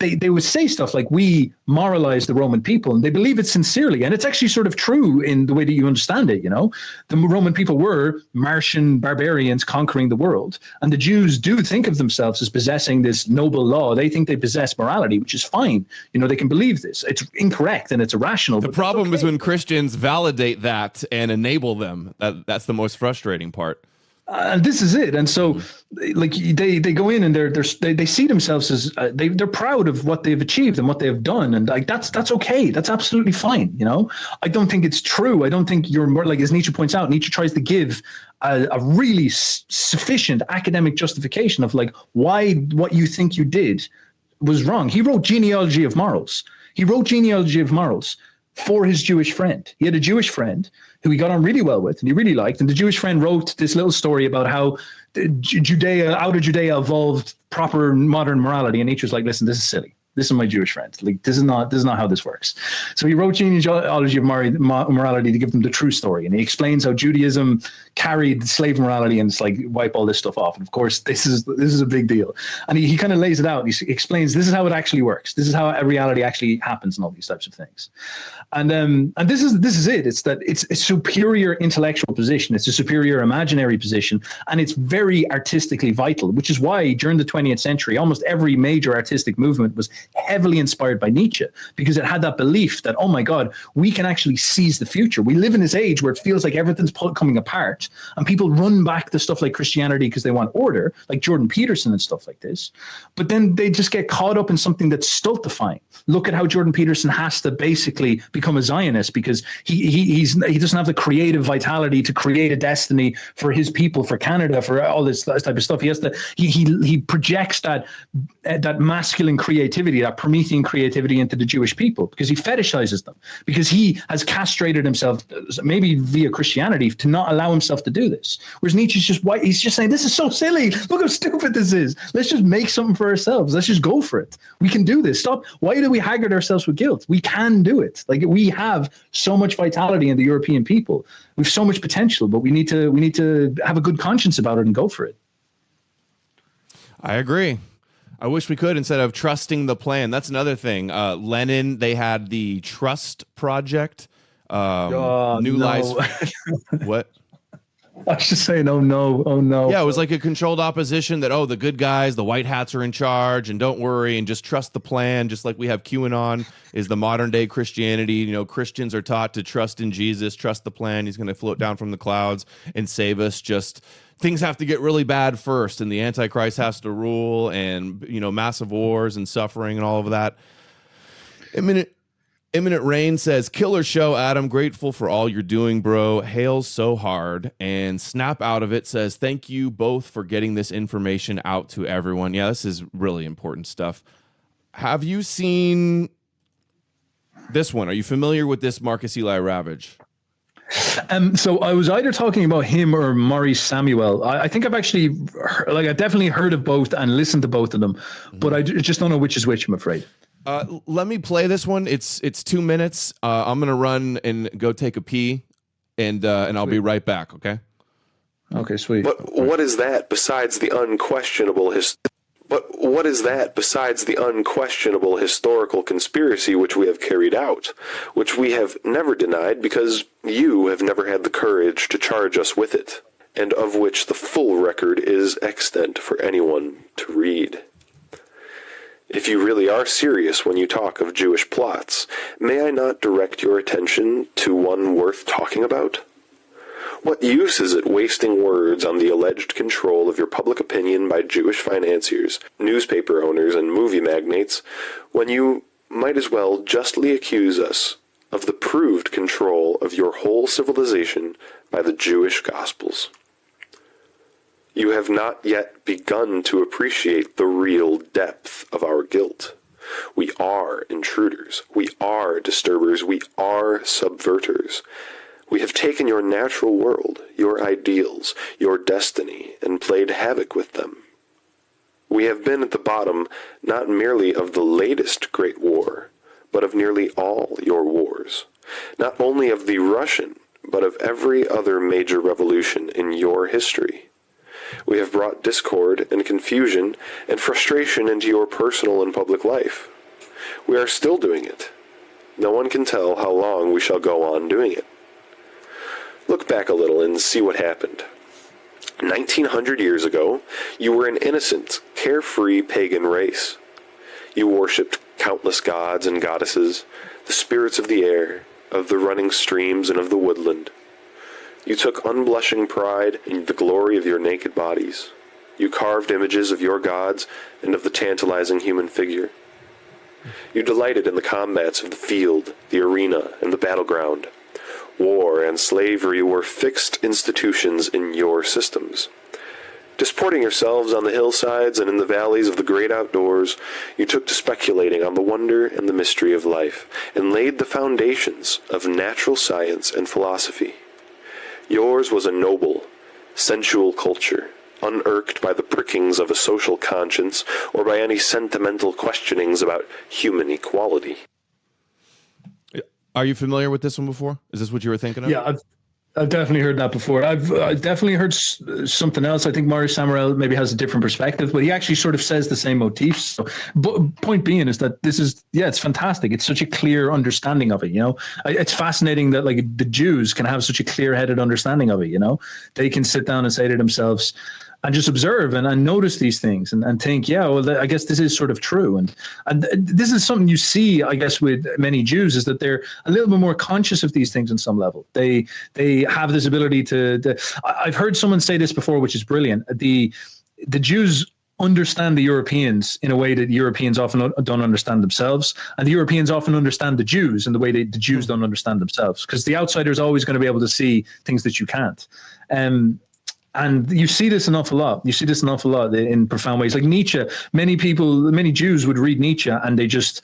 they would say stuff like, we moralize the Roman people, and they believe it sincerely. And it's actually sort of true in the way that you understand it. You know, the Roman people were Martian barbarians conquering the world. And the Jews do think of themselves as possessing this noble law. They think they possess morality, which is fine. You know, they can believe this. It's incorrect and it's irrational. The problem is when Christians validate that and enable them. That's the most frustrating part. And this is it. And so, like, they go in and they see themselves as they're proud of what they've achieved and what they have done, and like that's okay. That's absolutely fine. You know, I don't think it's true. I don't think you're more, like, as Nietzsche points out. Nietzsche tries to give a really sufficient academic justification of like why what you think you did was wrong. He wrote Genealogy of Morals. For his Jewish friend. He had a Jewish friend who he got on really well with and he really liked. And the Jewish friend wrote this little story about how out of Judea evolved proper modern morality. And Nietzsche was like, listen, this is silly. This is my Jewish friend. Like, this is not how this works. So he wrote Genealogy of Morality to give them the true story. And he explains how Judaism carried slave morality and it's like wipe all this stuff off. And of course, this is a big deal. And he kind of lays it out. He explains this is how it actually works. This is how a reality actually happens and all these types of things. And this is it. It's that it's a superior intellectual position. It's a superior imaginary position. And it's very artistically vital, which is why during the 20th century, almost every major artistic movement was heavily inspired by Nietzsche, because it had that belief that, oh my God, we can actually seize the future. We live in this age where it feels like everything's coming apart and people run back to stuff like Christianity because they want order, like Jordan Peterson and stuff like this. But then they just get caught up in something that's stultifying. Look at how Jordan Peterson has to basically become a Zionist because he doesn't have the creative vitality to create a destiny for his people, for Canada, for all this type of stuff. He projects that masculine creativity, that Promethean creativity into the Jewish people because he fetishizes them, because he has castrated himself, maybe via Christianity, to not allow himself to do this. Whereas Nietzsche's he's just saying, this is so silly. Look how stupid this is. Let's just make something for ourselves. Let's just go for it. We can do this. Stop. Why do we haggard ourselves with guilt? We can do it. Like, we have so much vitality in the European people. We have so much potential, but we need to have a good conscience about it and go for it. I agree. I wish we could, instead of trusting the plan. That's another thing. Lenin, they had the Trust Project. New Lies. What? I was just saying, oh no, oh no. Yeah, it was like a controlled opposition that, oh, the good guys, the white hats are in charge, and don't worry, and just trust the plan, just like we have QAnon is the modern day Christianity. You know, Christians are taught to trust in Jesus, trust the plan. He's going to float down from the clouds and save us. Just things have to get really bad first, and the Antichrist has to rule, and, you know, massive wars and suffering and all of that. Imminent Rain says, killer show, Adam. Grateful for all you're doing, bro. Hails so hard. And Snap Out of It says, thank you both for getting this information out to everyone. Yeah, this is really important stuff. Have you seen this one? Are you familiar with this Marcus Eli Ravage? So I was either talking about him or Maurice Samuel. I think I've actually, I definitely heard of both and listened to both of them, but I just don't know which is which, I'm afraid. Let me play this one. It's 2 minutes. I'm gonna run and go take a pee, and I'll be right back. Okay. Okay, sweet. But what is that besides the unquestionable historical conspiracy which we have carried out, which we have never denied because you have never had the courage to charge us with it, and of which the full record is extant for anyone to read? If you really are serious when you talk of Jewish plots, may I not direct your attention to one worth talking about? What use is it wasting words on the alleged control of your public opinion by Jewish financiers, newspaper owners, and movie magnates, when you might as well justly accuse us of the proved control of your whole civilization by the Jewish Gospels? You have not yet begun to appreciate the real depth of our guilt. We are intruders. We are disturbers. We are subverters. We have taken your natural world, your ideals, your destiny, and played havoc with them. We have been at the bottom not merely of the latest great war, but of nearly all your wars. Not only of the Russian, but of every other major revolution in your history. We have brought discord and confusion and frustration into your personal and public life. We are still doing it. No one can tell how long we shall go on doing it. Look back a little and see what happened. 1900 years ago, you were an innocent, carefree pagan race. You worshipped countless gods and goddesses, the spirits of the air, of the running streams, and of the woodland. You took unblushing pride in the glory of your naked bodies. You carved images of your gods and of the tantalizing human figure. You delighted in the combats of the field, the arena, and the battleground. War and slavery were fixed institutions in your systems. Disporting yourselves on the hillsides and in the valleys of the great outdoors, you took to speculating on the wonder and the mystery of life, and laid the foundations of natural science and philosophy. Yours was a noble, sensual culture, unirked by the prickings of a social conscience or by any sentimental questionings about human equality. Are you familiar with this one before? Is this what you were thinking of? Yeah, I've definitely heard that before. I've definitely heard something else. I think Maurice Samuel maybe has a different perspective, but he actually sort of says the same motifs. So, but point being is that this is, it's fantastic. It's such a clear understanding of it. You know, it's fascinating that like the Jews can have such a clear-headed understanding of it. You know, they can sit down and say to themselves, and just observe and notice these things and think, yeah, well, I guess this is sort of true. And this is something you see, I guess, with many Jews, is that they're a little bit more conscious of these things on some level. They have this ability to I've heard someone say this before, which is brilliant. The Jews understand the Europeans in a way that Europeans often don't understand themselves, and the Europeans often understand the Jews in the way that the Jews don't understand themselves, because the outsider is always going to be able to see things that you can't. And you see this an awful lot. You see this an awful lot in profound ways. Like Nietzsche, many Jews would read Nietzsche and they just,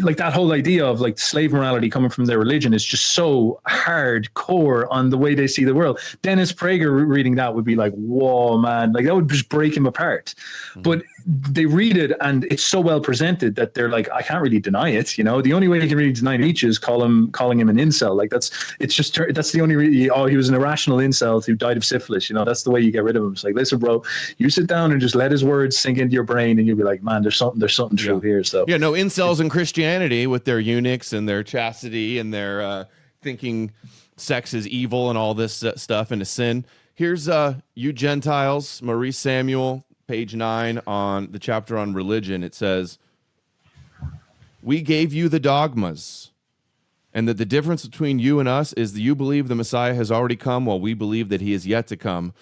like that whole idea of like slave morality coming from their religion is just so hardcore on the way they see the world. Dennis Prager reading that would be like, whoa, man, like that would just break him apart. Mm-hmm. But they read it and it's so well presented that they're like, I can't really deny it. You know, the only way you can really deny Nietzsche is calling him an incel. Like that's the only he was an irrational incel who died of syphilis. You know, that's the way you get rid of him. It's like, listen, bro, you sit down and just let his words sink into your brain and you'll be like, man, there's something true here. So yeah, no incels in Christianity with their eunuchs and their chastity and their thinking sex is evil and all this stuff and a sin. Here's you Gentiles, Maurice Samuel, page 9 on the chapter on religion. It says, "We gave you the dogmas, and that the difference between you and us is that you believe the Messiah has already come while we believe that he is yet to come.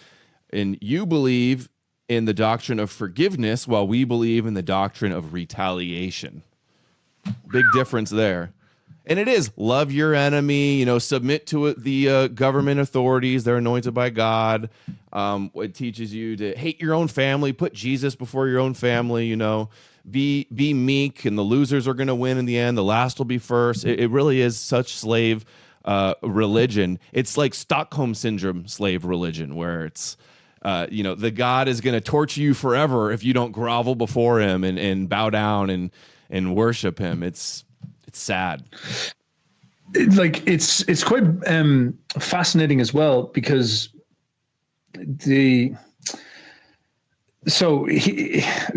And you believe in the doctrine of forgiveness while we believe in the doctrine of retaliation." Big difference there. And it is love your enemy, submit to the government authorities. They're anointed by God. It teaches you to hate your own family, put Jesus before your own family, be meek, and the losers are going to win in the end. The last will be first. It really is such slave religion. It's like Stockholm Syndrome slave religion, where it's, the God is going to torture you forever if you don't grovel before him and bow down and worship him. It's sad. It's quite fascinating as well, because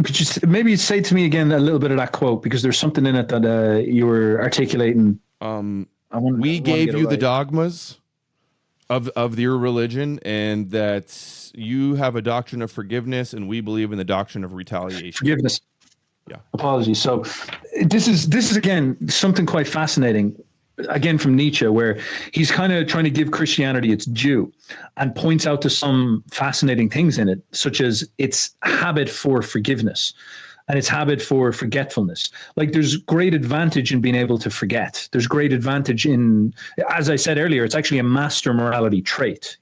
just maybe say to me again a little bit of that quote, because there's something in it that you were articulating. We gave you the dogmas of your religion, and that you have a doctrine of forgiveness, and we believe in the doctrine of retaliation. Forgiveness. Yeah. Apologies. So this is again something quite fascinating, again from Nietzsche, where he's kind of trying to give Christianity its due and points out to some fascinating things in it, such as its habit for forgiveness and its habit for forgetfulness. Like, there's great advantage in being able to forget. There's great advantage in, as I said earlier, it's actually a master morality trait.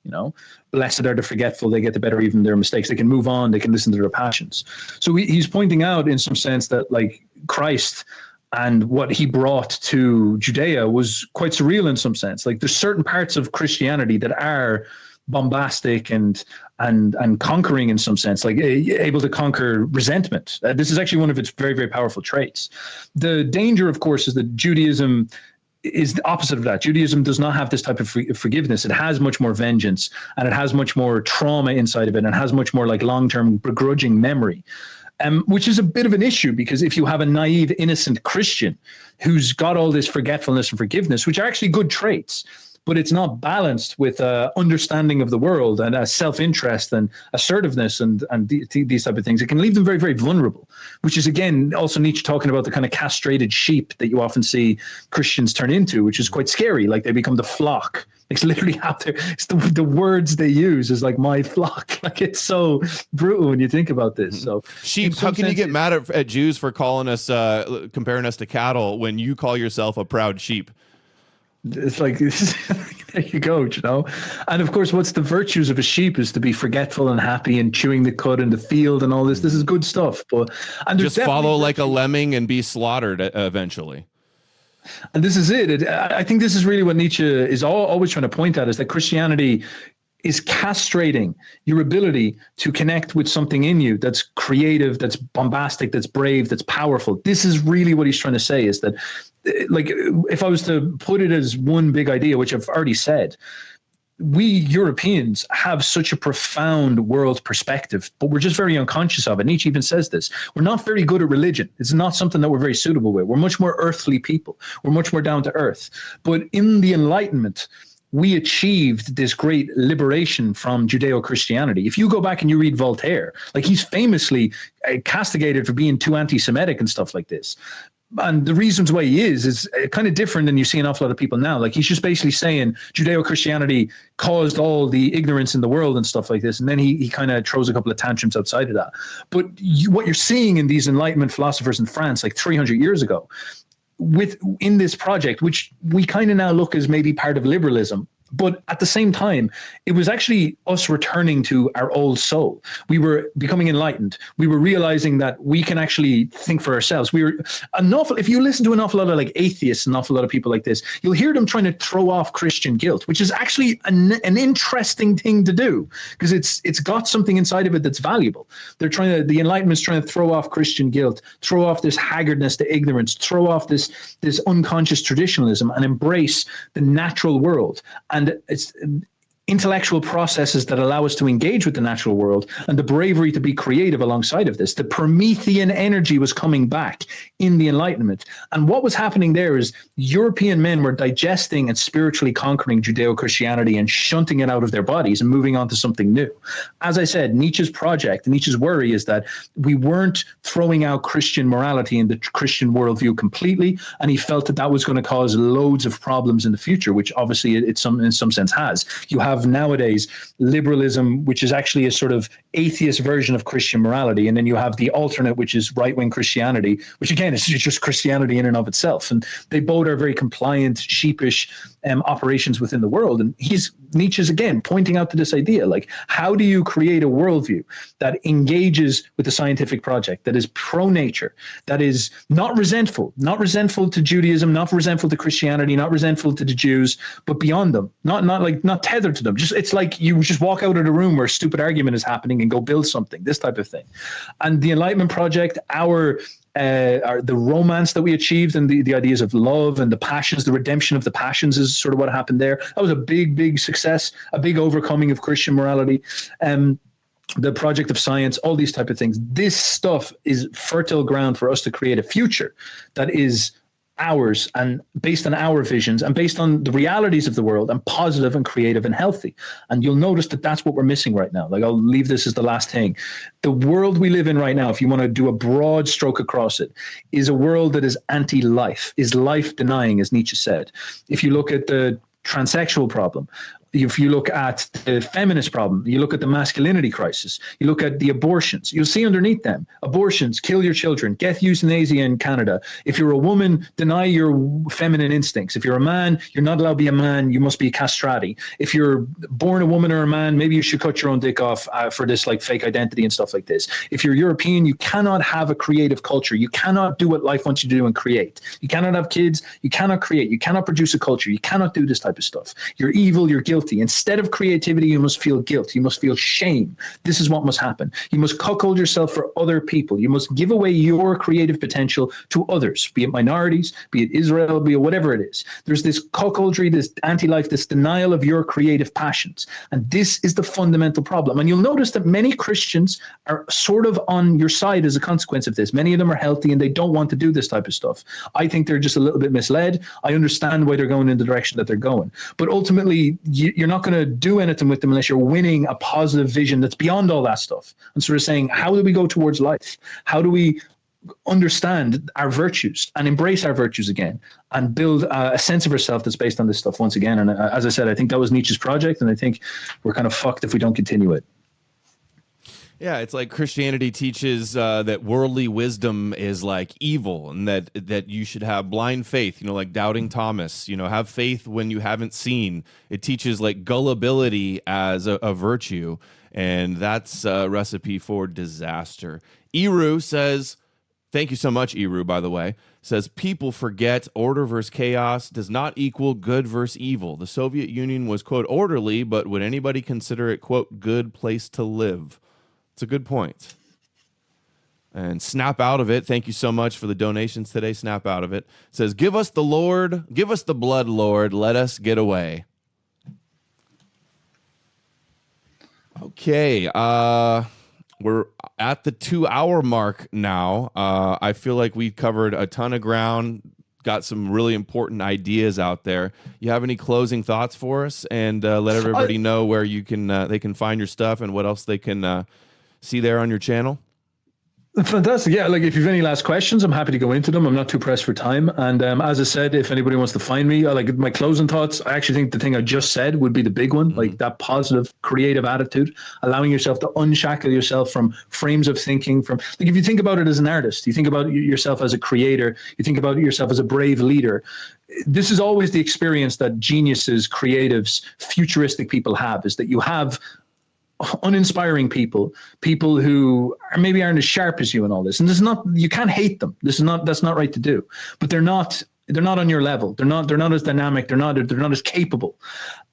Blessed are the forgetful, they get the better even their mistakes. They can move on, they can listen to their passions. So he's pointing out in some sense that, like, Christ and what he brought to Judea was quite surreal in some sense. Like, there's certain parts of Christianity that are bombastic and conquering in some sense, like able to conquer resentment. This is actually one of its very, very powerful traits. The danger, of course, is that Judaism is the opposite of that. Judaism does not have this type of forgiveness. It has much more vengeance, and it has much more trauma inside of it, and has much more like long-term begrudging memory. Which is a bit of an issue, because if you have a naive, innocent Christian who's got all this forgetfulness and forgiveness, which are actually good traits, but it's not balanced with understanding of the world and a self-interest and assertiveness and these type of things, it can leave them very, very vulnerable, which is, again, also Nietzsche talking about the kind of castrated sheep that you often see Christians turn into, which is quite scary. Like, they become the flock. It's literally out there. It's the words they use is like, my flock. Like, it's so brutal when you think about this. So sheep, how can you get mad at Jews for calling us, comparing us to cattle when you call yourself a proud sheep? It's like, there you go, And of course, what's the virtues of a sheep is to be forgetful and happy and chewing the cud in the field and all this. This is good stuff. And just follow like a lemming and be slaughtered eventually. And this is it. I think this is really what Nietzsche is always trying to point at, is that Christianity is castrating your ability to connect with something in you that's creative, that's bombastic, that's brave, that's powerful. This is really what he's trying to say, is that, like, if I was to put it as one big idea, which I've already said, we Europeans have such a profound world perspective, but we're just very unconscious of it. Nietzsche even says this. We're not very good at religion. It's not something that we're very suitable with. We're much more earthly people. We're much more down to earth. But in the Enlightenment, we achieved this great liberation from Judeo-Christianity. If you go back and you read Voltaire, like, he's famously castigated for being too anti-Semitic and stuff like this. And the reasons why he is kind of different than you see an awful lot of people now. Like, he's just basically saying Judeo-Christianity caused all the ignorance in the world and stuff like this. And then he kind of throws a couple of tantrums outside of that. But what you're seeing in these Enlightenment philosophers in France, like 300 years ago, in this project, which we kind of now look as maybe part of liberalism, but at the same time, it was actually us returning to our old soul. We were becoming enlightened. We were realizing that we can actually think for ourselves. If you listen to an awful lot of like atheists, an awful lot of people like this, you'll hear them trying to throw off Christian guilt, which is actually an interesting thing to do, because it's got something inside of it that's valuable. The Enlightenment's trying to throw off Christian guilt, throw off this haggardness to ignorance, throw off this unconscious traditionalism, and embrace the natural world. And intellectual processes that allow us to engage with the natural world, and the bravery to be creative alongside of this. The Promethean energy was coming back in the Enlightenment. And what was happening there is European men were digesting and spiritually conquering Judeo-Christianity and shunting it out of their bodies and moving on to something new. As I said, Nietzsche's project, Nietzsche's worry is that we weren't throwing out Christian morality and the Christian worldview completely, and he felt that that was going to cause loads of problems in the future, which obviously in some sense has. You have nowadays liberalism, which is actually a sort of atheist version of Christian morality, and then you have the alternate, which is right-wing Christianity, which again is just Christianity in and of itself. And they both are very compliant, sheepish operations within the world. And Nietzsche's again pointing out to this idea, like, how do you create a worldview that engages with the scientific project, that is pro-nature, that is not resentful to Judaism, not resentful to Christianity, not resentful to the Jews, but beyond them, not tethered to them. Just, it's like you just walk out of the room where a stupid argument is happening and go build something, this type of thing. And the Enlightenment project, the romance that we achieved, and the ideas of love and the passions, the redemption of the passions is sort of what happened there. That was a big success, a big overcoming of Christian morality. The project of science, all these type of things. This stuff is fertile ground for us to create a future that is ours and based on our visions and based on the realities of the world, and positive and creative and healthy. And you'll notice that that's what we're missing right now. Like, I'll leave this as the last thing. The world we live in right now, if you want to do a broad stroke across it, is a world that is anti-life, is life denying, as Nietzsche said. If you look at the transsexual problem, if you look at the feminist problem, you look at the masculinity crisis, you look at the abortions, you'll see underneath them, abortions, kill your children, get euthanasia in Canada. If you're a woman, deny your feminine instincts. If you're a man, you're not allowed to be a man, you must be castrati. If you're born a woman or a man, maybe you should cut your own dick off for this like fake identity and stuff like this. If you're European, you cannot have a creative culture. You cannot do what life wants you to do and create. You cannot have kids, you cannot create, you cannot produce a culture, you cannot do this type of stuff. You're evil, you're guilty. Instead of creativity, you must feel guilt. You must feel shame. This is what must happen. You must cuckold yourself for other people. You must give away your creative potential to others, be it minorities, be it Israel, be it whatever it is. There's this cuckoldry, this anti-life, this denial of your creative passions. And this is the fundamental problem. And you'll notice that many Christians are sort of on your side as a consequence of this. Many of them are healthy and they don't want to do this type of stuff. I think they're just a little bit misled. I understand why they're going in the direction that they're going. But ultimately, you're not going to do anything with them unless you're winning a positive vision that's beyond all that stuff. And sort of saying, how do we go towards life? How do we understand our virtues and embrace our virtues again and build a sense of ourselves that's based on this stuff once again? And as I said, I think that was Nietzsche's project, and I think we're kind of fucked if we don't continue it. Yeah, it's like Christianity teaches that worldly wisdom is like evil, and that you should have blind faith, like doubting Thomas, have faith when you haven't seen. It teaches like gullibility as a virtue, and that's a recipe for disaster. Eru says, thank you so much, Eru, by the way, says, people forget order versus chaos does not equal good versus evil. The Soviet Union was, quote, orderly, but would anybody consider it, quote, good place to live? It's a good point. And Snap Out of It, thank you so much for the donations today. Snap Out of It says, give us the blood, Lord, let us get away. Okay, we're at the 2-hour mark now. I feel like we covered a ton of ground, got some really important ideas out there. You have any closing thoughts for us? And let everybody know where you can they can find your stuff and what else they can see there on your channel. Fantastic. Yeah, like if you have any last questions, I'm happy to go into them. I'm not too pressed for time. And as I said, if anybody wants to find me, like my closing thoughts, I actually think the thing I just said would be the big one, like that positive, creative attitude, allowing yourself to unshackle yourself from frames of thinking. From like, if you think about it as an artist, you think about yourself as a creator, you think about yourself as a brave leader. This is always the experience that geniuses, creatives, futuristic people have, is that you have uninspiring people who maybe aren't as sharp as you and all this. And this is not, you can't hate them. That's not right to do, but they're not on your level. They're not as dynamic. They're not as capable.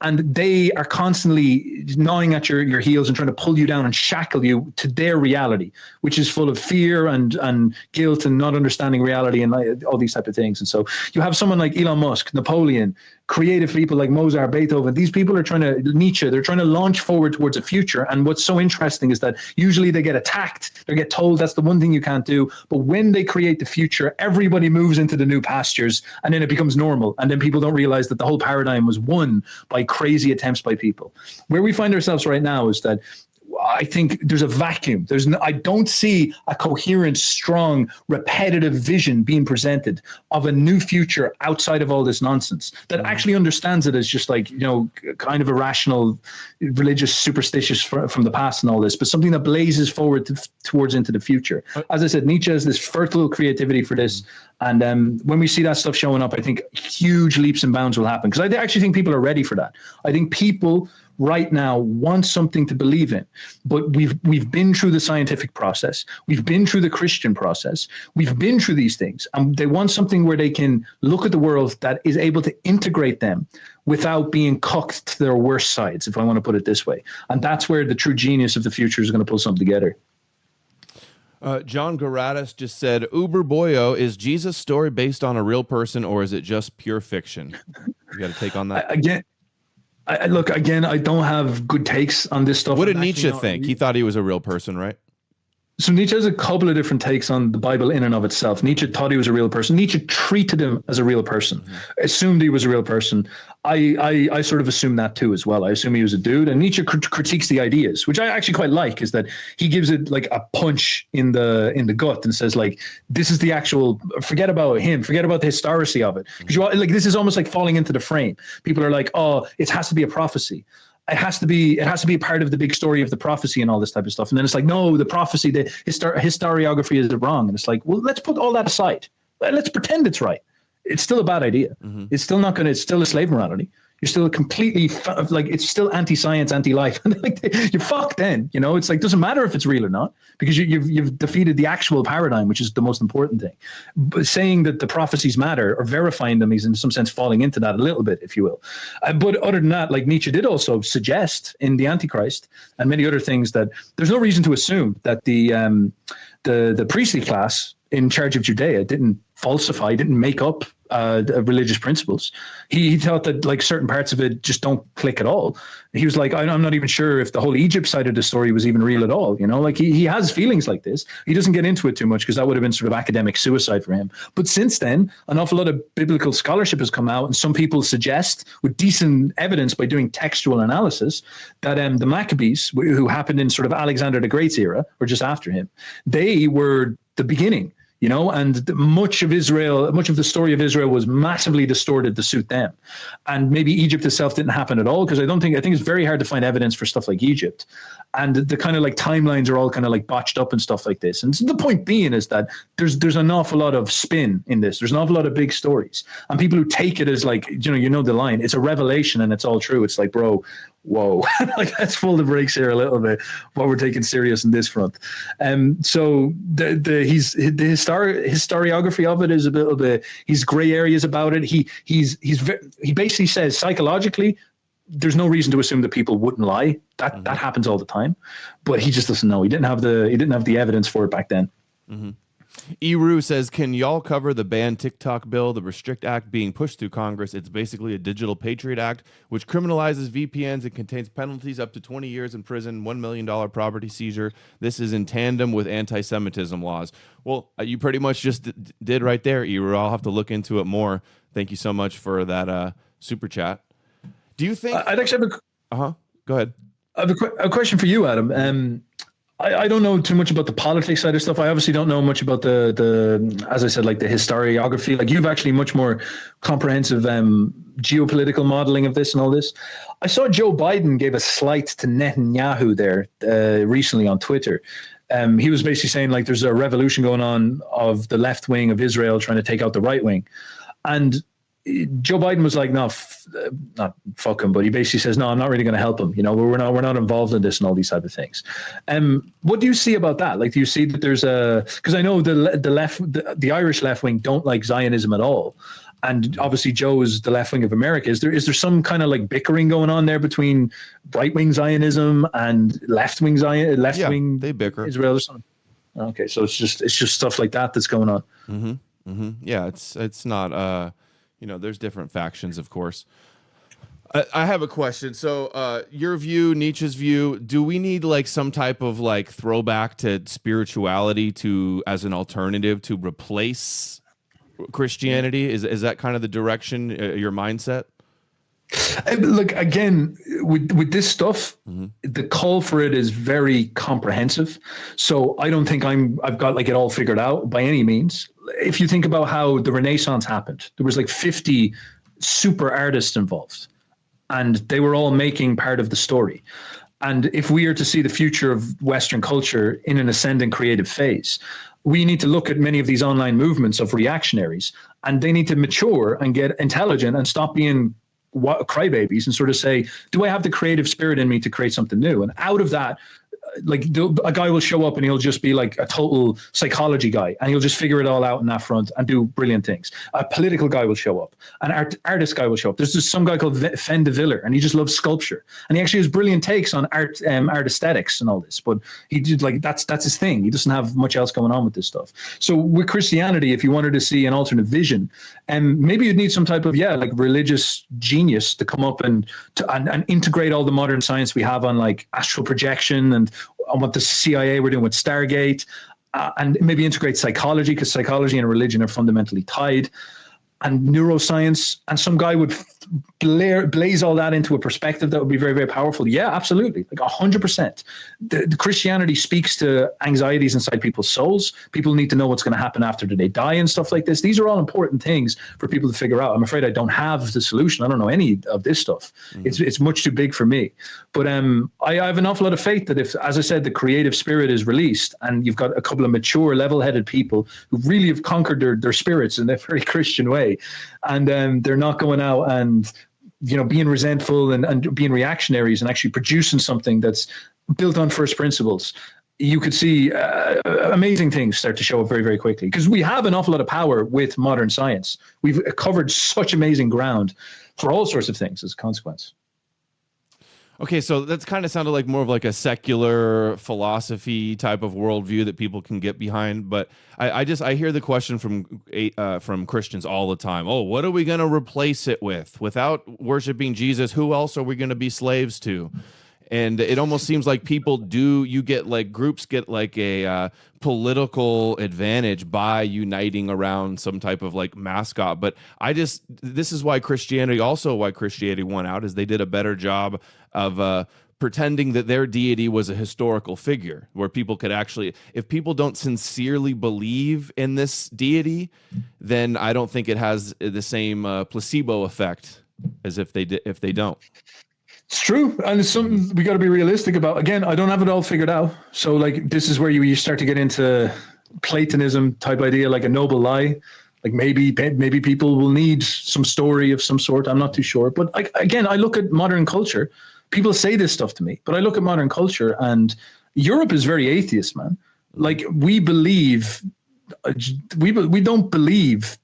And they are constantly gnawing at your heels and trying to pull you down and shackle you to their reality, which is full of fear and guilt and not understanding reality and all these type of things. And so you have someone like Elon Musk, Napoleon, creative people like Mozart, Beethoven, these people are trying to, Nietzsche, they're trying to launch forward towards a future. And what's so interesting is that usually they get attacked, they get told that's the one thing you can't do. But when they create the future, everybody moves into the new pastures, and then it becomes normal. And then people don't realize that the whole paradigm was won by crazy attempts by people. Where we find ourselves right now is that I think there's a vacuum. I don't see a coherent, strong, repetitive vision being presented of a new future outside of all this nonsense that actually understands it as just like, kind of irrational, religious, superstitious from the past and all this, but something that blazes forward towards into the future. As I said, Nietzsche has this fertile creativity for this. And when we see that stuff showing up, I think huge leaps and bounds will happen, because I actually think people are ready for that. I think people right now want something to believe in, but we've been through the scientific process, we've been through the Christian process, we've been through these things, and they want something where they can look at the world that is able to integrate them without being cucked to their worst sides, if I want to put it this way. And that's where the true genius of the future is going to pull something together. John Garadas just said, Uberboyo, is Jesus' story based on a real person, or is it just pure fiction? You got to take on that. Again, I don't have good takes on this stuff. What did Nietzsche think? He thought he was a real person, right? So Nietzsche has a couple of different takes on the Bible in and of itself. Nietzsche thought he was a real person. Nietzsche treated him as a real person, assumed he was a real person. I sort of assume that too as well. I assume he was a dude. And Nietzsche critiques the ideas, which I actually quite like, is that he gives it like a punch in the gut and says, like, this is the actual, forget about him, forget about the historicity of it. Because this is almost like falling into the frame. People are like, oh, it has to be a prophecy. It has to be a part of the big story of the prophecy and all this type of stuff. And then it's like, no, the prophecy, the historiography is wrong. And it's like, well, let's put all that aside. Let's pretend it's right. It's still a bad idea. It's still not going to, it's still a slave morality. You're still completely it's still anti-science, anti-life. You're fucked then, it's like, doesn't matter if it's real or not, because you've defeated the actual paradigm, which is the most important thing. But saying that the prophecies matter or verifying them is in some sense falling into that a little bit, if you will. But other than that, like Nietzsche did also suggest in the Antichrist and many other things that there's no reason to assume that the priestly class in charge of Judea didn't falsify, didn't make up religious principles. He thought that like certain parts of it just don't click at all. He was like, I'm not even sure if the whole Egypt side of the story was even real at all. Like he has feelings like this. He doesn't get into it too much because that would have been sort of academic suicide for him. But since then, an awful lot of biblical scholarship has come out, and some people suggest with decent evidence by doing textual analysis that the Maccabees, who happened in sort of Alexander the Great's era or just after him, they were the beginning. And much of the story of Israel was massively distorted to suit them. And maybe Egypt itself didn't happen at all, because I think it's very hard to find evidence for stuff like Egypt. And the kind of like timelines are all kind of like botched up and stuff like this. And the point being is that there's an awful lot of spin in this. There's an awful lot of big stories. And people who take it as like, the line, it's a revelation and it's all true. It's like, bro, whoa, like let's pull the brakes here a little bit while we're taking serious in this front. So the historiography of it is a little bit, he's gray areas about it. He basically says psychologically, there's no reason to assume that people wouldn't lie. That happens all the time, but he just doesn't know. He didn't have the evidence for it back then. Eru says, can y'all cover the ban TikTok bill, the Restrict Act being pushed through Congress? It's basically a Digital Patriot Act, which criminalizes VPNs and contains penalties up to 20 years in prison, $1 million property seizure. This is in tandem with anti-Semitism laws. Well, you pretty much just did right there, Eru. I'll have to look into it more. Thank you so much for that super chat. Do you think... I'd actually have Go ahead. I have a question for you, Adam. I don't know too much about the politics side of stuff. I obviously don't know much about the as I said, like the historiography. Like you've actually much more comprehensive geopolitical modeling of this and all this. I saw Joe Biden gave a slight to Netanyahu there recently on Twitter. He was basically saying like there's a revolution going on of the left wing of Israel trying to take out the right wing. And Joe Biden was like, no, not fuck him, but he basically says, no, I'm not really going to help him. We're not involved in this and all these type of things. What do you see about that? Like, do you see that there's because I know the Irish left wing don't like Zionism at all. And obviously Joe is the left wing of America. Is there some kind of like bickering going on there between right wing Zionism and left wing wing they bicker. Israel or something? Okay. So it's just stuff like that that's going on. Yeah. It's not, there's different factions, of course. I have a question. So, your view, Nietzsche's view, do we need like some type of like throwback to spirituality as an alternative to replace Christianity? Is that kind of the direction, your mindset? Look, again, with this stuff, the call for it is very comprehensive. So I don't think I've got like it all figured out by any means. If you think about how the Renaissance happened, there was like 50 super artists involved, and they were all making part of the story. And if we are to see the future of Western culture in an ascending creative phase, we need to look at many of these online movements of reactionaries, and they need to mature and get intelligent and stop being crybabies and sort of say, do I have the creative spirit in me to create something new? And out of that, like a guy will show up and he'll just be like a total psychology guy, and he'll just figure it all out in that front and do brilliant things. A political guy will show up, an artist guy will show up. There's just some guy called Fen de Viller, and he just loves sculpture, and he actually has brilliant takes on art aesthetics and all this, but he did like that's his thing. He doesn't have much else going on with this stuff. So with Christianity, if you wanted to see an alternate vision, maybe you'd need some type of like religious genius to come up and integrate all the modern science we have on like astral projection and on what the CIA were doing with Stargate, and maybe integrate psychology, because psychology and religion are fundamentally tied, and neuroscience, and some guy would blaze all that into a perspective that would be very, very powerful. Yeah, absolutely. Like 100%. The Christianity speaks to anxieties inside people's souls. People need to know what's going to happen after they die and stuff like this. These are all important things for people to figure out. I'm afraid I don't have the solution. I don't know any of this stuff. It's much too big for me. But I have an awful lot of faith that if, as I said, the creative spirit is released, and you've got a couple of mature, level-headed people who really have conquered their spirits in a very Christian way, and they're not going out and being resentful and being reactionaries, and actually producing something that's built on first principles, you could see amazing things start to show up very, very quickly, because we have an awful lot of power with modern science. We've covered such amazing ground for all sorts of things as a consequence. Okay, so that's kind of sounded like more of like a secular philosophy type of worldview that people can get behind. But I hear the question from Christians all the time. Oh, what are we going to replace it with? Without worshiping Jesus, who else are we going to be slaves to? And it almost seems like groups get like a political advantage by uniting around some type of like mascot. But this is why Christianity won out, is they did a better job of pretending that their deity was a historical figure, where people could actually, if people don't sincerely believe in this deity, then I don't think it has the same placebo effect as if they don't. It's true, and it's something we got to be realistic about. Again, I don't have it all figured out. So, like, this is where you start to get into Platonism type idea, like a noble lie. Like maybe people will need some story of some sort. I'm not too sure. But again, I look at modern culture. People say this stuff to me, but I look at modern culture, and Europe is very atheist, man. Like we don't believe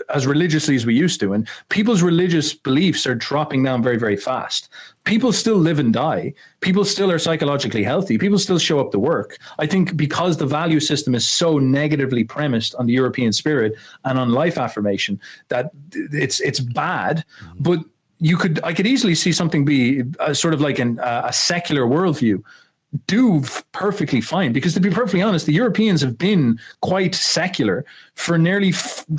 as religiously as we used to, and people's religious beliefs are dropping down very, very fast. People still live and die. People still are psychologically healthy. People still show up to work. I think because the value system is so negatively premised on the European spirit and on life affirmation that it's bad. But I could easily see something be sort of like a secular worldview do perfectly fine, because to be perfectly honest, the Europeans have been quite secular for nearly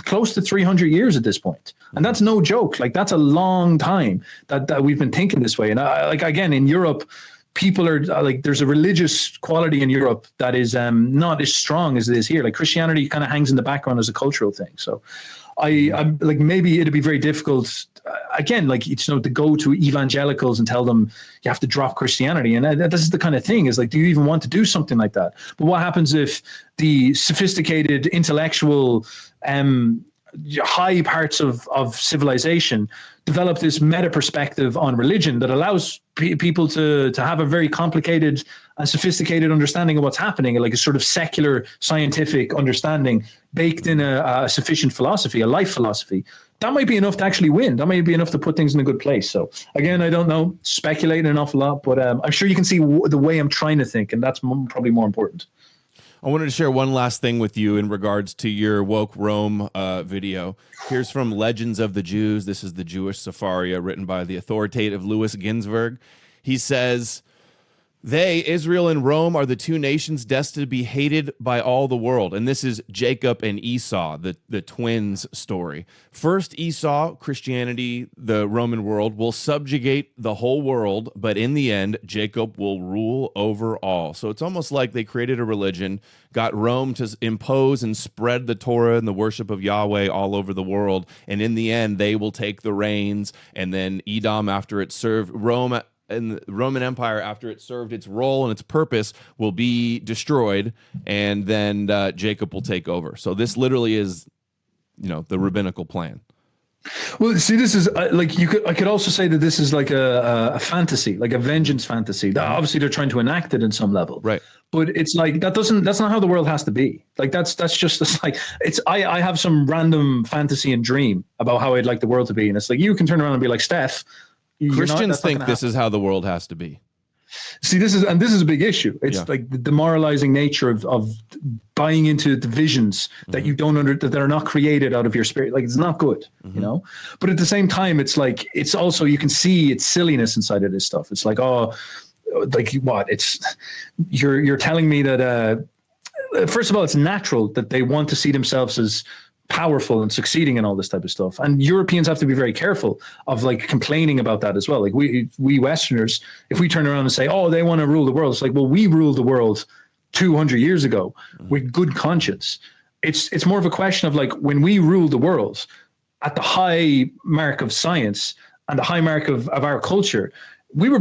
close to 300 years at this point. And that's no joke. Like that's a long time that we've been thinking this way. And again, in Europe, people are like, there's a religious quality in Europe that is not as strong as it is here. Like Christianity kind of hangs in the background as a cultural thing. So I'm like, maybe it'd be very difficult again, like, to go to evangelicals and tell them you have to drop Christianity. And this is the kind of thing is like, do you even want to do something like that? But what happens if the sophisticated intellectual, high parts of civilization develop this meta perspective on religion that allows people to have a very complicated and sophisticated understanding of what's happening, like a sort of secular scientific understanding baked in a sufficient philosophy, a life philosophy? That might be enough to actually win. That might be enough to put things in a good place. So again, I don't know, speculating an awful lot, but I'm sure you can see the way I'm trying to think, and that's probably more important. I wanted to share one last thing with you in regards to your Woke Rome video. Here's from Legends of the Jews. This is the Jewish Sepharia written by the authoritative Louis Ginsburg. He says, they, Israel and Rome, are the two nations destined to be hated by all the world. And this is Jacob and Esau, the twins story. First, Esau, Christianity, the Roman world, will subjugate the whole world, but in the end, Jacob will rule over all. So it's almost like they created a religion, got Rome to impose and spread the Torah and the worship of Yahweh all over the world. And in the end, they will take the reins. And then Edom, after it served Rome, and the Roman Empire, after it served its role and its purpose, will be destroyed, and then Jacob will take over. So this literally is, the rabbinical plan. Well, see, this is like I could also say that this is like a fantasy, like a vengeance fantasy. Obviously, they're trying to enact it in some level, right? But it's like that's not how the world has to be. Like that's just it's like I have some random fantasy and dream about how I'd like the world to be, and it's like you can turn around and be like, Steph. Christians think this is how the world has to be. See, this is a big issue. It's like the demoralizing nature of buying into divisions that you don't that are not created out of your spirit. Like it's not good, But at the same time, it's like it's also you can see its silliness inside of this stuff. It's like It's you're telling me that first of all, it's natural that they want to see themselves as powerful and succeeding and all this type of stuff. And Europeans have to be very careful of like complaining about that as well. Like we Westerners, if we turn around and say, oh, they want to rule the world, it's like, well, we ruled the world 200 years ago with good conscience. It's more of a question of like when we ruled the world at the high mark of science and the high mark of our culture, we were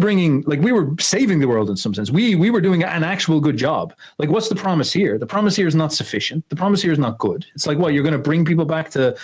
saving the world in some sense. We were doing an actual good job. Like, what's the promise here? The promise here is not sufficient. The promise here is not good. It's like, what, you're going to bring people back to,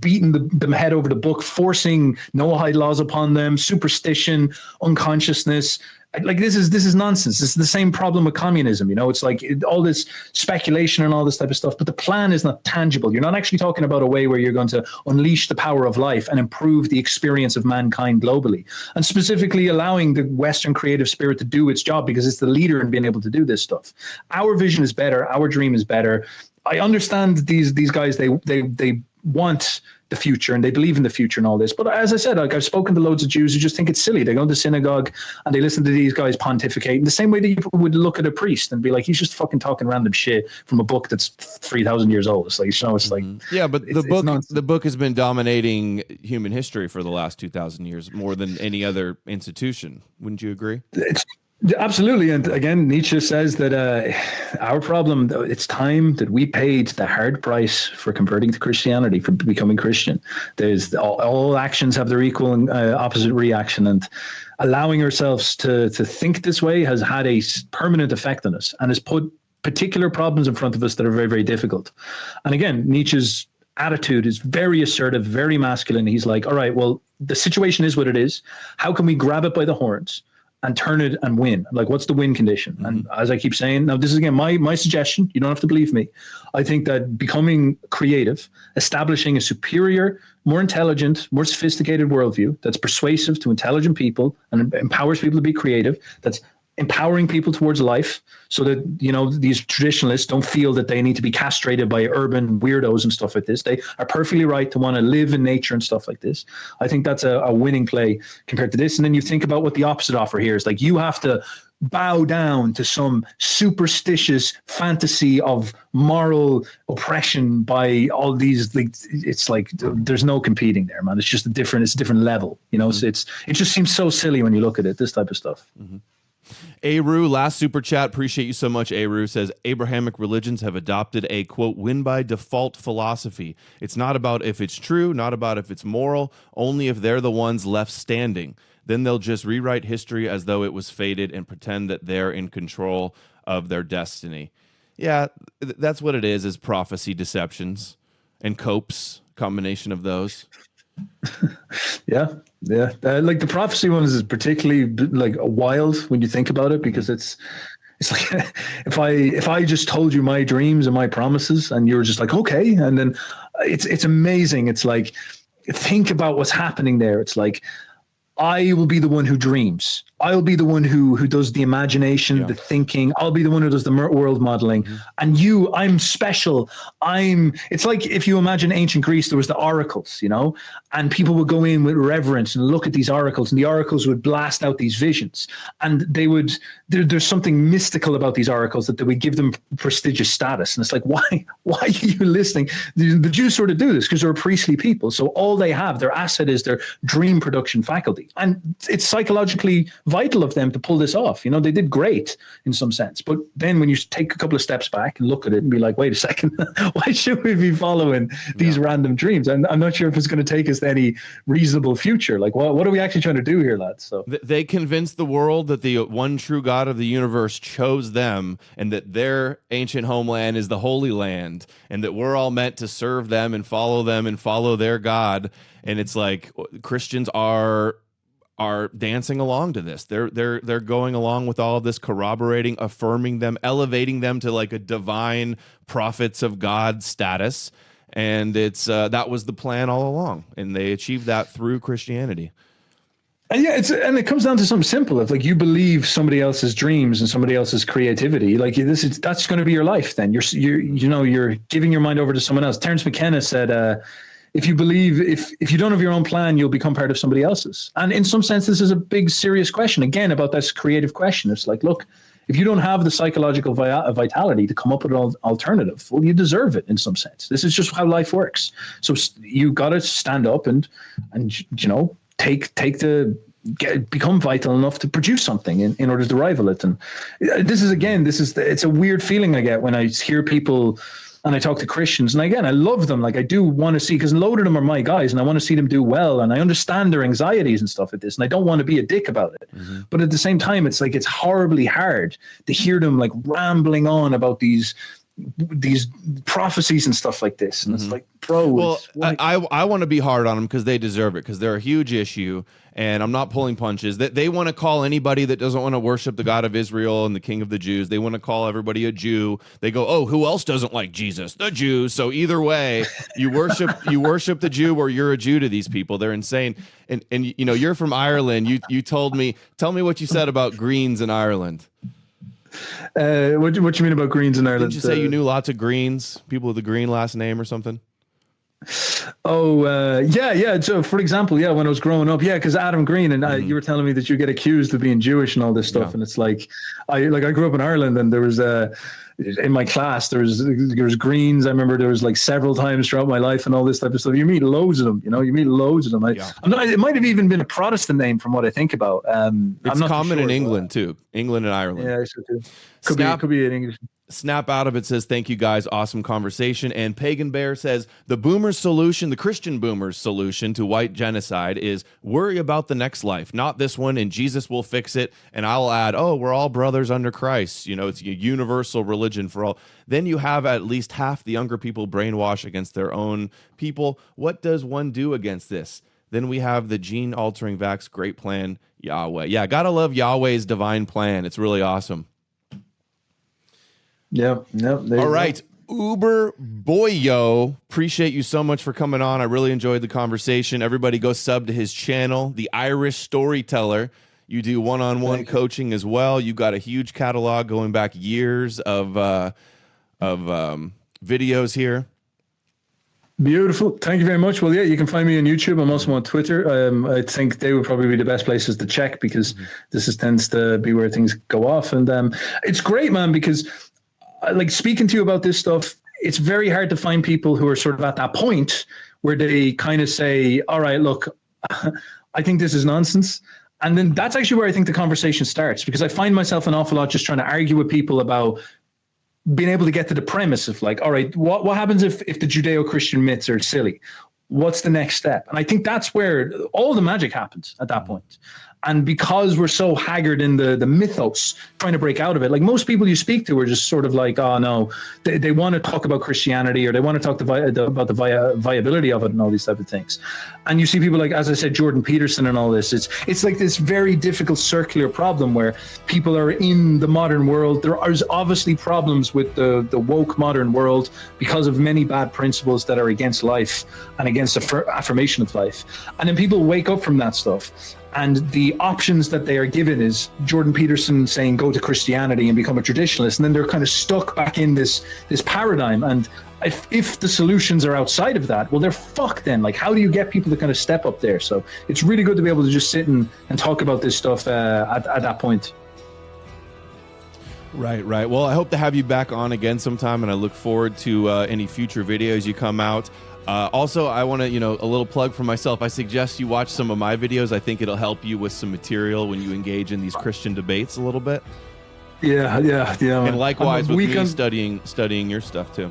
beating them head over the book, forcing Noahide laws upon them, superstition, unconsciousness. Like this is nonsense. This is the same problem with communism. It's like all this speculation and all this type of stuff, but the plan is not tangible. You're not actually talking about a way where you're going to unleash the power of life and improve the experience of mankind globally, and specifically allowing the Western creative spirit to do its job because it's the leader in being able to do this stuff. Our vision is better. Our dream is better. I understand these guys, they want the future and they believe in the future and all this. But as I said, like I've spoken to loads of Jews who just think it's silly. They go to synagogue and they listen to these guys pontificate in the same way that you would look at a priest and be like, he's just fucking talking random shit from a book that's 3,000 years old. It's like, it's like, yeah, but the book has been dominating human history for the last 2,000 years more than any other institution. Wouldn't you agree? Absolutely. And again, Nietzsche says that our problem, it's time that we paid the hard price for converting to Christianity, for becoming Christian. There's all actions have their equal and opposite reaction, and allowing ourselves to think this way has had a permanent effect on us and has put particular problems in front of us that are very, very difficult. And again, Nietzsche's attitude is very assertive, very masculine. He's like, all right, well, the situation is what it is. How can we grab it by the horns and turn it and win? Like, what's the win condition? And as I keep saying, now this is again my suggestion, you don't have to believe me. I think that becoming creative, establishing a superior, more intelligent, more sophisticated worldview that's persuasive to intelligent people and empowers people to be creative, that's empowering people towards life so that, these traditionalists don't feel that they need to be castrated by urban weirdos and stuff like this. They are perfectly right to want to live in nature and stuff like this. I think that's a winning play compared to this. And then you think about what the opposite offer here is. Like, you have to bow down to some superstitious fantasy of moral oppression by all these, like, it's like there's no competing there, man. It's a different level, So it just seems so silly when you look at it, this type of stuff. Aru, last super chat. Appreciate you so much. Aru says Abrahamic religions have adopted a, quote, win by default philosophy. It's not about if it's true, not about if it's moral, only if they're the ones left standing. Then they'll just rewrite history as though it was fated and pretend that they're in control of their destiny. Yeah, that's what it is prophecy deceptions and copes, combination of those. Yeah. Like the prophecy ones is particularly like wild when you think about it, because it's like if I just told you my dreams and my promises and you were just like, okay, and then it's amazing. It's like, think about what's happening there. It's like I will be the one who dreams. I'll be the one who does the imagination, the thinking. I'll be the one who does the world modeling. And I'm special. It's like if you imagine ancient Greece, there was the oracles, and people would go in with reverence and look at these oracles, and the oracles would blast out these visions. And there's something mystical about these oracles that they would give them prestigious status. And it's like, why are you listening? The Jews sort of do this because they're a priestly people. So all they have, their asset is their dream production faculty. And it's psychologically vital of them to pull this off. They did great in some sense. But then when you take a couple of steps back and look at it and be like, wait a second, why should we be following these random dreams? I'm not sure if it's going to take us to any reasonable future. Like, what are we actually trying to do here, lads? So they convinced the world that the one true God of the universe chose them, and that their ancient homeland is the Holy Land, and that we're all meant to serve them and follow their God. And it's like Christians are dancing along to this. They're going along with all of this, corroborating, affirming them, elevating them to like a divine prophets of God status. And it's that was the plan all along, and they achieved that through Christianity. And and it comes down to something simple. If like you believe somebody else's dreams and somebody else's creativity, like that's going to be your life. Then you're giving your mind over to someone else. Terence McKenna said, if you believe, if you don't have your own plan, you'll become part of somebody else's. And in some sense, this is a big, serious question, again, about this creative question. It's like, look, if you don't have the psychological vitality to come up with an alternative, well, you deserve it in some sense. This is just how life works. So you got to stand up and become vital enough to produce something in order to rival it. And it's a weird feeling I get when I hear people. And I talk to Christians, and again, I love them. Like I do want to see, because a load of them are my guys, and I want to see them do well, and I understand their anxieties and stuff like this, and I don't want to be a dick about it. But at the same time, it's like it's horribly hard to hear them like rambling on about these prophecies and stuff like this, and it's like, bro. Well, I want to be hard on them because they deserve it, because they're a huge issue, and I'm not pulling punches. That they want to call anybody that doesn't want to worship the God of Israel and the King of the Jews. They want to call everybody a Jew. They go, oh, who else doesn't like Jesus? The Jews. So either way, you worship the Jew, or you're a Jew to these people. They're insane. And you're from Ireland. You told me, tell me what you said about Greens in Ireland. What do you mean about Greens in Ireland? Did you say you knew lots of Greens, people with a Green last name or something? Yeah. So, for example, when I was growing up, because Adam Green, and you were telling me that you get accused of being Jewish and all this stuff, and it's like, I grew up in Ireland, and there was in my class there was Greens. I remember there was like several times throughout my life and all this type of stuff. You meet loads of them, It might have even been a Protestant name from what I think about. It's common in England too, England and Ireland. Yeah, so too. Could be in English. Snap Out of It says, thank you guys, awesome conversation. And Pagan Bear says, the boomers' solution, the Christian boomers' solution to white genocide is worry about the next life, not this one, and Jesus will fix it. And I'll add, we're all brothers under Christ. It's a universal religion for all. Then you have at least half the younger people brainwashed against their own people. What does one do against this? Then we have the gene-altering vax, great plan, Yahweh. Yeah, gotta love Yahweh's divine plan. It's really awesome. Yep. All right. Uberboyo, appreciate you so much for coming on. I really enjoyed the conversation. Everybody go sub to his channel, The Irish Storyteller. You do one-on-one coaching as well. You got a huge catalog going back years of videos here. Beautiful. Thank you very much. Well, you can find me on YouTube. I'm also on Twitter. I think they would probably be the best places to check, because this tends to be where things go off. And it's great, man, because like speaking to you about this stuff, it's very hard to find people who are sort of at that point where they kind of say, all right, look, I think this is nonsense. And then that's actually where I think the conversation starts, because I find myself an awful lot just trying to argue with people about being able to get to the premise of like, all right, what happens if the Judeo-Christian myths are silly? What's the next step? And I think that's where all the magic happens at that point. And because we're so haggard in the mythos, trying to break out of it, like most people you speak to are just sort of like, oh no, they want to talk about Christianity, or they want to talk about the viability of it and all these type of things. And you see people like, as I said, Jordan Peterson and all this. It's like this very difficult circular problem where people are in the modern world. There are obviously problems with the woke modern world because of many bad principles that are against life and against affirmation of life. And then people wake up from that stuff And the options that they are given is Jordan Peterson saying go to Christianity and become a traditionalist, and then they're kind of stuck back in this paradigm. And if the solutions are outside of that, well, they're fucked then. Like, how do you get people to kind of step up there? So it's really good to be able to just sit and talk about this stuff at that point. Right. Well, I hope to have you back on again sometime, and I look forward to any future videos you come out. Also, I want to, a little plug for myself. I suggest you watch some of my videos. I think it'll help you with some material when you engage in these Christian debates a little bit. Yeah. And likewise with me studying your stuff too.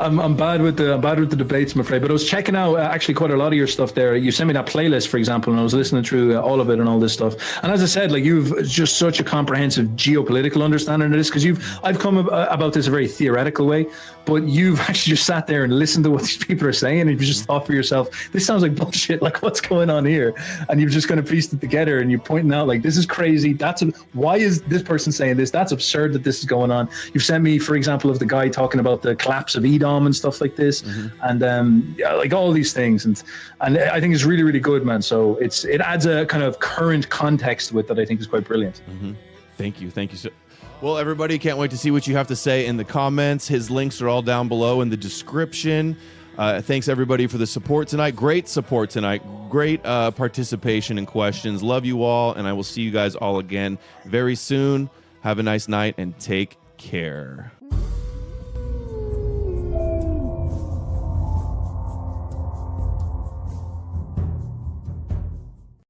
I'm bad with the debates, I'm afraid. But I was checking out actually quite a lot of your stuff there. You sent me that playlist, for example, and I was listening through all of it and all this stuff. And as I said, like, you've just such a comprehensive geopolitical understanding of this, because I've come about this a very theoretical way, but you've actually just sat there and listened to what these people are saying, and you've just thought for yourself, this sounds like bullshit. Like, what's going on here? And you've just kind of pieced it together, and you're pointing out, like, this is crazy. Why is this person saying this? That's absurd that this is going on. You've sent me, for example, of the guy talking about the collapse of Edom and stuff like this, and like all these things, and I think it's really, really good, man. So it adds a kind of current context with that I think is quite brilliant. Thank you so. Well, everybody, can't wait to see what you have to say in the comments. His links are all down below in the description. Thanks everybody for the support tonight. Great support tonight. Great participation and questions. Love you all, and I will see you guys all again very soon. Have a nice night and take care.